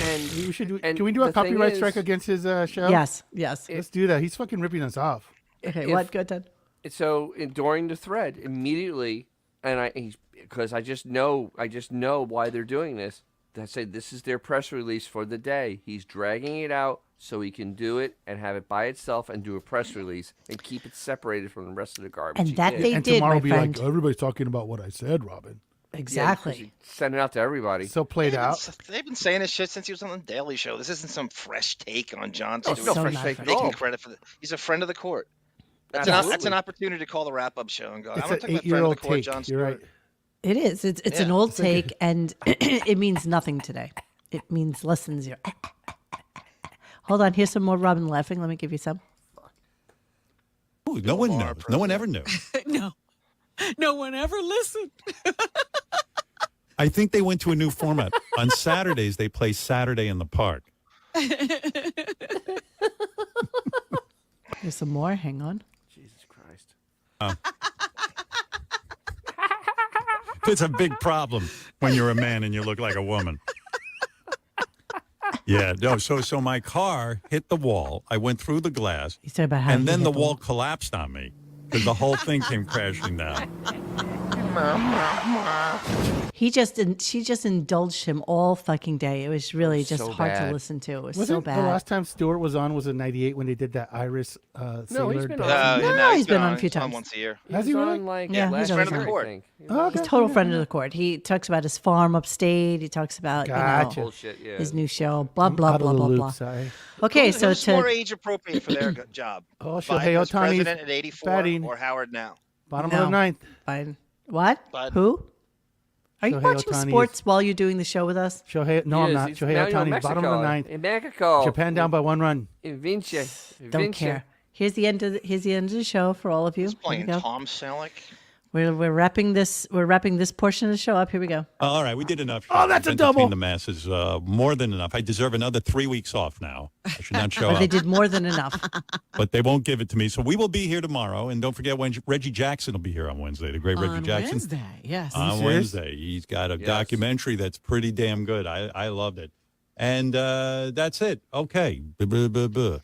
And We should. and Can we do a the thing copyright is- strike against his show? Yes, yes. Let's do that. He's fucking ripping us off. Okay, if- what? Go ahead. during the thread, immediately, because I just know why they're doing this. I say this is their press release for the day. He's dragging it out so he can do it and have it by itself and do a press release and keep it separated from the rest of the garbage. And that they And did, tomorrow my will be friend. like, everybody's talking about what I said, Robin. Exactly. Send it out to everybody. So played out. They've been saying this shit since he was on the Daily Show. This isn't some fresh take on Jon Stewart. It's no fresh take at Taking all. credit for he's a friend of the court. That's Absolutely. an opportunity to call the wrap-up show and go, It's I'm going an to talk about friend of the 8-year-old court, take. Jon You're Stewart. right. It is. It's an old take, and it means nothing today. It means less than zero. Hold on. Here's some more Robin laughing. Let me give you some. Ooh, no one knows. No one ever knew. No one ever listened. I think they went to a new format. On Saturdays, they play Saturday in the Park. Here's some more. Hang on. Jesus Christ. It's a big problem when you're a man and you look like a woman. Yeah, no. So my car hit the wall. I went through the glass, You said about how and you then hit the wall collapsed on me because the whole thing came crashing down. She just indulged him all fucking day. It was really just so hard bad. to listen to. It was Wasn't so the bad. last time Stewart was on was in '98 when they did that Iris Sailor? he's been on. dance? No, he's been on a few He's on times. once a year. Has he was really? on, like, Yeah, last he's on year, friend of the court. I think. Oh, okay. He's a total friend of the court. He talks about his farm upstate. He talks about Gotcha. Bullshit, yeah. his new show. Blah blah Out of blah the blah loop, blah. sorry. Okay, Who's, so who's more to age appropriate for their job? Oh, Biden Shohei as president at Ohtani's 84 batting. or Howard now? Bottom No. of the ninth. fine. What? Bud. Who? Are you Shohei watching Ohtani sports is- while you're doing the show with us? Shohei, no, He I'm is. not. He's Shohei now in Ohtani, bottom of the ninth. In Mexico. Japan down by 1 run. In Vinci. Don't care. Here's the end of the show for all of you. He's Here we playing go. Tom Selleck. We're wrapping this portion of the show up. Here we go. All right, we did enough. Oh, that's a We've double. entertained the masses, more than enough. I deserve another 3 weeks off now. I should not show But they up, did more than enough. but they won't give it to me. So we will be here tomorrow, and don't forget when Reggie Jackson will be here on Wednesday. The great Reggie On Jackson. Wednesday, yes. On serious? Wednesday, he's got a Yes. documentary that's pretty damn good. I loved it, and that's it. Okay. That's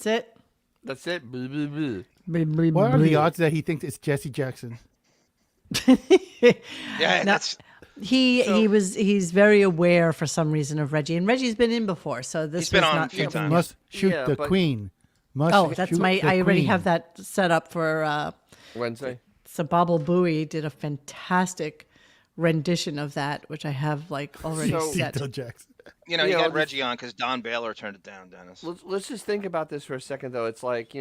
it. That's it. Blah, blah, blah. What are the odds that he thinks it's Jesse Jackson? Yeah, that's He's very aware for some reason of Reggie, and Reggie's been in before, so this He's been was on a not few something- times. Must shoot Yeah, the but- queen. Must Oh, that's shoot my. the I already queen. have that set up for. Wednesday. So bobblebooey did a fantastic rendition of that, which I have like already So- set. Bill Jackson. you You know, got this- Reggie on because Don Baylor turned it down, Dennis. Let's just think about this for a second, though. It's like,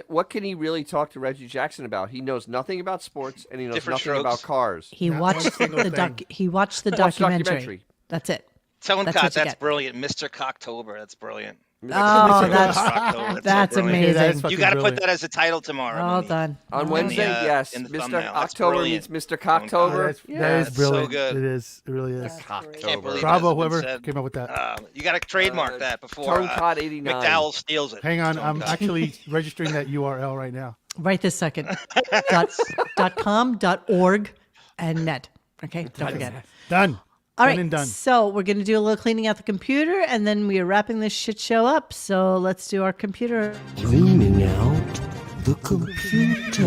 what can he really talk to Reggie Jackson about? He knows nothing about sports, and he knows Different nothing about strokes. cars. He watched the doc. He watched the Watched documentary. documentary. That's it. Tell him, That's Cot, what you that's get. brilliant. Mr. Cocktober, that's brilliant. Oh, Mr. that's Cocktober, that's so brilliant. Okay, that is amazing. fucking You got to put brilliant. that as a title tomorrow. Well in the- done. On Wednesday, yes. in the Mr. thumbnail. That's October brilliant. means Mr. Oh, Cocktober. that That's is so brilliant. good. It is. It really is. Can't believe Cocktober. it Bravo, hasn't been whoever said. came up with that. You got to trademark that before Tone Cod 89. McDowell steals it. Hang on, Tone I'm Cod. actually registering that URL right now. Right this second. .com, .org, and net. Okay, don't forget. Done. All Done right, and done. so we're going to do a little cleaning out the computer, and then we are wrapping this shit show up. So let's do our computer. Cleaning out the computer.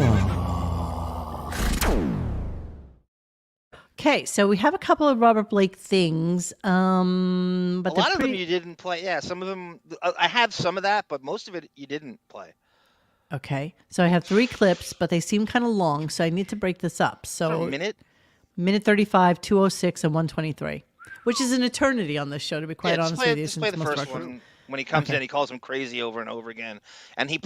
Okay, so we have a couple of Robert Blake things, but A they're lot of them pretty- you didn't play. Yeah, some of them. I have some of that, but most of it you didn't play. Okay, so I have 3 clips, but they seem kind of long, so I need to break this up. For a So minute. minute 35, 206, and 123, which is an eternity on this show, to be quite Yeah, honest just play, with you. just play since the most of first our shows- one. When he comes in, he calls him crazy over and over again, and he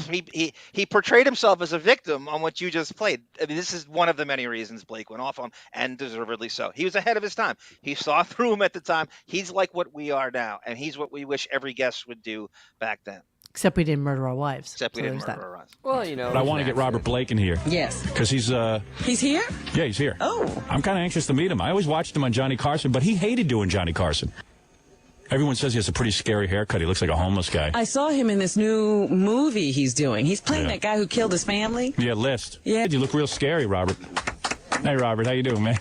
portrayed himself as a victim on what you just played. I mean, this is one of the many reasons Blake went off on, and deservedly so. He was ahead of his time. He saw through him at the time. He's like what we are now, and he's what we wish every guest would do back then. Except we didn't murder our wives. Except we So didn't there's that. murder us. Well, you know. But I want to get Robert Blake in here. Yes. Because he's He's here? yeah, he's here. Oh. I'm kind of anxious to meet him. I always watched him on Johnny Carson, but he hated doing Johnny Carson. Everyone says he has a pretty scary haircut. He looks like a homeless guy. I saw him in this new movie he's doing. He's playing Yeah. that guy who killed his family. Yeah, List. Yeah. You look real scary, Robert. Hey, Robert, how you doing, man?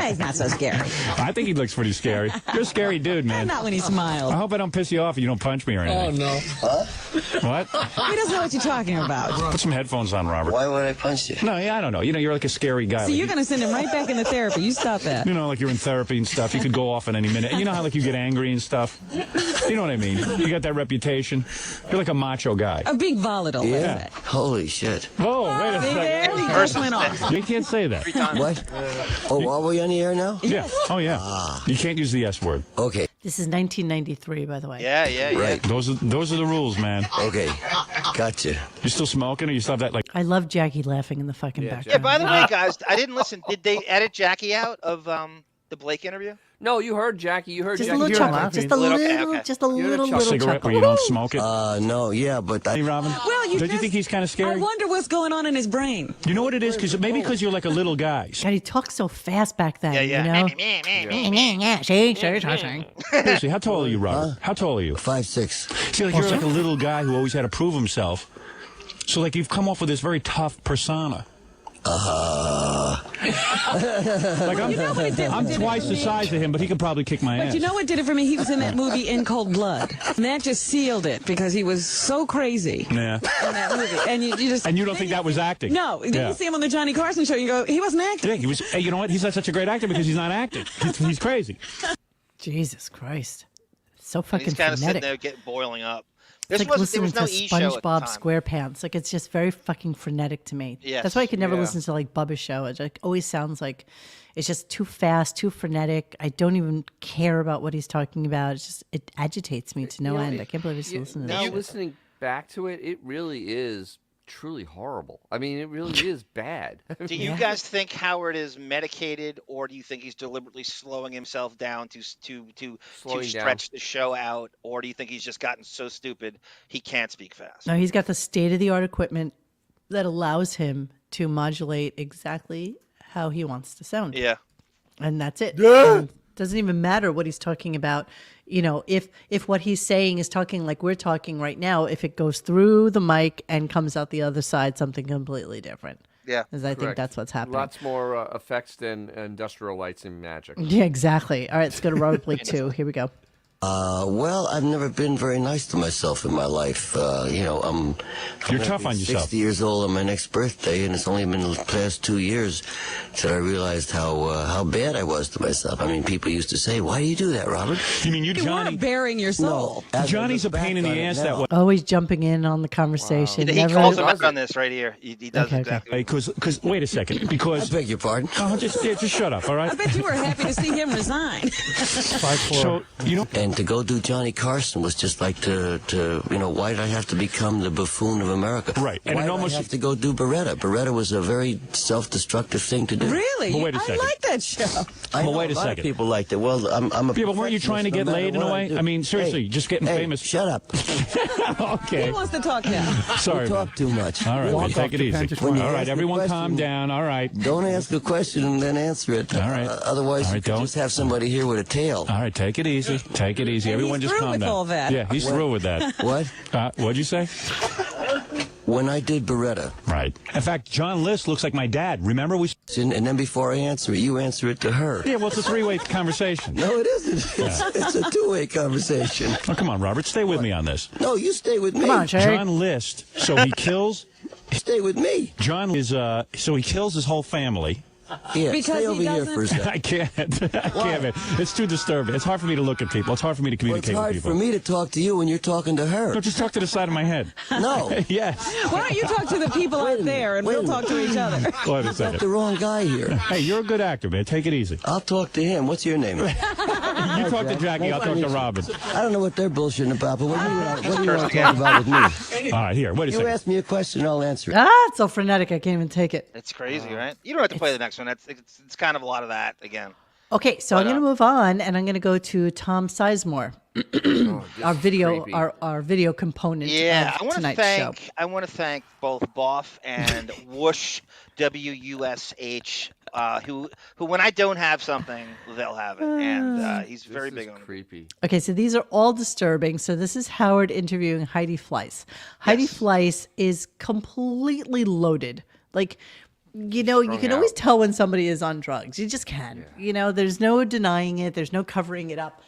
He's not so scary. I think he looks pretty scary. You're a scary dude, man. Not when he smiles. I hope I don't piss you off and you don't punch me or anything. no. What? He doesn't know what you're talking about. Put some headphones on, Robert. Why would I punch you? No, yeah, I don't know. You know, you're like a scary guy. So Like you're going to send him right back into therapy. You stop that. you know, like you're in therapy and stuff. You could go off at any minute. You know how like you get angry and stuff. You know what I mean? You got that reputation. You're like a macho guy. A big volatile. Yeah. Holy shit. Oh, wait a See second. there? He just went off. You can't say that. What? Oh, are we on the air now? Yeah. Oh, yeah. You can't use the S word. Okay. This is 1993, by the way. Yeah. Right. Those are the rules, man. Okay. Gotcha. You still smoking, or you still have that like? I love Jackie laughing in the fucking background. Yeah. By the way, guys, I didn't listen. Did they edit Jackie out of the Blake interview? No, you heard Jackie. You heard Just a Jackie. little You're chuckle. laughing. Just a little, Okay. just a little Cigarette chuckle. where you don't smoke it. No, yeah, but Hey, Robin. Well, Don't you think he's kind of I scary? wonder what's going on in his brain. You know what it is? Because you're like a little guy. God, he talked so fast back then. Yeah. You know? See. Seriously, how tall are you, Robert? How tall are you? 5'6". See, like you're like a little guy who always had to prove himself. So like you've come off with this very tough persona. Like I'm twice the size of him, but he could probably kick my ass. But you know what did it for me? He was in that movie In Cold Blood. And that just sealed it because he was so crazy Yeah. in that movie. And you just... And you don't think that was acting? No. Then Yeah. you see him on the Johnny Carson show, you go, he wasn't acting. Yeah, he was. Hey, you know what? He's not such a great actor because he's not acting. He's crazy. Jesus Christ. So And fucking he's kind of sitting frenetic. there boiling up. It's like There listening was to no E show at the SpongeBob time. SquarePants. Like, it's just very fucking frenetic to me. Yes. That's why I could never Yeah. listen to, like, Bubba's show. It like, always sounds like it's just too fast, too frenetic. I don't even care about what he's talking about. It's just, it agitates me to no end. I can't believe I still listen to Now this shit. listening back to it, it really is truly horrible. I mean, it really is bad. Do you guys think Howard is medicated, or do you think he's deliberately slowing himself down to Slowing stretch the show out, or do you think he's just gotten so stupid he can't speak fast? No, he's got the state-of-the-art equipment that allows him to modulate exactly how he wants to sound. Yeah. And that's it. And doesn't even matter what he's talking about. You know, if what he's saying is talking like we're talking right now, if it goes through the mic and comes out the other side, something completely different. Yeah. Because I think Correct. that's what's happening. Lots more effects than industrial lights and magic. Yeah, exactly. All right, let's go to Robert Blake 2. Here we go. Well, I've never been very nice to myself in my life. You know, I'm You're gonna tough be on yourself. 60 years old on my next birthday, and it's only been the past 2 years that I realized how bad I was to myself. I mean, people used to say, "Why do you do that, Robert?" You mean You Johnny? weren't bearing your soul. As I Johnny's a look pain in back the on it ass now, that way. Always jumping in on the conversation. He Never- calls him does out on this right here. He does Okay, okay. exactly. Because wait a second. I Because beg your pardon. just shut up, all right? I bet you were happy to see him resign. 5'4". So you know, And to go do Johnny Carson was just like to you know, why did I have to become the buffoon of America? Right, and Why it did almost- I have to go do Beretta? Beretta was a very self-destructive thing to do. Really? But wait a second. I like that show. I Well, know wait a lot second. Of people liked it. Well, I'm a Yeah, but weren't you trying to get perfectionist laid no in a matter way? what do. I mean, seriously, Hey, just getting hey, famous. Shut up. Okay. He wants to talk now. Sorry. You talk too much. All right, Walk man, off take it to easy. Panthers All Farm. right, Ask the everyone calm question. down. All right. Don't ask a question and then answer it. All right. Otherwise, All right, you could don't. just have somebody here with a tail. All right, take it easy. Take it easy. And Everyone he's just through calm with down. all that. Yeah, he's through with that. What? What'd you say? When I did Beretta, Right. In fact, John List looks like my dad. Remember we? and then before I answer it, you answer it to her. Yeah, well, it's a three-way conversation. No, it isn't. It's a two-way conversation. Oh, come on, Robert, stay with me on this. No, you stay with me. Come on, Shay. John List. So he kills. Stay with me. John is so he kills his whole family. Yeah, Because stay he over here doesn't- for a second. I can't. I can't, man. It's too disturbing. It's hard for me to look at people. It's hard for me to Well, it's communicate with hard people. for me to talk to you when you're talking to her. No, just talk to the side of my head. No. Yes. Why don't you talk to the people Wait a out minute, there and wait we'll a talk to each other? Wait a Got the second. wrong guy here. Hey, you're a good actor, man. Take it easy. I'll talk to him. What's your name? You talk to Jackie. I'll talk to Robin. I don't know what they're bullshitting about, but what do you want to talk about with me? All right, here. Wait a You second. ask me a question, I'll answer it. It's so frenetic. I can't even take it. It's crazy, right? You don't have to play the next one. It's kind of a lot of that again. Okay, so I'm going to move on, and I'm going to go to Tom Sizemore, our video, creepy. our video component Yeah, of I want to tonight's show. thank both Boff and Whoosh WUSH, who when I don't have something, they'll have it, and he's very This big is on it. creepy. Okay, so these are all disturbing. So this is Howard interviewing Heidi Fleiss. Heidi Fleiss is completely loaded. Like, you know, you Strung can always out. tell when somebody is on drugs. You just can. You know, there's no denying it. There's no covering it up.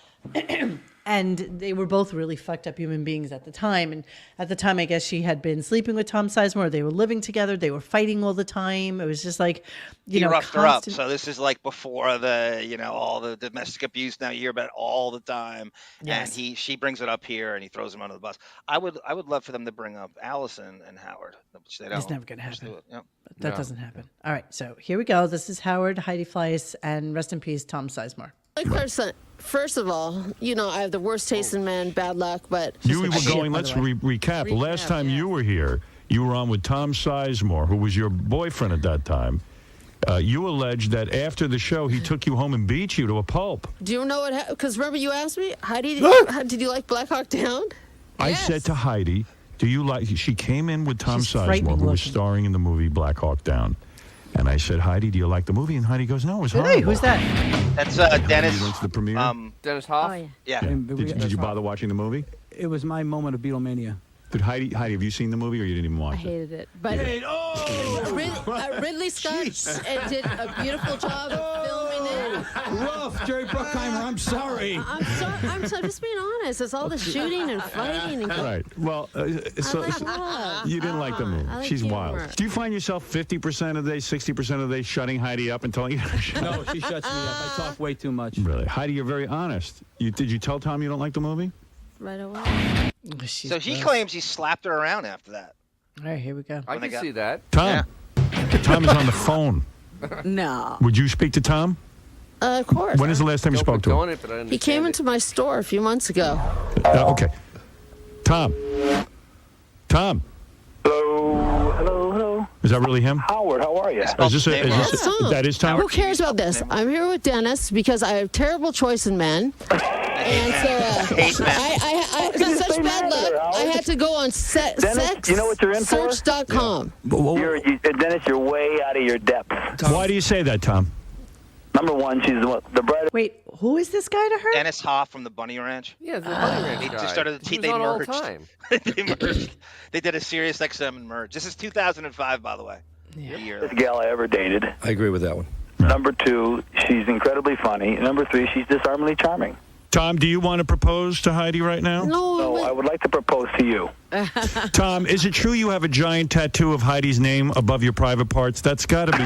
And they were both really fucked up human beings at the time. And at the time, I guess she had been sleeping with Tom Sizemore. They were living together. They were fighting all the time. It was just like, He roughed her up. So this is like before the, you know, all the domestic abuse now you hear about all the time. Yes. And she brings it up here and he throws him under the bus. I would love for them to bring up Allison and Howard, which they don't. It's never going to happen. Yep. That doesn't happen. All right. So here we go. This is Howard, Heidi Fleiss, and rest in peace, Tom Sizemore. First of all, you know, I have the worst taste in men, bad luck, but... You were going, let's recap. The last time you were here, you were on with Tom Sizemore, who was your boyfriend at that time. You alleged that after the show, he took you home and beat you to a pulp. Do you know what... Because remember you asked me, Heidi, did you like Black Hawk Down? I said to Heidi, do you like... She came in with Tom Sizemore, who was starring in the movie Black Hawk Down. And I said, Heidi, do you like the movie? And Heidi goes, no, it was horrible. Hey, who's that? That's Dennis. You went to the premiere? Dennis Hoff? Oh, Yeah. Did you bother watching the movie? It was my moment of Beatlemania. Heidi, have you seen the movie or you didn't even watch I hated it. But Ridley Scott did a beautiful job of filming it. Rough, Jerry Bruckheimer, I'm sorry. I'm just being honest. It's all the shooting and fighting. And Right. Well, so you didn't like the movie. I like She's humor. wild. Do you find yourself 50% of the day, 60% of the day shutting Heidi up and telling her to shut No, up? she shuts me up. I talk way too much. Really? Heidi, you're very honest. Did you tell Tom you don't like the movie? Right away. So he claims he slapped her around after that. All right, here we go. I can see that. Tom. Tom is on the phone. No. Would you speak to Tom? Of course. When is the last time you spoke to him? He came into my store a few months ago. Okay. Tom. Tom. Hello. Is that really him? Howard, how are you? That is Tom? Who cares about this? I'm here with Dennis because I have terrible choice in men. And so I such bad luck, I had to go on Dennis, you know what you're in for? search.com. Dennis, you're way out of your depth. Why do you say that, Tom? Number one, she's the bride. Wait, who is this guy to her? Dennis Hoff from the Bunny Ranch. Yeah, the Bunny Ranch They guy. just started. He was They on all the merged. time. They merged. They did a Sirius XM and merge. This is 2005, by the way. Yeah. Best gal I ever dated. I agree with that one. Number two, she's incredibly funny. Number three, she's disarmingly charming. Tom, do you want to propose to Heidi right now? No, I would like to propose to you. Tom, is it true you have a giant tattoo of Heidi's name above your private parts? That's got to be...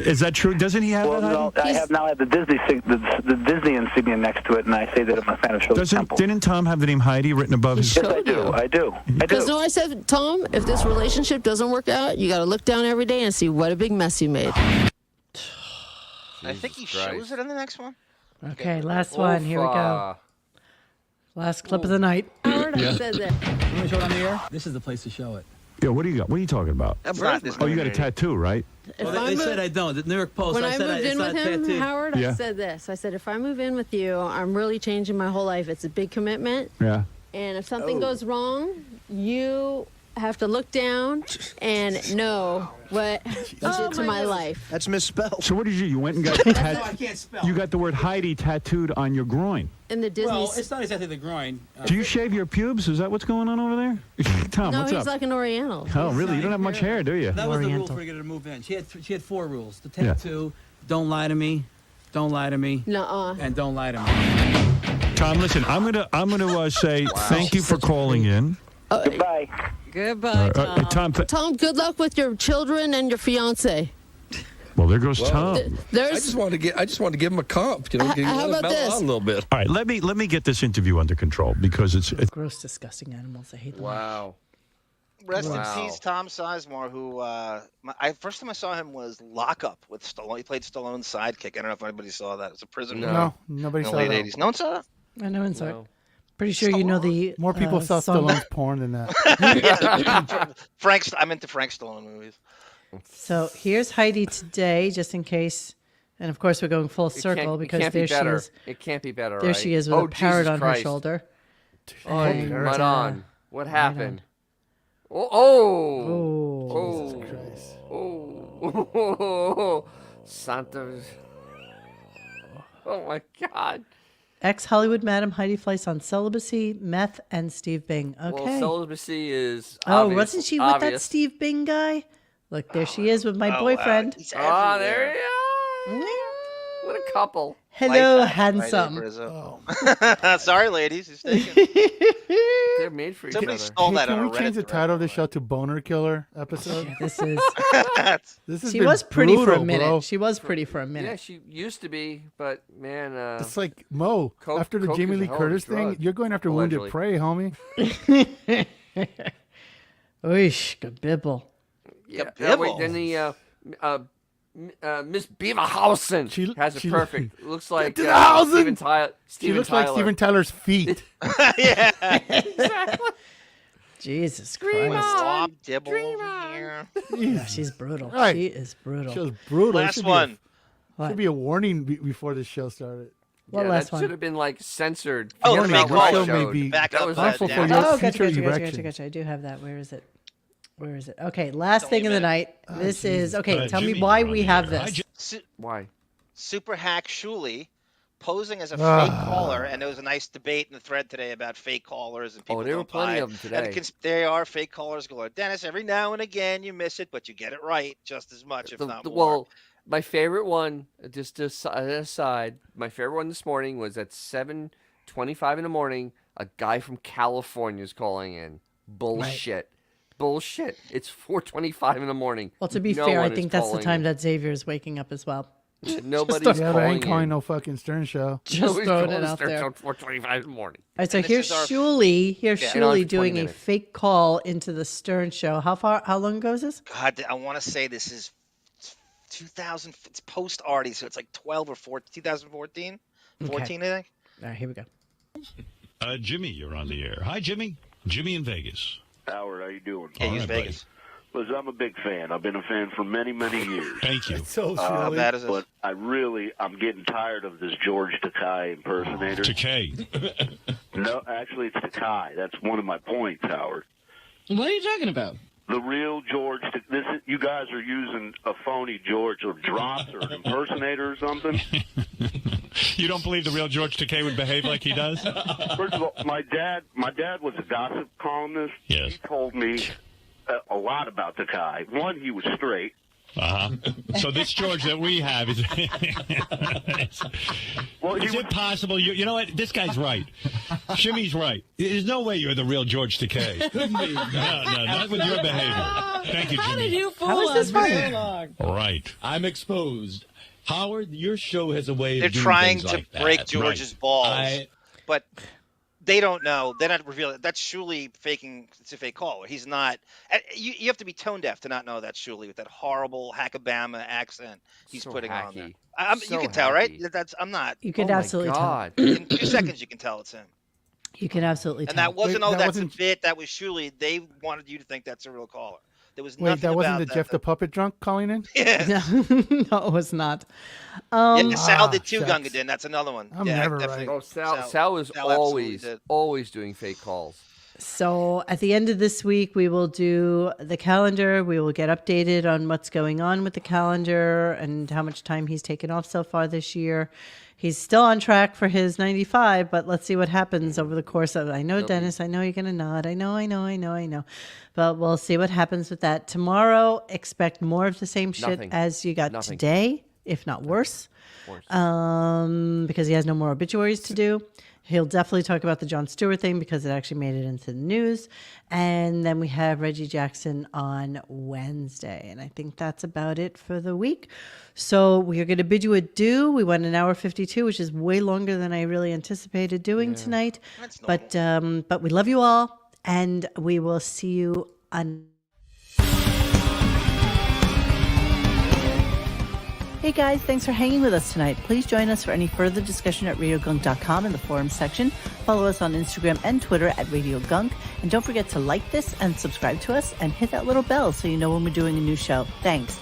Is that true? Doesn't he have that? No, I have now had the Disney insignia next to it, and I say that I'm a fan of Shirley Temple. Didn't Tom have the name Heidi written above his... Yes, I do. I do. Because I said, Tom, if this relationship doesn't work out, you got to look down every day and see what a big mess you made. I think he shows it in the next one. Okay, last one. Here we go. Last clip of the night. Howard, I said that. You want to show it on the air? This is the place to show it. Yeah, what do you got? What are you talking about? Oh, you got a tattoo, right? Well, they said I don't. The New York Post. When I I said moved it's in not with him, tattooed. Howard, Yeah. I said this. I said, if I move in with you, I'm really changing my whole life. It's a big commitment. Yeah. And if something goes wrong, you have to look down and know what you did to my life. That's misspelled. So what did you? You went and got No, I can't spell. You got the word Heidi tattooed on your groin. In the Disney. Well, it's not exactly the groin. Do you shave your pubes? Is that what's going on over there? Tom, no, what's he's up? like an Oriental. Oh, really? You don't have much hair, do you? That was the rule for her to move in. She had 4 rules. The tattoo, don't lie to me, don't lie to me, Nuh-uh. and don't lie to me. Tom, listen, I'm gonna say thank you for calling in. Goodbye. Goodbye, Tom. Tom, good luck with your children and your fiance. Well, there goes Tom. I just wanted to give him a comp. You know, how about mellow this? out a little bit. All right, let me get this interview under control because it's Gross, disgusting animals. I hate them. Wow. Rest in peace, Tom Sizemore, who first time I saw him was Lockup with Stallone. He played Stallone's sidekick. I don't know if anybody saw that. It was a prison movie No, nobody in saw the late that. 80s. No one saw that? I know inside. Pretty sure you know the More people saw song. Stallone's porn than that. I'm into Frank Stallone movies. So here's Heidi today, just in case. And of course, we're going full circle because there she is. It can't be better. There right? she is with a parrot Jesus on her Christ. shoulder. Oh, And, right on. What happened? Oh. Oh. Santa. Oh my God. Ex-Hollywood Madam Heidi Fleiss on celibacy, meth, and Steve Bing. Okay. Well, celibacy is Oh, obvious, wasn't she with that obvious. Steve Bing guy? Look, there she is with my Oh, boyfriend. He's Ah, everywhere. there you are. What a couple. Hello, Life hack, handsome. right, Rizzo? Sorry, ladies. He's taken. They're made for each Somebody other. stole that Can on we a change Reddit the thread, title of by the show to Boner Killer episode? Yeah, this is. This has She been was pretty for a brutal, minute. bro. She was pretty for a Yeah, minute. she used to be, but man, It's like Mo. Coke- after the Coke Jamie is a Lee hell of a Curtis thing, drug, you're going after allegedly. Wounded Prey, homie. Oish, kabibble. yeah. Kabibble. Wait, then the Miss Beaverhausen has it she- perfect. Looks like to the housen! Steven Tyler. She looks like Steven Tyler's feet. yeah. Jesus Dream Christ. on. Swamp dibble over here. Yeah, she's brutal. Right. She is brutal. She was brutal. It Last should be one. What? Should be a warning before the show started. What yeah, last that should one? have been like censored. Oh, Forget the about fake what I caller. may showed. be Back That up was harmful down. for your Oh, future gotcha. erection. I do have that. Where is it? Where is it? Okay, last It's thing only of the a night. This is okay. Tell me Jimmy, why you're on we the have air. Hi, this. Why? Super hack Shuli posing as a Ah. fake caller, and there was a nice debate in the thread today about fake callers and people. Oh, there were don't plenty buy of them it. today. And they are fake callers galore. Dennis, every now and again you miss it, but you get it right just as much, if not more. Well, my favorite one, just an aside, my favorite one this morning was at 7:25 in the morning. A guy from California is calling in. Bullshit. Bullshit. It's 4:25 in the morning. Well, to be No fair, I one is think that's the calling time in. that Xavier is waking up as well. Nobody's Yeah, but I calling ain't calling in. no fucking Stern show. Just Nobody's throwing calling it out starts there. on 4:25 in the morning. All right, so And this here's is our- Shuli. Here's Yeah, Shuli and on for 20 doing a minutes. fake call into the Stern show. How long ago is this? God, I want to say this is 2000. It's post Artie, so it's like 12 or 14, 2014, 14, I think. All right, here we go. Jimmy, you're on the air. Hi, Jimmy. Jimmy in Vegas. Howard, how you doing? Yeah, All use right, Vegas. Listen, I'm a big fan. I've been a fan for many, many years. Thank you. So How silly. bad is this? But I'm getting tired of this George Takei impersonator. Takei. No, actually, it's Takei. That's one of my points, Howard. What are you talking about? The real George. You guys are using a phony George or drops or an impersonator or something. You don't believe the real George Takei would behave like he does? First of all, my dad was a gossip columnist. Yes. He told me a lot about Takei. One, he was straight. So this George that we have is. Well, is it possible? You know what? This guy's right. Shimmy's right. There's no way you're the real George Takei. No, not with your behavior. Thank you, Jimmy. How did you fool How is us this for so funny? long? Right. I'm exposed. Howard, your show has a way They're of doing trying things to like break that. George's balls, but they don't know. They're not revealing. That's Shuli faking. It's a fake caller. He's not. You have to be tone deaf to not know that's Shuli with that horrible Hackabama accent he's So putting on there. hacky. You So can tell, right? hacky. I'm not. You can Oh my absolutely God. In 2 seconds, you can tell it's him. tell. You can absolutely And tell. that wasn't. Wait, that That's wasn't- a bit. That was Shuli. They wanted you to think that's a real caller. There was Wait, nothing that wasn't about the that Jeff the Puppet drunk calling in? Yeah. No, it was not. Yeah, Sal did too. shucks. Gunga did. That's another one. I'm yeah, never definitely. right. Oh, Sal was Sal absolutely did. always doing fake calls. So at the end of this week, we will do the calendar. We will get updated on what's going on with the calendar and how much time he's taken off so far this year. He's still on track for his 95, but let's see what happens over the course of it. I know, Dennis, I know you're going to nod. I know. But we'll see what happens with that. Tomorrow, expect more of the same shit Nothing. as you got Nothing. today, if not worse. Because he has no more obituaries to do. He'll definitely talk about the Jon Stewart thing because it actually made it into the news. And then we have Reggie Jackson on Wednesday. And I think that's about it for the week. So we are going to bid you adieu. We went an hour 52, which is way longer than I really anticipated doing tonight. But we love you all. And we will see you on... Hey guys, thanks for hanging with us tonight. Please join us for any further discussion at RadioGunk.com in the forums section. Follow us on Instagram and Twitter at RadioGunk. And don't forget to like this and subscribe to us and hit that little bell so you know when we're doing a new show. Thanks.